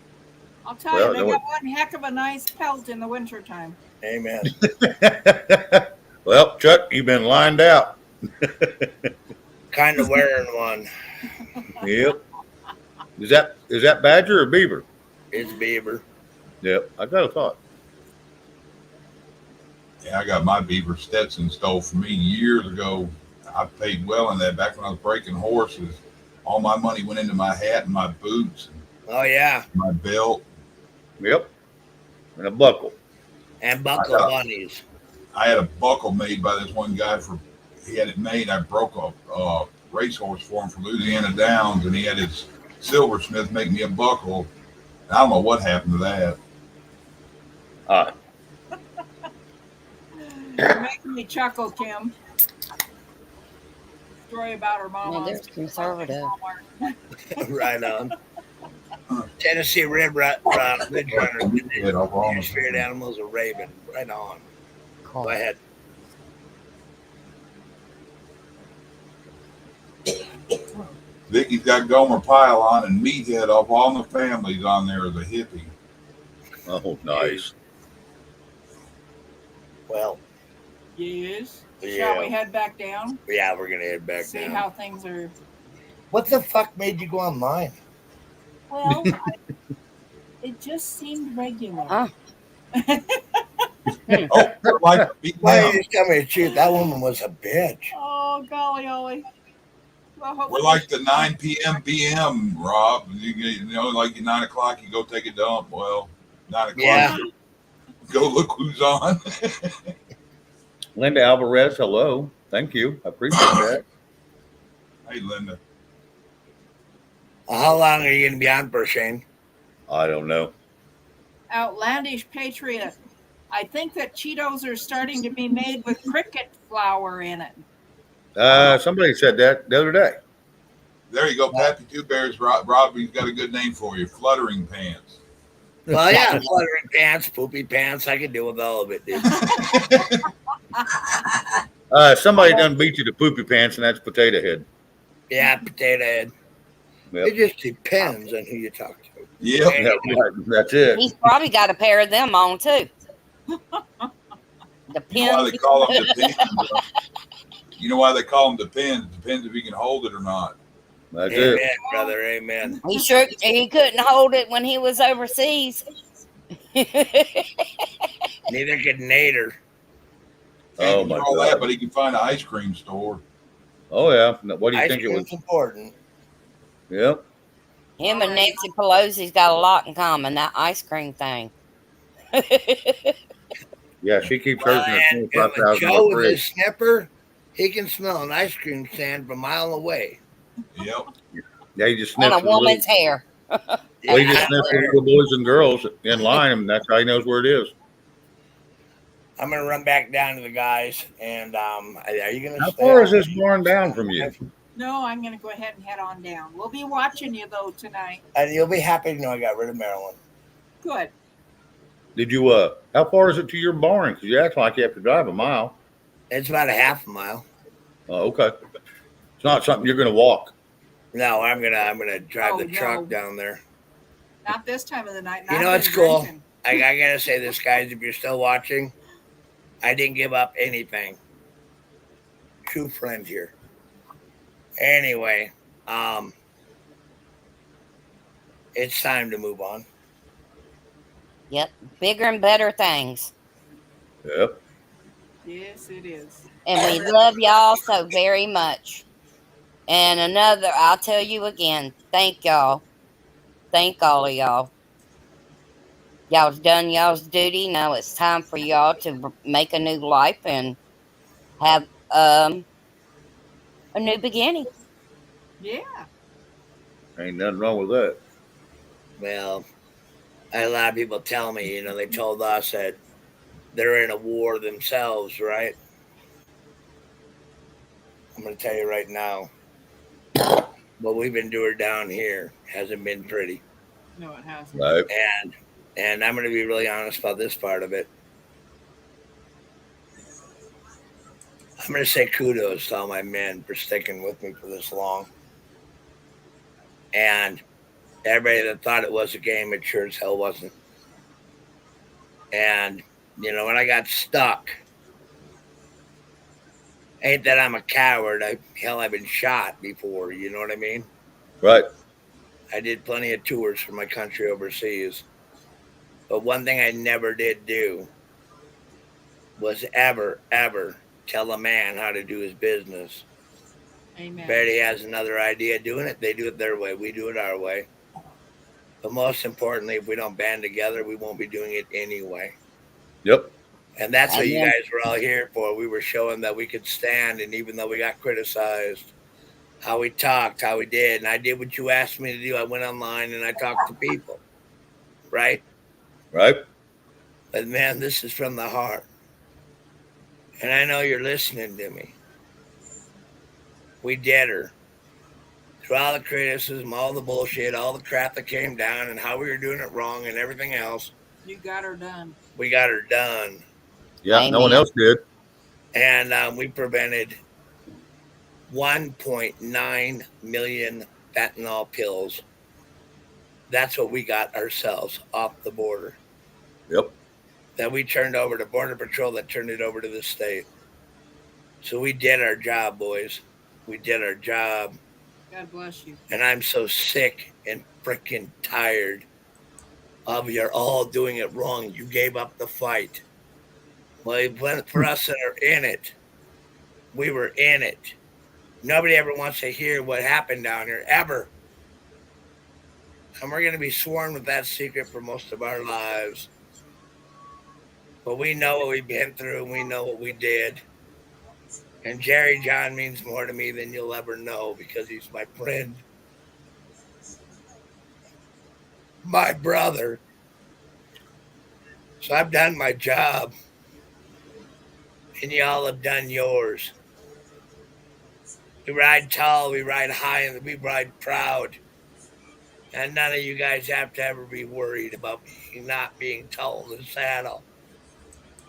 I'll tell you, they got one heck of a nice pelt in the wintertime. Amen. Well, Chuck, you've been lined out. Kind of wearing one. Yep. Is that badger or beaver? It's beaver. Yep. I got a thought. Yeah, I got my beaver Stetson stole from me years ago. I paid well in that back when I was breaking horses. All my money went into my hat and my boots. Oh, yeah. My belt. Yep. And a buckle. And buckle bunnies. I had a buckle made by this one guy he had it made. I broke a racehorse for him from Louisiana Downs, and he had his silversmith make me a buckle. And I don't know what happened to that. You're making me chuckle, Kim. Story about her mom. Man, they're conservative. Right on. Tennessee Ridge Runner. Your spirit animals are raven. Right on. Go ahead. Vicky's got Gomer Pyle on and Meathead off all the families on there as a hippie. Oh, nice. Well. Yes. Yeah. Shall we head back down? Yeah, we're gonna head back See down. how things are. What the fuck made you go online? Well, it just seemed regular. Oh, we're like Why you just tell me the truth? That woman was a bitch. Oh, golly, Ollie. Well, we're like the 9 p.m. p.m. Rob. You know, like at 9 o'clock, you go take a dump. Well, 9 o'clock, Yeah. go look who's on. Linda Alvarez, hello. Thank you. I appreciate that. Hey, Linda. How long are you going to be on for, Shane? I don't know. Outlandish Patriot. I think that Cheetos are starting to be made with cricket flour in it. Somebody said that the other day. There you go, Pappy Two Bears. Robbie's got a good name for you. Fluttering Pants. Well, yeah, fluttering pants, poopy pants. I can deal with all of it, dude. Somebody done beat you to poopy pants, and that's Potato Head. Yeah, Potato Head. Yep. It just depends on who you talk to. Yep. That's it. He's probably got a pair of them on too. The You know why pins. they call them Depends? You know why they call them Depends? Depends if you can hold it or not. That's Amen, it. brother. Amen. He couldn't hold it when he was overseas. Neither could Nader. Oh my all God. that, but he can find an ice cream store. Oh yeah. What do you Ice think it was? cream's important. Yep. Him and Nancy Pelosi's got a lot in common. That ice cream thing. Yeah, she keeps hers in a And when $25,000 Joe with fridge. his snipper, he can smell an ice cream stand from a mile away. Yep. Yeah, he just On sniffs a woman's hair. Well, he just sniffs the little boys and girls in line, and that's how he knows where it is. I'm gonna run back down to the guys, and are you gonna? How far is this barn down from you? No, I'm going to go ahead and head on down. We'll be watching you, though, tonight. And you'll be happy to know I got rid of Maryland. Good. Did you? How far is it to your barn? Because you act like you have to drive a mile. It's about a half a mile. Oh, okay. It's not something you're going to walk. No, I'm gonna drive the truck no. down there. Not this time of the night. You know, it's cool. I gotta say this, guys. If you're still watching, I didn't give up anything. True friend here. Anyway, It's time to move on. Yep, bigger and better things. Yep. Yes, it is. And we love y'all so very much. And I'll tell you again, thank y'all. Thank all of y'all. Y'all's done y'all's duty. Now it's time for y'all to make a new life and have a new beginning. Yeah. Ain't nothing wrong with that. Well, I had a lot of people tell me, they told us that they're in a war themselves, right? I'm going to tell you right now, what we've endured down here hasn't been pretty. No, it hasn't. Right. And I'm going to be really honest about this part of it. I'm going to say kudos to all my men for sticking with me for this long. And everybody that thought it was a game, it sure as hell wasn't. And, when I got stuck, ain't that I'm a coward. I've been shot before. You know what I mean? Right. I did plenty of tours for my country overseas. But one thing I never did do was ever tell a man how to do his business. Amen. Betty has another idea doing it. They do it their way. We do it our way. But most importantly, if we don't band together, we won't be doing it anyway. Yep. And that's what you Amen. guys were all here for. We were showing that we could stand, and even though we got criticized, how we talked, how we did. And I did what you asked me to do. I went online and I talked to people. Right? Right. But man, this is from the heart. And I know you're listening to me. We did her. Through all the criticism, all the bullshit, all the crap that came down, and how we were doing it wrong and everything else. You got her done. We got her done. Yeah, Amen. no one else did. And we prevented 1.9 million fentanyl pills. That's what we got ourselves off the border. Yep. That we turned over to Border Patrol, that turned it over to the state. So we did our job, boys. We did our job. God bless you. And I'm so sick and freaking tired of you're all doing it wrong. You gave up the fight. Well, for us that are in it, we were in it. Nobody ever wants to hear what happened down here, ever. And we're going to be sworn with that secret for most of our lives. But we know what we've been through, and we know what we did. And Jerry John means more to me than you'll ever know, because he's my friend. My brother. So I've done my job. And y'all have done yours. We ride tall, we ride high, and we ride proud. And none of you guys have to ever be worried about not being tall in the saddle.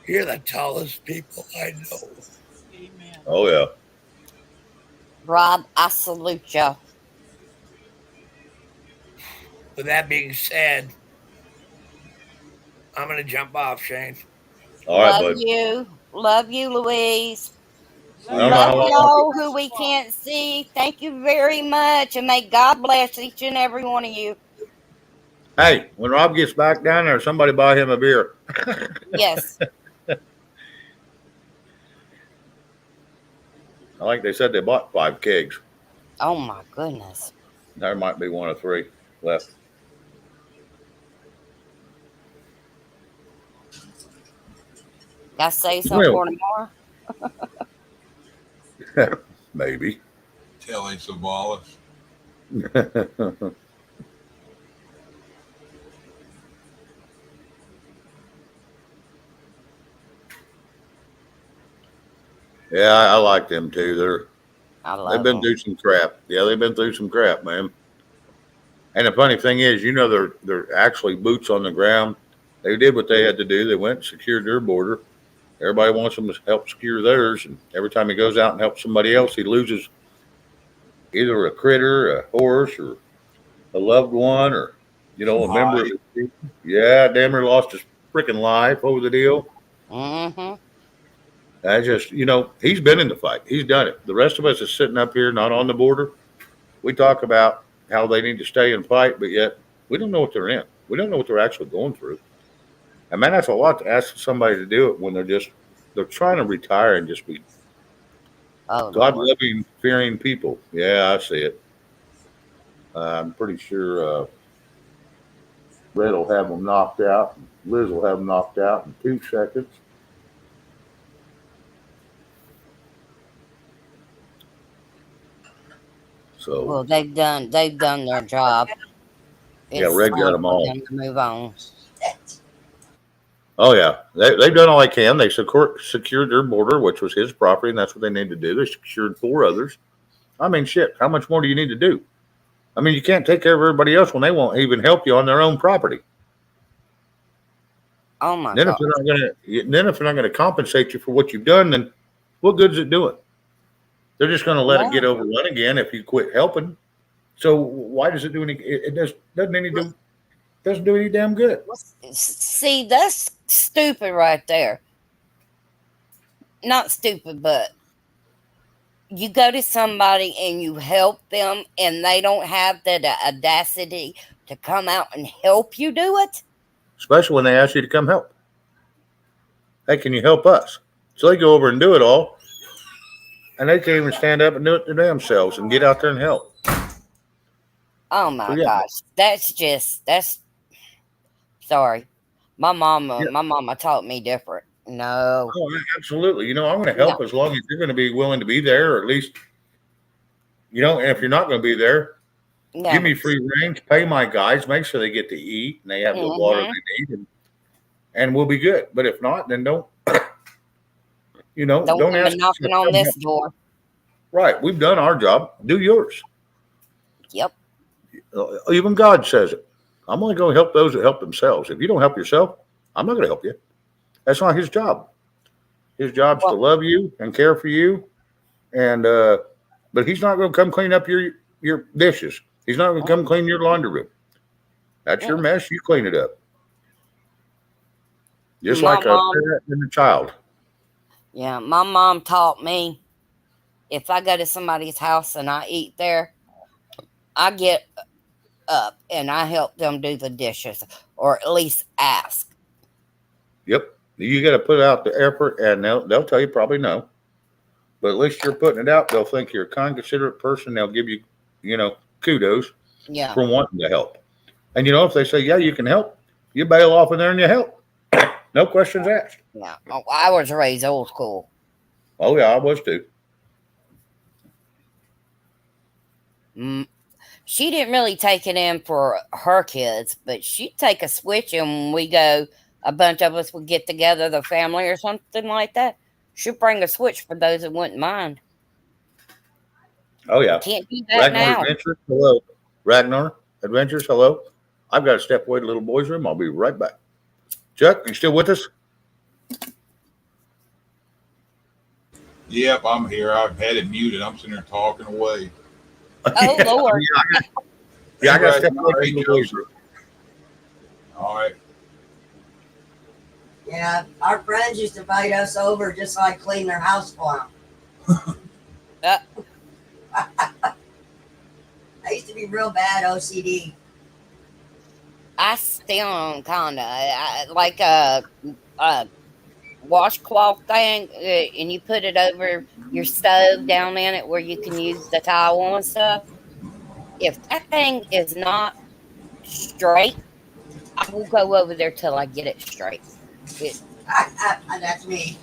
You're the tallest people I know. Amen. Oh, yeah. Rob, I salute y'all. With that being said, I'm going to jump off, Shane. All right, Love bud. you. Love you, Louise. I don't know Love how long. y'all who we can't see. Thank you very much. And may God bless each and every one of you. Hey, when Rob gets back down there, somebody buy him a beer. Yes. I think they said they bought 5 kegs. Oh, my goodness. There might be 1 or 3 left. Got to say something for tomorrow? Maybe. Telly Savalas. Yeah, I like them too. I love They've been them. through some crap. Yeah, they've been through some crap, man. And the funny thing is, they're actually boots on the ground. They did what they had to do. They went and secured their border. Everybody wants them to help secure theirs, and every time he goes out and helps somebody else, he loses either a critter, a horse, or a loved one, or a member of his team. Yeah, damn near lost his freaking life over the deal. Mm-hmm. I just, he's been in the fight. He's done it. The rest of us is sitting up here, not on the border. we talk about how they need to stay and fight, but yet we don't know what they're in. We don't know what they're actually going through. And man, that's a lot to ask somebody to do it when they're trying to retire and just be Oh God Lord. loving, fearing people. Yeah, I see it. I'm pretty sure Red will have them knocked out. Liz will have them knocked out in 2 seconds. So Well, they've done their job. yeah, It's Red got time them for all. them to move on. Oh yeah, they've done all they can. They secured their border, which was his property, and that's what they need to do. They secured 4 others. I mean, shit. How much more do you need to do? I mean, you can't take care of everybody else when they won't even help you on their own property. Oh my Then if God. they're not gonna compensate you for what you've done, then what good is it doing? They're just gonna let it Yeah. get overrun again if you quit helping. So why does it do any? Doesn't do any damn good. See, that's stupid right there. Not stupid, but you go to somebody and you help them and they don't have the audacity to come out and help you do it. Especially when they ask you to come help. Hey, can you help us? So they go over and do it all, and they can't even stand up and do it to themselves and get out there and help. Oh So my yeah, gosh. That's sorry. My yeah. mama taught me different. No. Oh, absolutely. I'm going to No. help as long as you're going to be willing to be there, or at least, and if you're not going to be there, give No. me free range, pay my guys, make sure they get to eat and they have the water Mm-hmm. they need, and we'll be good. But if not, then don't Don't don't come ask a us to knocking on come this help. door. Right. We've done our job. Do yours. Yep. Even God says it. I'm only going to help those that help themselves. If you don't help yourself, I'm not going to help you. That's not his job. His job's to Well, love you and care for you, and but he's not going to come clean up your dishes. He's not going to come clean your laundry room. That's your mess. You clean it up, just my like a mom, parent and a child. yeah, my mom taught me if I go to somebody's house and I eat there, I get up and I help them do the dishes or at least ask. Yep. You got to put out the effort, and they'll tell you probably no, but at least you're putting it out. They'll think you're a kind, considerate person. They'll give you, kudos Yeah. for wanting to help. And if they say, yeah, you can help, you bail off in there and you help. No questions asked. Yeah. Oh, I was raised old school. Oh, yeah, I was too. She didn't really take it in for her kids, but she'd take a switch and we go, a bunch of us would get together, the family or something like that. She'd bring a switch for those that wouldn't mind. Oh, yeah. Can't do that Ragnar now. Adventures, hello. Ragnar Adventures, hello. I've got to step away to the little boy's room. I'll be right back. Chuck, you still with us? Yep, I'm here. I've had it muted. I'm sitting there talking away. Oh, Lord. I got to step away to the little boy's room. All right. Yeah, our friends used to invite us over just so I clean their house for them. I used to be real bad OCD. I still kind of like a washcloth thing, and you put it over your stove down in it where you can use the towel and stuff. If that thing is not straight, I will go over there till I get it straight. That's me.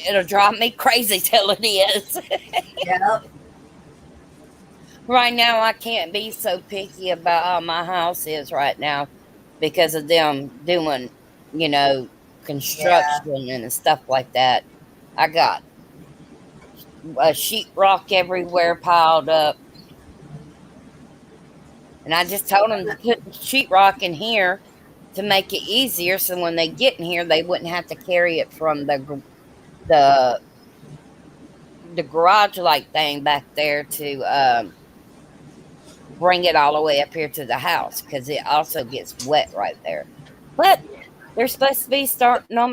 It'll drive me crazy till it is. Yep. Right now, I can't be so picky about how my house is right now because of them doing, construction and stuff like that. I got sheetrock everywhere piled up. And I just told them to put sheetrock in here to make it easier so when they get in here, they wouldn't have to carry it from the garage-like thing back there to bring it all the way up here to the house because it also gets wet right there. But they're supposed to be starting on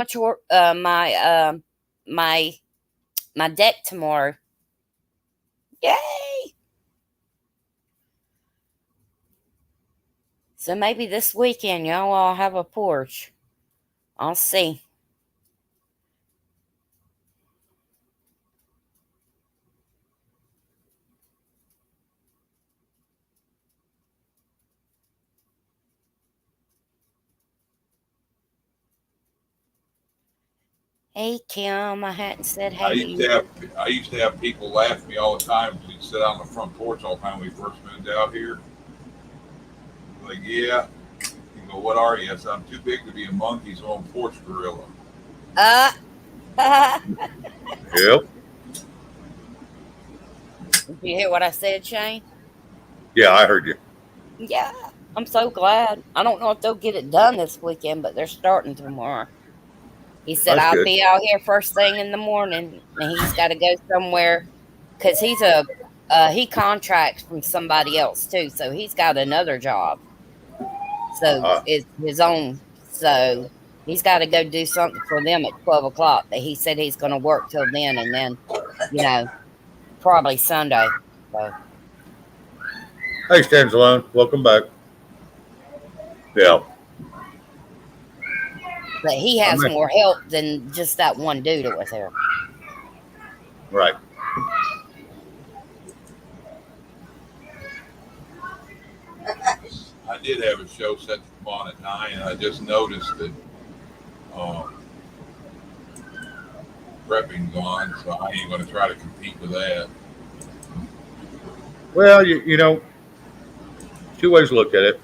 my deck tomorrow. Yay! So maybe this weekend y'all all have a porch. I'll see. Hey Kim, I hadn't said hey to you. I used to have people laugh at me all the time. We'd sit out on the front porch all the time when we first moved out here. Like, yeah. You go, what are you? I said, I'm too big to be a monkey's own porch gorilla. Yep. Did you hear what I said, Shane? Yeah, I heard you. Yeah, I'm so glad. I don't know if they'll get it done this weekend, but they're starting tomorrow. He said, That's I'll good. be out here first thing in the morning, and he's got to go somewhere because he contracts from somebody else too, so he's got another job. So it's his own. So he's got to go do something for them at 12 o'clock. But he said he's going to work till then, and then, probably Sunday. So. Hey, Stands Alone. Welcome back. Yeah. But he has more help than just that one dude that was there. Right. I did have a show set to come on at 9, and I just noticed that prepping's on, so I ain't going to try to compete with that. Well, you know, two ways to look at it.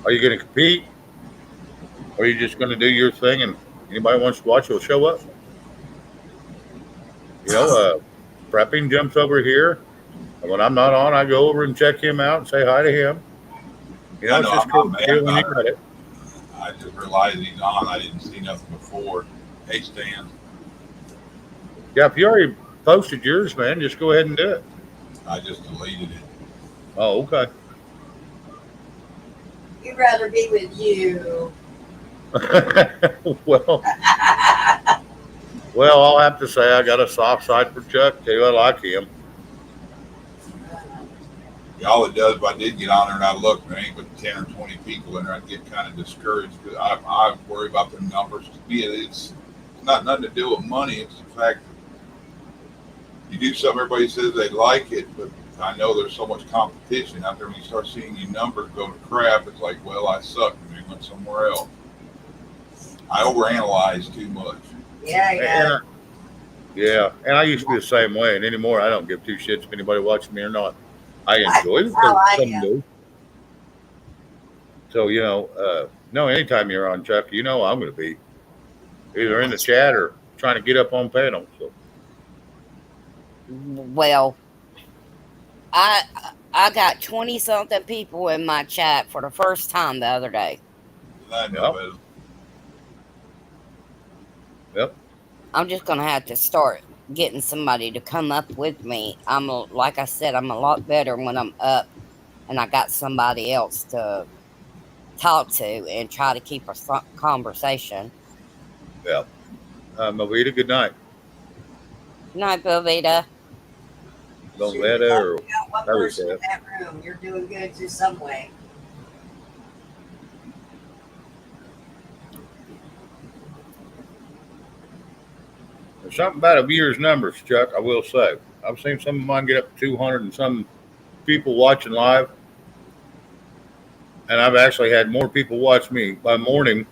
Are you going to compete? Or are you just going to do your thing and anybody wants to watch will show up? Prepping jumps over here. And when I'm not on, I go over and check him out and say hi to him. It's just cool when you got it. I just realized he's on. I didn't see nothing before. Hey, Stan. Yeah, if you already posted yours, man, just go ahead and do it. I just deleted it. Oh, okay. You'd rather be with you. Well, I'll have to say I got a soft side for Chuck too. I like him. Yeah, all it does, if I did get on there and I look, there ain't but 10 or 20 people in there, I'd get kind of discouraged because I worry about the numbers. It's not nothing to do with money. It's the fact that you do something, everybody says they like it, but I know there's so much competition out there. When you start seeing your numbers go to crap, it's like, well, I suck and they went somewhere else. I overanalyze too much. Yeah. And I used to be the same way, and anymore I don't give two shits if anybody watches me or not. I enjoy it. So no, anytime you're on, Chuck, I'm going to be either in the chat or trying to get up on panel. So. Well, I got 20-something people in my chat for the first time the other day. I know. Yep. I'm just gonna have to start getting somebody to come up with me. Like I said, I'm a lot better when I'm up and I got somebody else to talk to and try to keep a conversation. Yeah. Movita, good night. Good night, Movita. Movita, or one person in that room. You're doing good in some way. There's something about a viewer's numbers, Chuck, I will say. I've seen some of mine get up to 200 and some people watching live. And I've actually had more people watch me by morning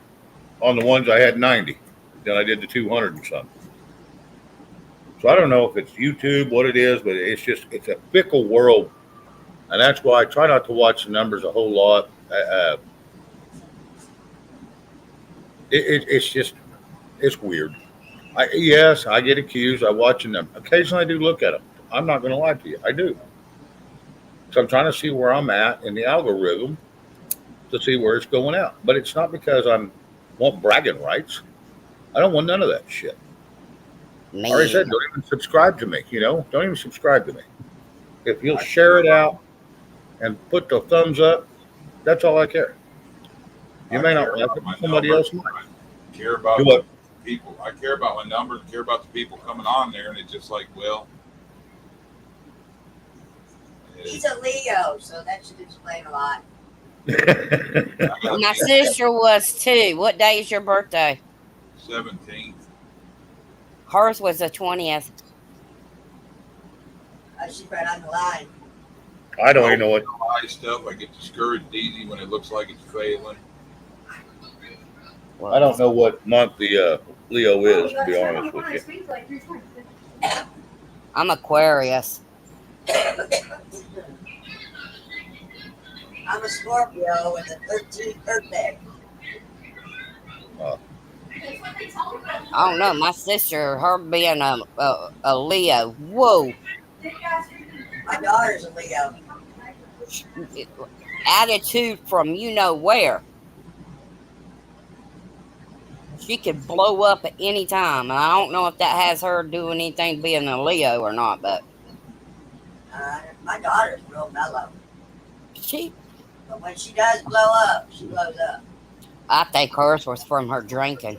on the ones I had 90 than I did the 200 and something. So I don't know if it's YouTube, what it is, but it's a fickle world. And that's why I try not to watch the numbers a whole lot. It's weird. Yes, I get accused. I watching them. Occasionally I do look at them. I'm not going to lie to you. I do. So I'm trying to see where I'm at in the algorithm to see where it's going out. But it's not because I want bragging rights. I don't want none of that shit. I already said, don't even subscribe to me. Don't even subscribe to me. If you'll share it out and put the thumbs up, that's all I care. You may not like it, somebody else might. I care about people. I care about my numbers. I care about the people coming on there, and it's just like, well. He's a Leo, so that should explain a lot. My sister was too. What day is your birthday? 17th. Hers was the 20th. She's right on the line. I don't even know what. Stuff. I get discouraged easy when it looks like it's failing. I don't know what month the Leo is, to be honest with you. I'm Aquarius. I'm a Scorpio with a 13th birthday. I don't know. My sister, her being a Leo. Whoa. My daughter's a Leo. Attitude from you know where. She could blow up at any time. And I don't know if that has her doing anything being a Leo or not, but My daughter's real mellow. She. But when she does blow up, she blows up. I think hers was from her drinking.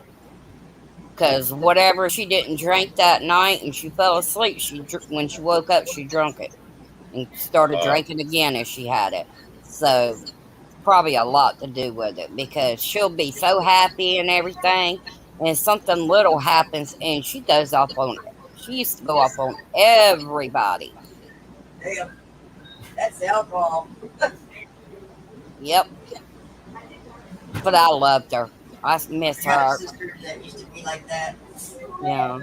Because whatever she didn't drink that night and she fell asleep, when she woke up, she drank it. And started drinking again as she had it. So, probably a lot to do with it. Because she'll be so happy and everything. And something little happens and she goes off on it. She used to go off on everybody. Damn. That's alcohol. Yep. But I loved her. I miss her. Sister that used to be like that. Yeah.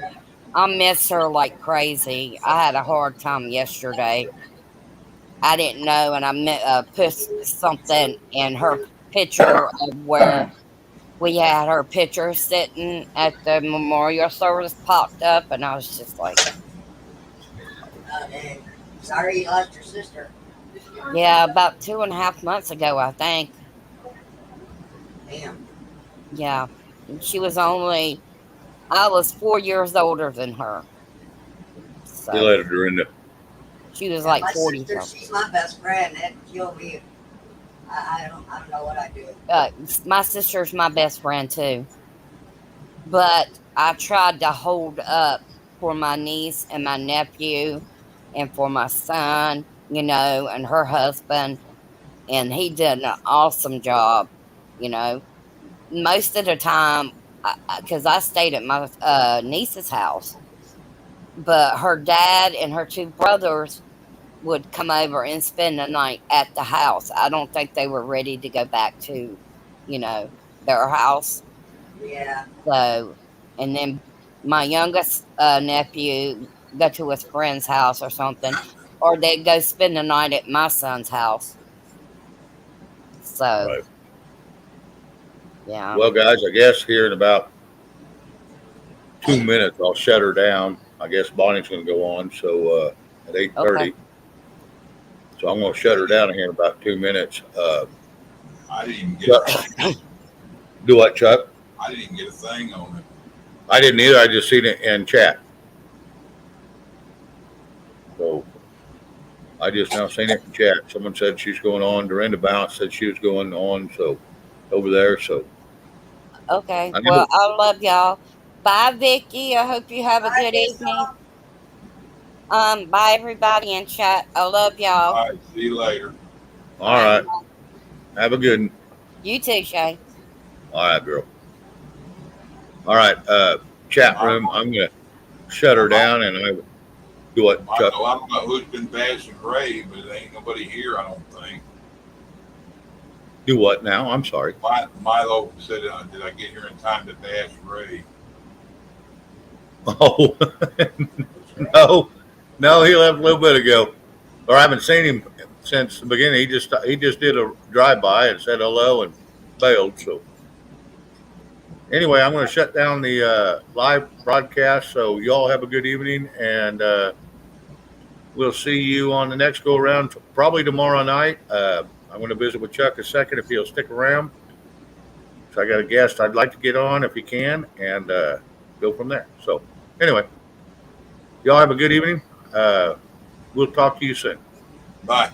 I miss her like crazy. I had a hard time yesterday. I didn't know, and I put something in her picture of where we had her picture sitting at the memorial service popped up, and I was just like, Dang. Sorry you lost your sister. yeah, about 2.5 months ago, I think. Damn. Yeah. She was I was 4 years older than her. So. You let her Dorinda. She was like my 40. Sister, she's my best friend. That'd kill me. I don't know what I'd do. My sister's my best friend too. But I tried to hold up for my niece and my nephew and for my son, and her husband. And he did an awesome job, Most of the time, because I stayed at my niece's house. But her dad and her two brothers would come over and spend the night at the house. I don't think they were ready to go back to, their house. Yeah. So, and then my youngest nephew go to his friend's house or something, or they'd go spend the night at my son's house. So, Right. Yeah. Well, guys, I guess here in about 2 minutes, I'll shut her down. I guess Bonnie's going to go on. So at 8:30. Okay. So I'm going to shut her down here in about 2 minutes. I didn't even get Do what, Chuck? I didn't even get a thing on it. I didn't either. I just seen it in chat. So I just now seen it in chat. Someone said she's going on. Dorinda Bounce said she was going on. So over there. So Okay. Well, I love y'all. Bye, Vicky. I hope you have a good evening. Bye, everybody in chat. I love y'all. All right. See you later. All right. Have a good one. You too, Shay. All right, girl. All right. Chat room. I'm going to shut her down and I do what, Chuck? I don't know who's been bashing Ray, but there ain't nobody here, I don't think. Do what now? I'm sorry. Milo said, did I get here in time to bash Ray? Oh, no, he left a little bit ago. Or I haven't seen him since the beginning. He just did a drive-by and said hello and bailed. So anyway, I'm going to shut down the live broadcast. So y'all have a good evening, and we'll see you on the next go-around, probably tomorrow night. I'm going to visit with Chuck a second if he'll stick around. So I got a guest I'd like to get on if he can, and go from there. So anyway, y'all have a good evening. We'll talk to you soon. Bye.